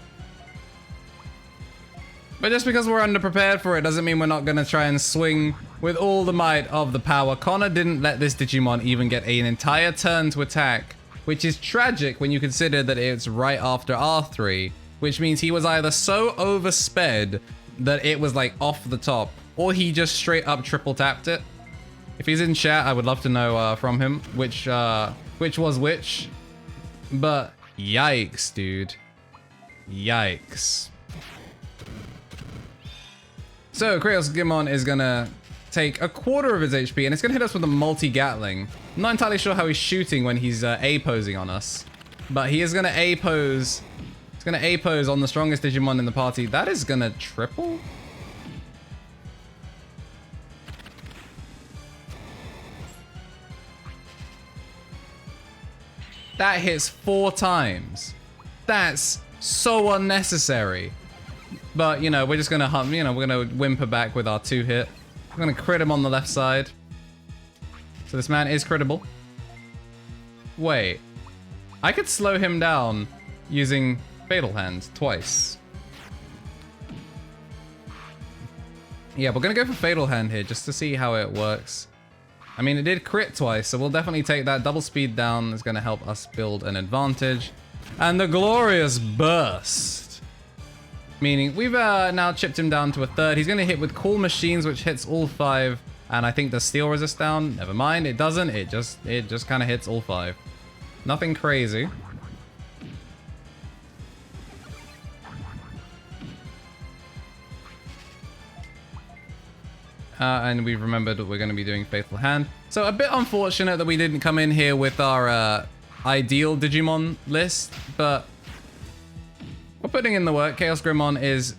But just because we're underprepared for it doesn't mean we're not going to try and swing with all the might of the power. Connor didn't let this Digimon even get an entire turn to attack, which is tragic when you consider that it's right after R3, which means he was either so oversped that it was like off the top, or he just straight up triple tapped it. If he's in chat, I would love to know from him which was which. But yikes, dude. Yikes. So Chaos Grimmon is gonna take a quarter of his HP, and it's gonna hit us with a multi-Gatling. I'm not entirely sure how he's shooting when he's A-posing on us, but he is gonna A-pose. He's gonna A-pose on the strongest Digimon in the party. That is gonna triple? That hits 4 times. That's so unnecessary. But, you know, we're just gonna hum, you know, we're gonna whimper back with our 2-hit. We're gonna crit him on the left side. So this man is crittable. Wait. I could slow him down using Fatal Hand twice. Yeah, we're gonna go for Fatal Hand here just to see how it works. I mean, it did crit twice, so we'll definitely take that. Double speed down is going to help us build an advantage. And the glorious burst. Meaning, we've now chipped him down to a third. He's going to hit with Cool Machines, which hits all 5. And I think the steel resist down. Never mind, it doesn't. It just kind of hits all 5. Nothing crazy. And we've remembered that we're going to be doing Faithful Hand. So a bit unfortunate that we didn't come in here with our ideal Digimon list, but we're putting in the work. Chaos Greymon is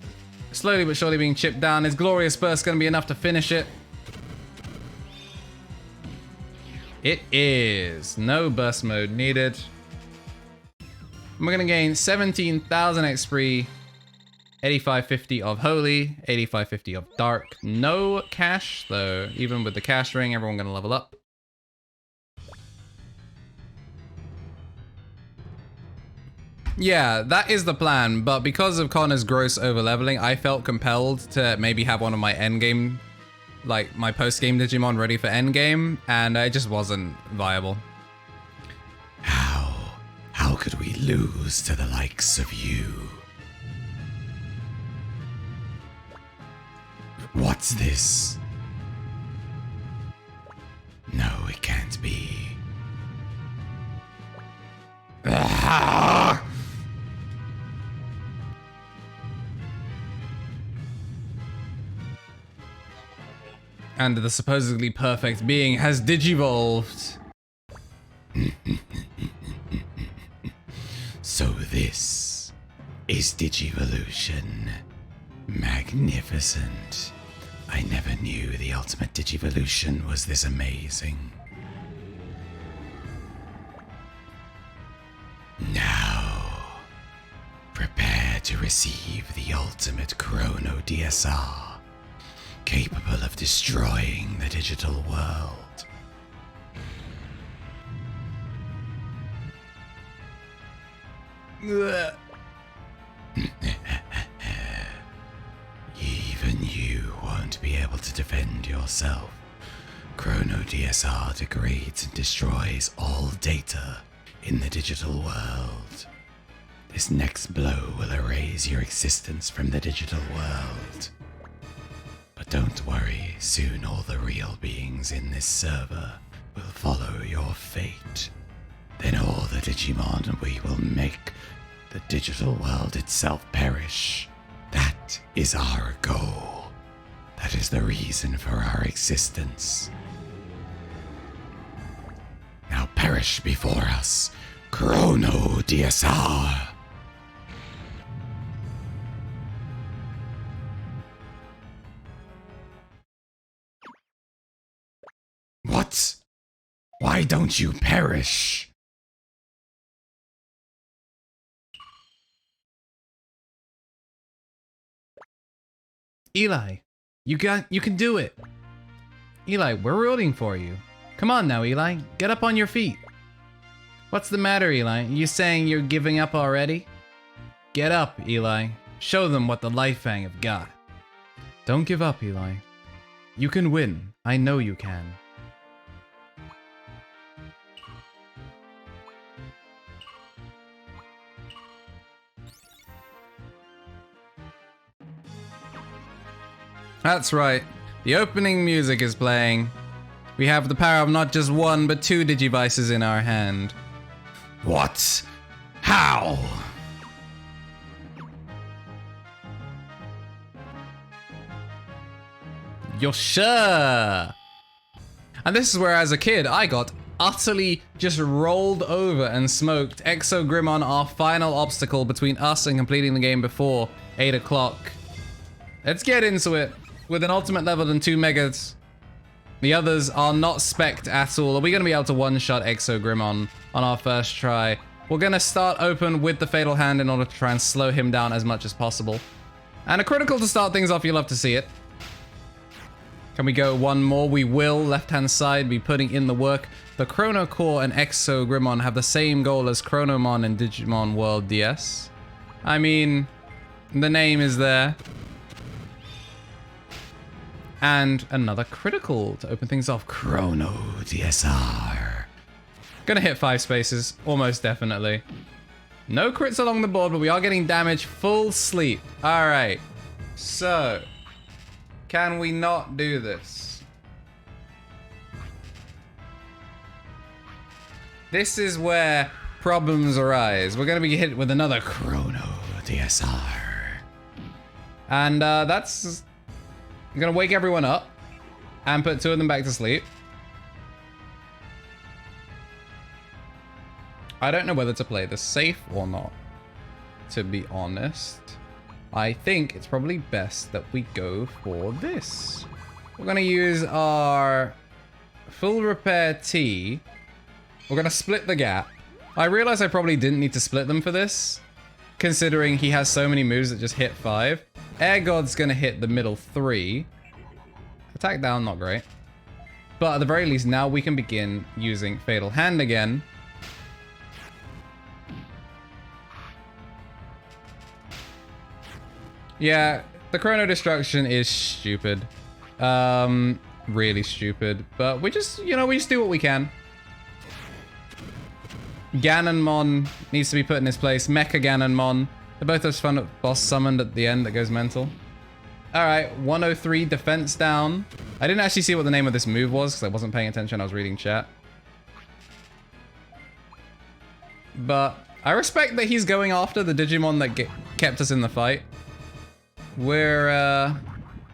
slowly but surely being chipped down. His Glorious Burst going to be enough to finish it? It is. No burst mode needed. And we're going to gain 17,000 XP. 8550 of Holy, 8550 of Dark. No cash, though. Even with the cash ring, everyone gonna level up. Yeah, that is the plan, but because of Connor's gross overleveling, I felt compelled to maybe have one of my endgame, like my post-game Digimon ready for endgame, and it just wasn't viable. How could we lose to the likes of you? What's this? No, it can't be. Ah! And the supposedly perfect being has digivolved. So this is Digivolution. Magnificent. I never knew the ultimate Digivolution was this amazing. Now, prepare to receive the ultimate Chrono DSR, capable of destroying the digital world. Even you won't be able to defend yourself. Chrono DSR degrades and destroys all data in the digital world. This next blow will erase your existence from the digital world. But don't worry, soon all the real beings in this server will follow your fate. Then all the Digimon we will make the digital world itself perish. That is our goal. That is the reason for our existence. Now perish before us, Chrono DSR. What? Why don't you perish? Eli, you can do it. Eli, we're rooting for you. Come on now, Eli, get up on your feet. What's the matter, Eli? You saying you're giving up already? Get up, Eli. Show them what the Light Fang have got. Don't give up, Eli. You can win. I know you can. That's right. The opening music is playing. We have the power of not just one, but 2 Digivices in our hand. What? How? Yosha! And this is where, as a kid, I got utterly just rolled over and smoked. Exo Greymon, our final obstacle between us and completing the game before 8 o'clock. Let's get into it. With an ultimate level and 2 megas. The others are not spec'd at all. Are we going to be able to one-shot Exo Greymon on our first try? We're going to start open with the Fatal Hand in order to try and slow him down as much as possible. And a critical to start things off, you love to see it. Can we go one more? We will. Left-hand side, be putting in the work. The Chrono Core and Exo Greymon have the same goal as Chronomon and Digimon World DS. I mean, the name is there. And another critical to open things off. KnTElixARCHIVE. Gonna hit 5 spaces, almost definitely. No crits along the board, but we are getting damage. Full sleep. All right. So, can we not do this? This is where problems arise. We're gonna be hit with another KnTElixAR. And that's gonna wake everyone up and put 2 of them back to sleep. I don't know whether to play this safe or not, to be honest. I think it's probably best that we go for this. We're gonna use our full repair T. We're gonna split the gap. I realize I probably didn't need to split them for this, considering he has so many moves that just hit 5. Air God's gonna hit the middle 3. Attack down, not great. But at the very least, now we can begin using Fatal Hand again. Yeah, the Chrono Destruction is stupid. Really stupid. But we just, you know, we just do what we can. Ganonmon needs to be put in his place. Mecha Ganonmon. They're both those fun boss summoned at the end that goes mental. Alright, 103 defense down. I didn't actually see what the name of this move was because I wasn't paying attention. I was reading chat. But I respect that he's going after the Digimon that kept us in the fight. We're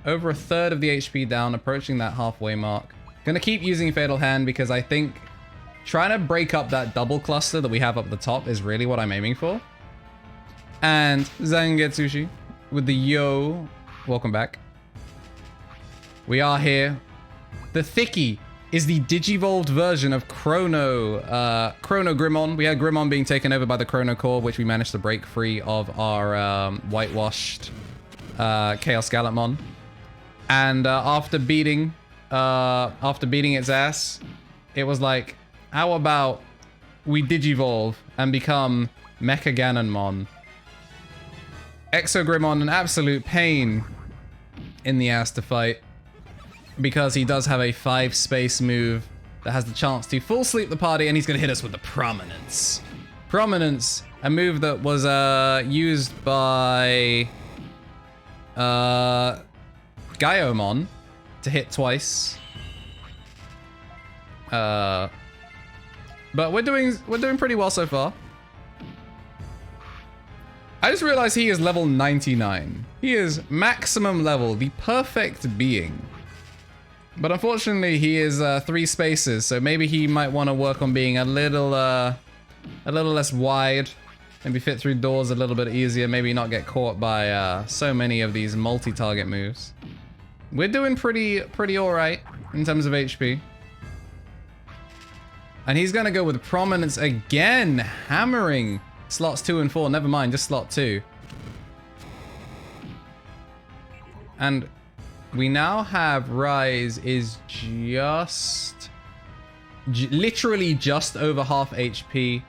over 1/3 of the HP down, approaching that halfway mark. Gonna keep using Fatal Hand because I think trying to break up that double cluster that we have up the top is really what I'm aiming for. And Zangetsushi with the yo. Welcome back. We are here. The Thicky is the digivolved version of Chrono Grimmon. We had Grimmon being taken over by the Chrono Core, which we managed to break free of our whitewashed Chaos Gallantmon. And after beating its ass, it was like, how about we digivolve and become Mecha Ganonmon? Exogrimmon, an absolute pain in the ass to fight, because he does have a 5-space move that has the chance to full sleep the party, and he's going to hit us with the Prominence. Prominence, a move that was used by Gaiomon to hit twice. But we're doing pretty well so far. I just realized he is level 99. He is maximum level, the perfect being. But unfortunately, he is 3 spaces, so maybe he might want to work on being a little less wide, maybe fit through doors a little bit easier, maybe not get caught by so many of these multi-target moves. We're doing pretty all right in terms of HP. And he's gonna go with Prominence again, hammering slots 2 and 4. Never mind, just slot 2. And we now have Rise is just literally just over half HP.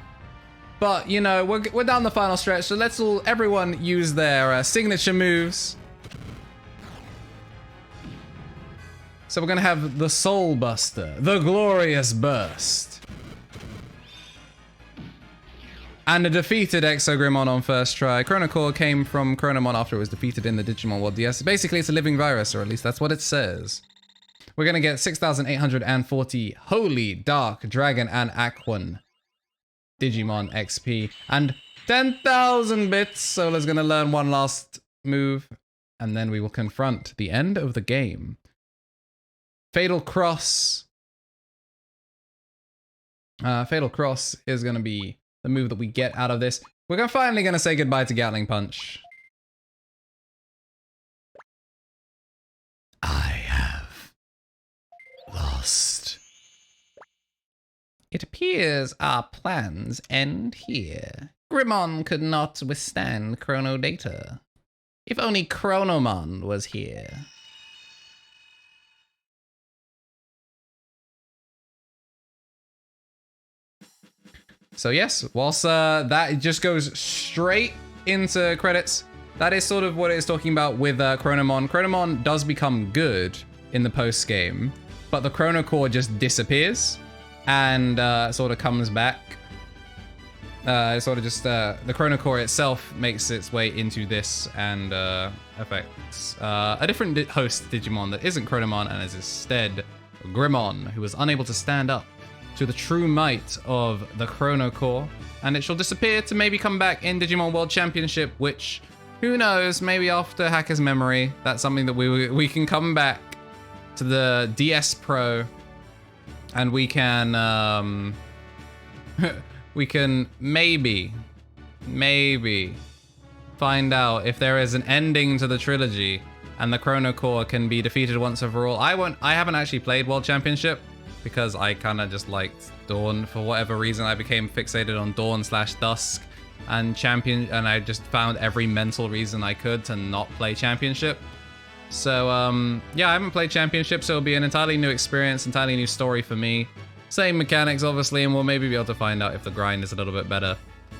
But you know, we're down the final stretch, so let's everyone use their signature moves. So we're gonna have the Soul Buster, the Glorious Burst. And a defeated Exogrimmon on first try. Chrono Core came from Chronomon after it was defeated in the Digimon World DS. Basically, it's a living virus, or at least that's what it says. We're gonna get 6,840 Holy Dark Dragon and Aquan Digimon XP and 10,000 bits. Sola's gonna learn one last move, and then we will confront the end of the game. Fatal Cross. Fatal Cross is gonna be the move that we get out of this. We're finally gonna say goodbye to Gatling Punch. I have lost. It appears our plans end here. Grimmon could not withstand Chrono Data. If only Chronomon was here. So yes, whilst that just goes straight into credits, that is sort of what it is talking about with Chronomon. Chronomon does become good in the post game, but the Chrono Core just disappears and sort of comes back. Sort of just the Chrono Core itself makes its way into this and affects a different host Digimon that isn't Chronomon and is instead Grimmon, who was unable to stand up to the true might of the Chrono Core, and it shall disappear to maybe come back in Digimon World Championship, which, who knows, maybe after Hacker's Memory, that's something that we can come back to the DS Pro, and we can we can maybe find out if there is an ending to the trilogy and the Chrono Core can be defeated once and for all. I haven't actually played World Championship because I kind of just liked Dawn for whatever reason. I became fixated on Dawn/Dusk and Champion, and I just found every mental reason I could to not play Championship. So yeah, I haven't played Championship, so it'll be an entirely new experience, entirely new story for me. Same mechanics, obviously, and we'll maybe be able to find out if the grind is a little bit better.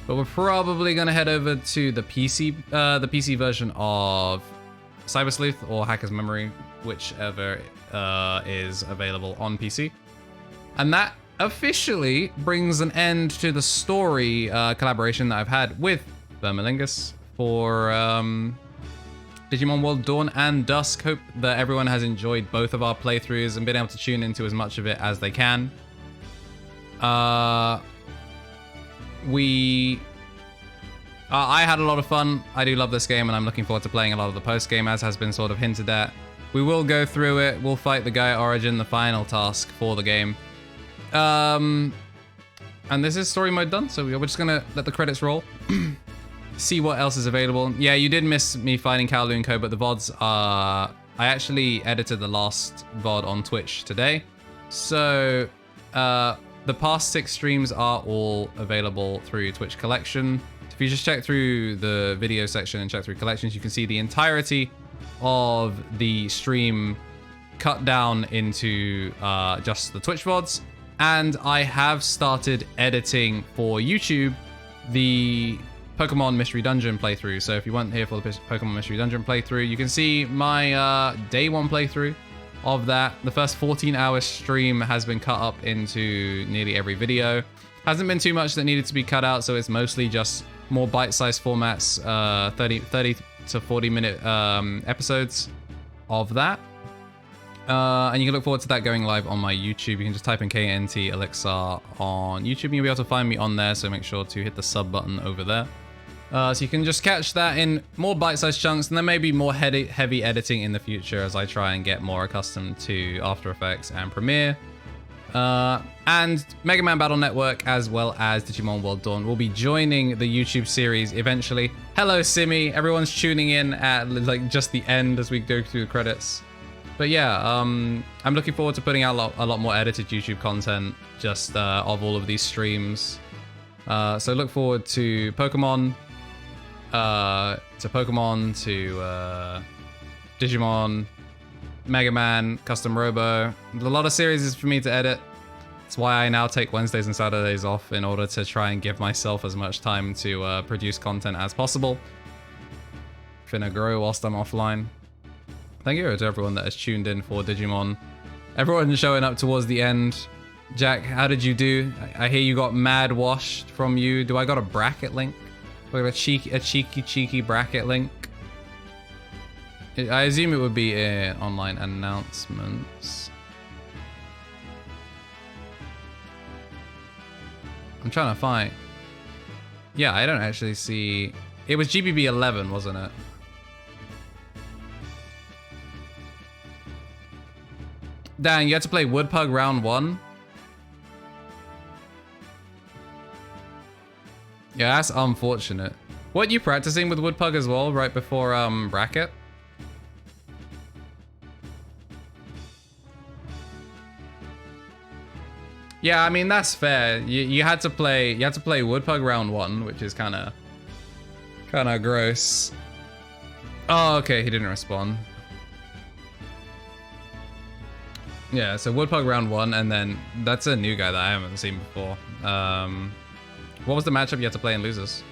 But we're probably gonna head over to the PC version of Cyber Sleuth or Hacker's Memory, whichever is available on PC. And that officially brings an end to the story collaboration that I've had with Vermilingus for Digimon World Dawn and Dusk. Hope that everyone has enjoyed both of our playthroughs and been able to tune into as much of it as they can. I had a lot of fun. I do love this game, and I'm looking forward to playing a lot of the post-game, as has been sort of hinted at. We will go through it. We'll fight the guy at Origin, the final task for the game. And this is story mode done, so we're just gonna let the credits roll. See what else is available. Yeah, you did miss me fighting Kowloon Co, but the VODs are... I actually edited the last VOD on Twitch today. So, the past 6 streams are all available through Twitch Collection. If you just check through the video section and check through collections, you can see the entirety of the stream cut down into just the Twitch VODs. And I have started editing for YouTube the Pokemon Mystery Dungeon playthrough. So if you weren't here for the Pokemon Mystery Dungeon playthrough, you can see my day 1 playthrough of that. The first 14-hour stream has been cut up into nearly every video. Hasn't been too much that needed to be cut out, so it's mostly just more bite-sized formats, 30 to 40-minute episodes of that. And you can look forward to that going live on my YouTube. You can just type in KnTElixARCHIVE on YouTube and you'll be able to find me on there, so make sure to hit the sub button over there. So you can just catch that in more bite-sized chunks, and then maybe more heavy editing in the future as I try and get more accustomed to After Effects and Premiere. And Mega Man Battle Network, as well as Digimon World Dawn, will be joining the YouTube series eventually. Hello, Simi. Everyone's tuning in at like just the end as we go through the credits. But yeah, I'm looking forward to putting out a lot more edited YouTube content just of all of these streams. So look forward to Pokemon, to Digimon, Mega Man, Custom Robo. A lot of series for me to edit. That's why I now take Wednesdays and Saturdays off in order to try and give myself as much time to produce content as possible. Finna grow whilst I'm offline. Thank you to everyone that has tuned in for Digimon. Everyone showing up towards the end. Jack, how did you do? I hear you got mad washed from you. Do I got a bracket link? Do I got a cheeky bracket link? I assume it would be in online announcements. I'm trying to find... Yeah, I don't actually see... It was GBB 11, wasn't it? Dang, you had to play Woodpug round 1? Yeah, that's unfortunate. Weren't you practicing with Woodpug as well, right before bracket? Yeah, I mean that's fair. You had to play Woodpug round 1, which is kind of gross. Oh, okay, he didn't respond. Yeah, so Woodpug round 1, and then that's a new guy that I haven't seen before. What was the matchup you had to play in losers?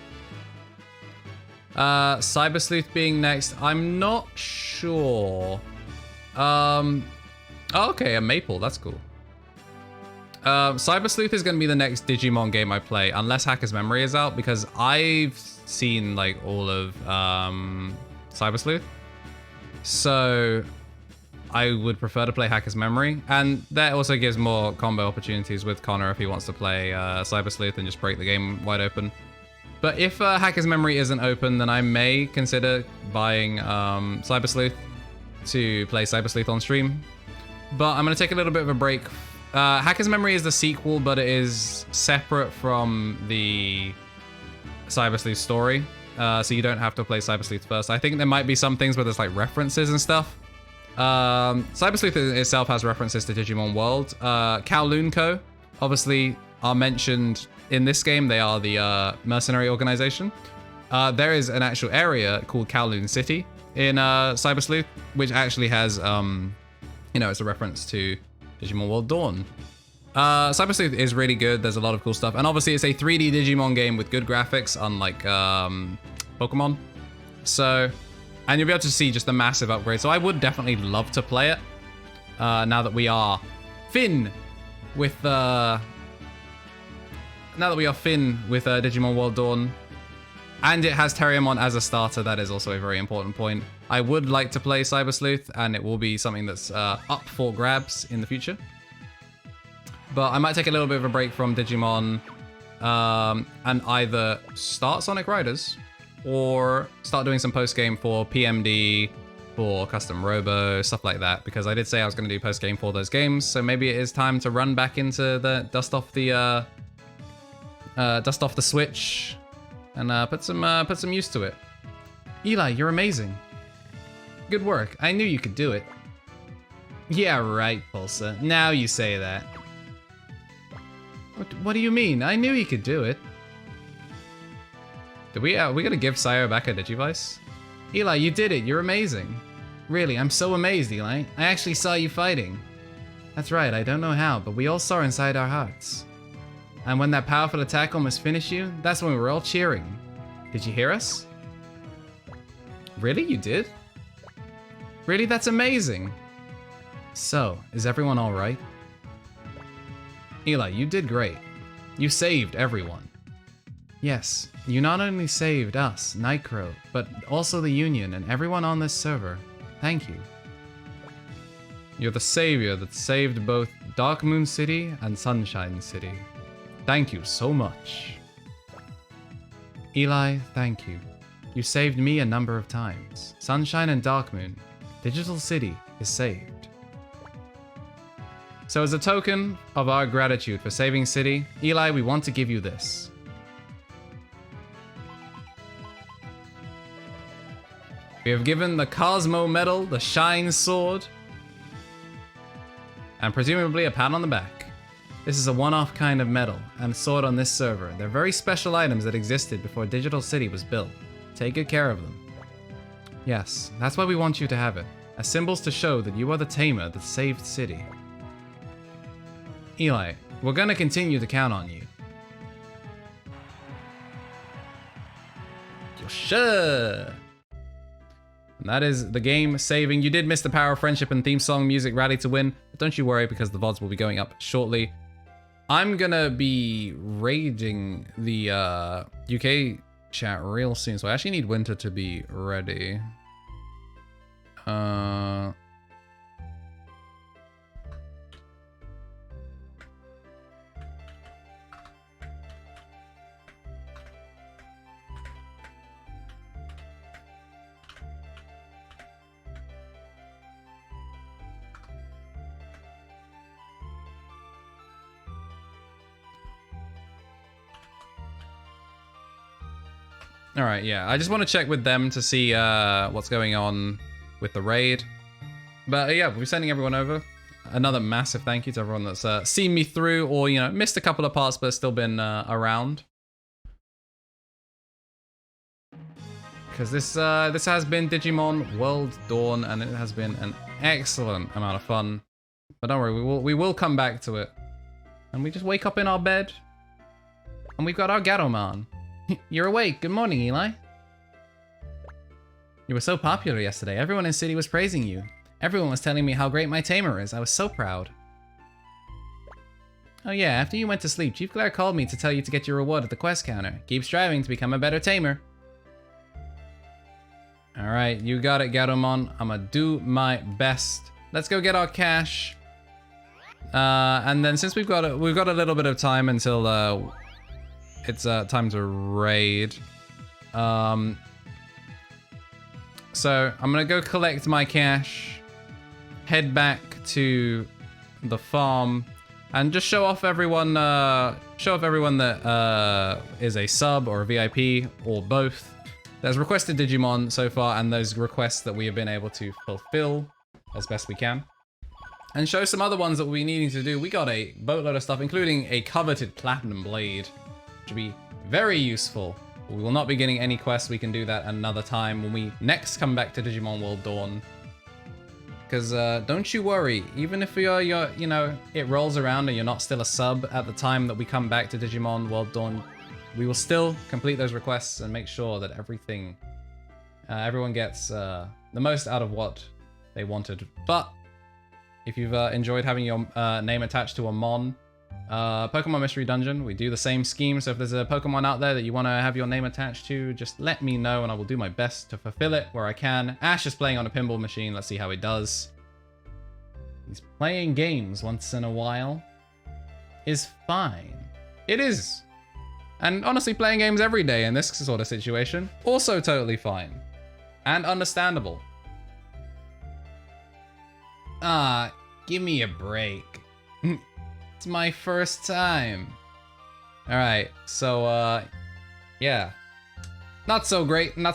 Cyber Sleuth being next, I'm not sure. Oh, okay, a maple. That's cool. Cyber Sleuth is going to be the next Digimon game I play, unless Hacker's Memory is out, because I've seen like all of Cyber Sleuth. So I would prefer to play Hacker's Memory, and that also gives more combo opportunities with Connor if he wants to play Cyber Sleuth and just break the game wide open. But if Hacker's Memory isn't open, then I may consider buying Cyber Sleuth to play Cyber Sleuth on stream. But I'm going to take a little bit of a break. Hacker's Memory is the sequel, but it is separate from the Cyber Sleuth story. So you don't have to play Cyber Sleuth first. I think there might be some things where there's like references and stuff. Cyber Sleuth itself has references to Digimon World. Kowloon Co. obviously are mentioned in this game. They are the mercenary organization. There is an actual area called Kowloon City in Cyber Sleuth, which actually has, you know, it's a reference to Digimon World Dawn. Cyber Sleuth is really good. There's a lot of cool stuff. And obviously it's a 3D Digimon game with good graphics, unlike Pokemon. So, and you'll be able to see just the massive upgrade. So I would definitely love to play it. Now that we are Finn with Digimon World Dawn. And it has Terriermon as a starter. That is also a very important point. I would like to play Cyber Sleuth, and it will be something that's up for grabs in the future. But I might take a little bit of a break from Digimon and either start Sonic Riders or start doing some post-game for PMD, for Custom Robo, stuff like that. Because I did say I was going to do post-game for those games, so maybe it is time to run back into the dust off the Switch and put some use to it. Eli, you're amazing. Good work. I knew you could do it. Yeah, right, Pulsa. Now you say that. What do you mean? I knew you could do it. Did we gonna give Sayo back a Digivice? Eli, you did it. You're amazing. Really, I'm so amazed, Eli. I actually saw you fighting. That's right. I don't know how, but we all saw inside our hearts. And when that powerful attack almost finished you, that's when we were all cheering. Did you hear us? Really? You did? Really? That's amazing. So, is everyone all right? Eli, you did great. You saved everyone. Yes, you not only saved us, Nightcrow, but also the Union and everyone on this server. Thank you. You're the savior that saved both Dark Moon City and Sunshine City. Thank you so much. Eli, thank you. You saved me a number of times. Sunshine and Dark Moon. Digital City is saved. So as a token of our gratitude for saving City, Eli, we want to give you this. We have given the Cosmo Medal, the Shine Sword, and presumably a pat on the back. This is a one-off kind of medal and sword on this server. They're very special items that existed before Digital City was built. Take good care of them. Yes, that's why we want you to have it, as symbols to show that you are the tamer that saved City. Eli, we're gonna continue to count on you. Sure. And that is the game saving. You did miss the Power of Friendship and theme song music rally to win, but don't you worry because the VODs will be going up shortly. I'm gonna be raiding the UK chat real soon, so I actually need Winter to be ready. All right, yeah. I just want to check with them to see what's going on with the raid. But yeah, we'll be sending everyone over. Another massive thank you to everyone that's seen me through or, you know, missed a couple of parts but still been around. Because this has been Digimon World Dawn and it has been an excellent amount of fun. But don't worry, we will come back to it. And we just wake up in our bed and we've got our Gatomon. You're awake. Good morning, Eli. You were so popular yesterday. Everyone in City was praising you. Everyone was telling me how great my tamer is. I was so proud. Oh yeah, after you went to sleep, Chief Claire called me to tell you to get your reward at the quest counter. Keep striving to become a better tamer. Alright, you got it, Garomon. I'ma do my best. Let's go get our cash. And then since we've got a little bit of time until it's time to raid. So I'm gonna go collect my cash, head back to the farm, and just show off everyone that is a sub or a VIP or both. There's requested Digimon so far, and those requests that we have been able to fulfill as best we can. And show some other ones that we're needing to do. We got a boatload of stuff, including a coveted platinum blade, which will be very useful. We will not be getting any quests. We can do that another time when we next come back to Digimon World Dawn. Because don't you worry, even if it rolls around and you're not still a sub at the time that we come back to Digimon World Dawn, we will still complete those requests and make sure that everyone gets the most out of what they wanted. But if you've enjoyed having your name attached to a Mon, Pokemon Mystery Dungeon, we do the same scheme. So if there's a Pokemon out there that you want to have your name attached to, just let me know and I will do my best to fulfill it where I can. Ash is playing on a pinball machine. Let's see how he does. He's playing games once in a while. Is fine. It is. And honestly, playing games every day in this sort of situation, also totally fine. And understandable. Give me a break. It's my first time. Alright, so, yeah. Not so great at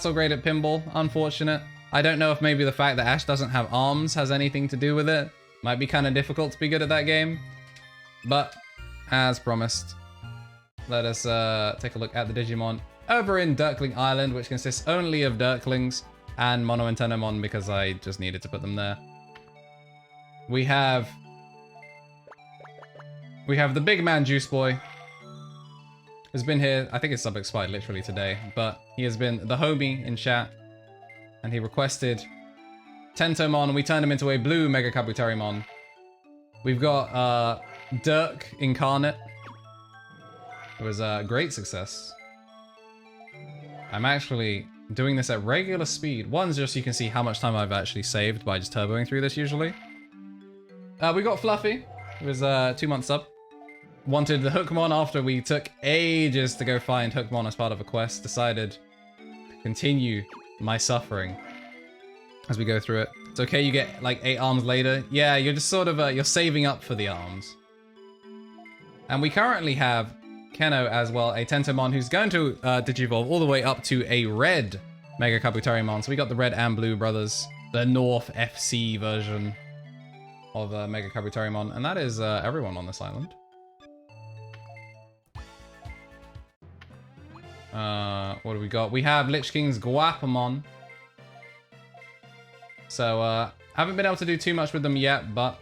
pinball, unfortunate. I don't know if maybe the fact that Ash doesn't have arms has anything to do with it. Might be kind of difficult to be good at that game. But, as promised, let us take a look at the Digimon over in Dirkling Island, which consists only of Dirklings and Mono and Tenomon because I just needed to put them there. We have the big man Juice Boy, who's been here. I think his sub expired literally today, but he has been the homie in chat, and he requested Tentomon, and we turned him into a blue Mega Kabuterimon. We've got Dirk Incarnate. It was a great success. I'm actually doing this at regular speed. One's just so you can see how much time I've actually saved by just turboing through this usually. We got Fluffy. It was 2 months up. Wanted the Hookmon after we took ages to go find Hookmon as part of a quest. Decided to continue my suffering as we go through it. It's okay, you get like 8 arms later. Yeah, you're just sort of, you're saving up for the arms. And we currently have Keno as well, a Tentomon who's going to Digivolve all the way up to a red Mega Kabuterimon. So we got the red and blue brothers, the North FC version of Mega Kabuterimon, and that is everyone on this island. What do we got? We have Lich King's Guapamon. So, haven't been able to do too much with them yet, but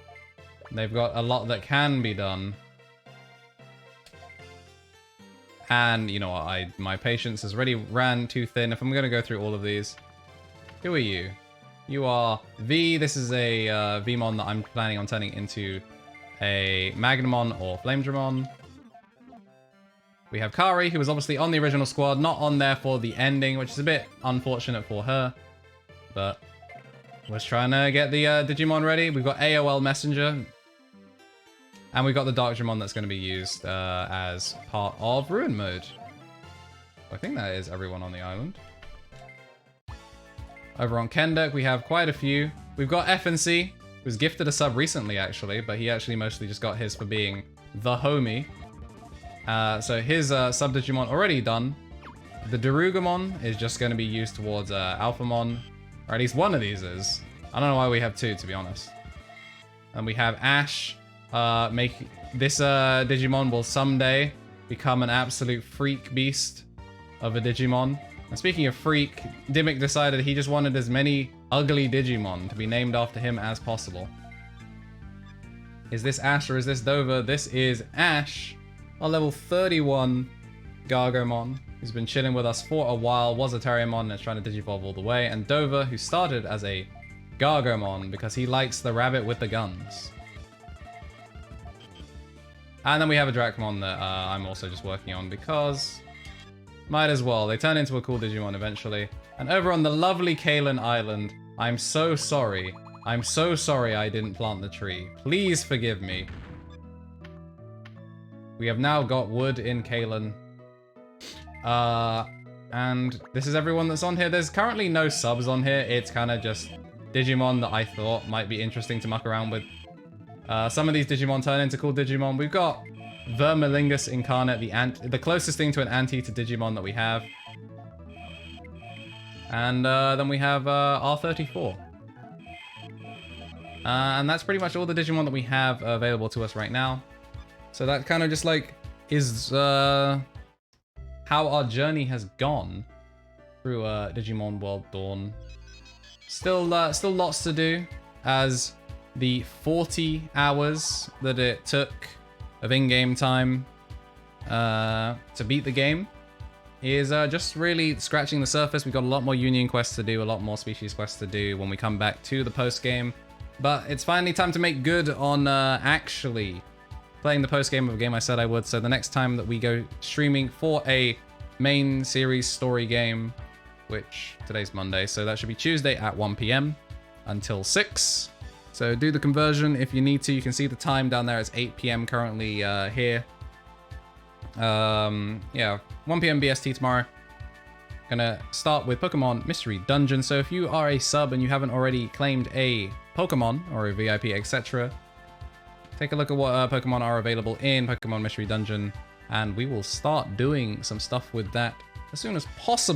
they've got a lot that can be done. And, you know what, my patience has already ran too thin. If I'm going to go through all of these. Who are you? You are V. This is a Vmon that I'm planning on turning into a Magnamon or Flamedramon. We have Kari, who was obviously on the original squad, not on there for the ending, which is a bit unfortunate for her. But was trying to get the Digimon ready. We've got AOL Messenger. And we've got the Darkdramon that's going to be used as part of Ruin Mode. I think that is everyone on the island. Over on Kenduk, we have quite a few. We've got FNC, who's gifted a sub recently, actually, but he actually mostly just got his for being the homie. So his sub Digimon already done. The Darugamon is just going to be used towards Alphamon, or at least one of these is. I don't know why we have two, to be honest. And we have Ash. This Digimon will someday become an absolute freak beast of a Digimon. And speaking of freak, Dimmick decided he just wanted as many ugly Digimon to be named after him as possible. Is this Ash or is this Dover? This is Ash, our level 31 Gargomon, who's been chilling with us for a while, was a Terriermon and is trying to Digivolve all the way. And Dover, who started as a Gargomon, because he likes the rabbit with the guns. And then we have a Dracmon that I'm also just working on because might as well. They turn into a cool Digimon eventually. And over on the lovely Kalen Island, I'm so sorry. I'm so sorry I didn't plant the tree. Please forgive me. We have now got wood in Kalen. And this is everyone that's on here. There's currently no subs on here. It's kind of just Digimon that I thought might be interesting to muck around with. Some of these Digimon turn into cool Digimon. We've got Vermilingus Incarnate, the closest thing to an anti-to Digimon that we have. And then we have R34. And that's pretty much all the Digimon that we have available to us right now. So that kind of just like is how our journey has gone through Digimon World Dawn. Still lots to do, as the 40 hours that it took of in-game time to beat the game is just really scratching the surface. We've got a lot more Union quests to do, a lot more Species quests to do when we come back to the post-game. But it's finally time to make good on actually playing the post-game of a game I said I would. So the next time that we go streaming for a main series story game, which today's Monday, so that should be Tuesday at 1 PM until 6. So do the conversion if you need to. You can see the time down there. It's 8 PM currently here. Yeah, 1 PM BST tomorrow. Gonna start with Pokemon Mystery Dungeon. So if you are a sub and you haven't already claimed a Pokemon or a VIP, etc., take a look at what Pokemon are available in Pokemon Mystery Dungeon, and we will start doing some stuff with that as soon as possible.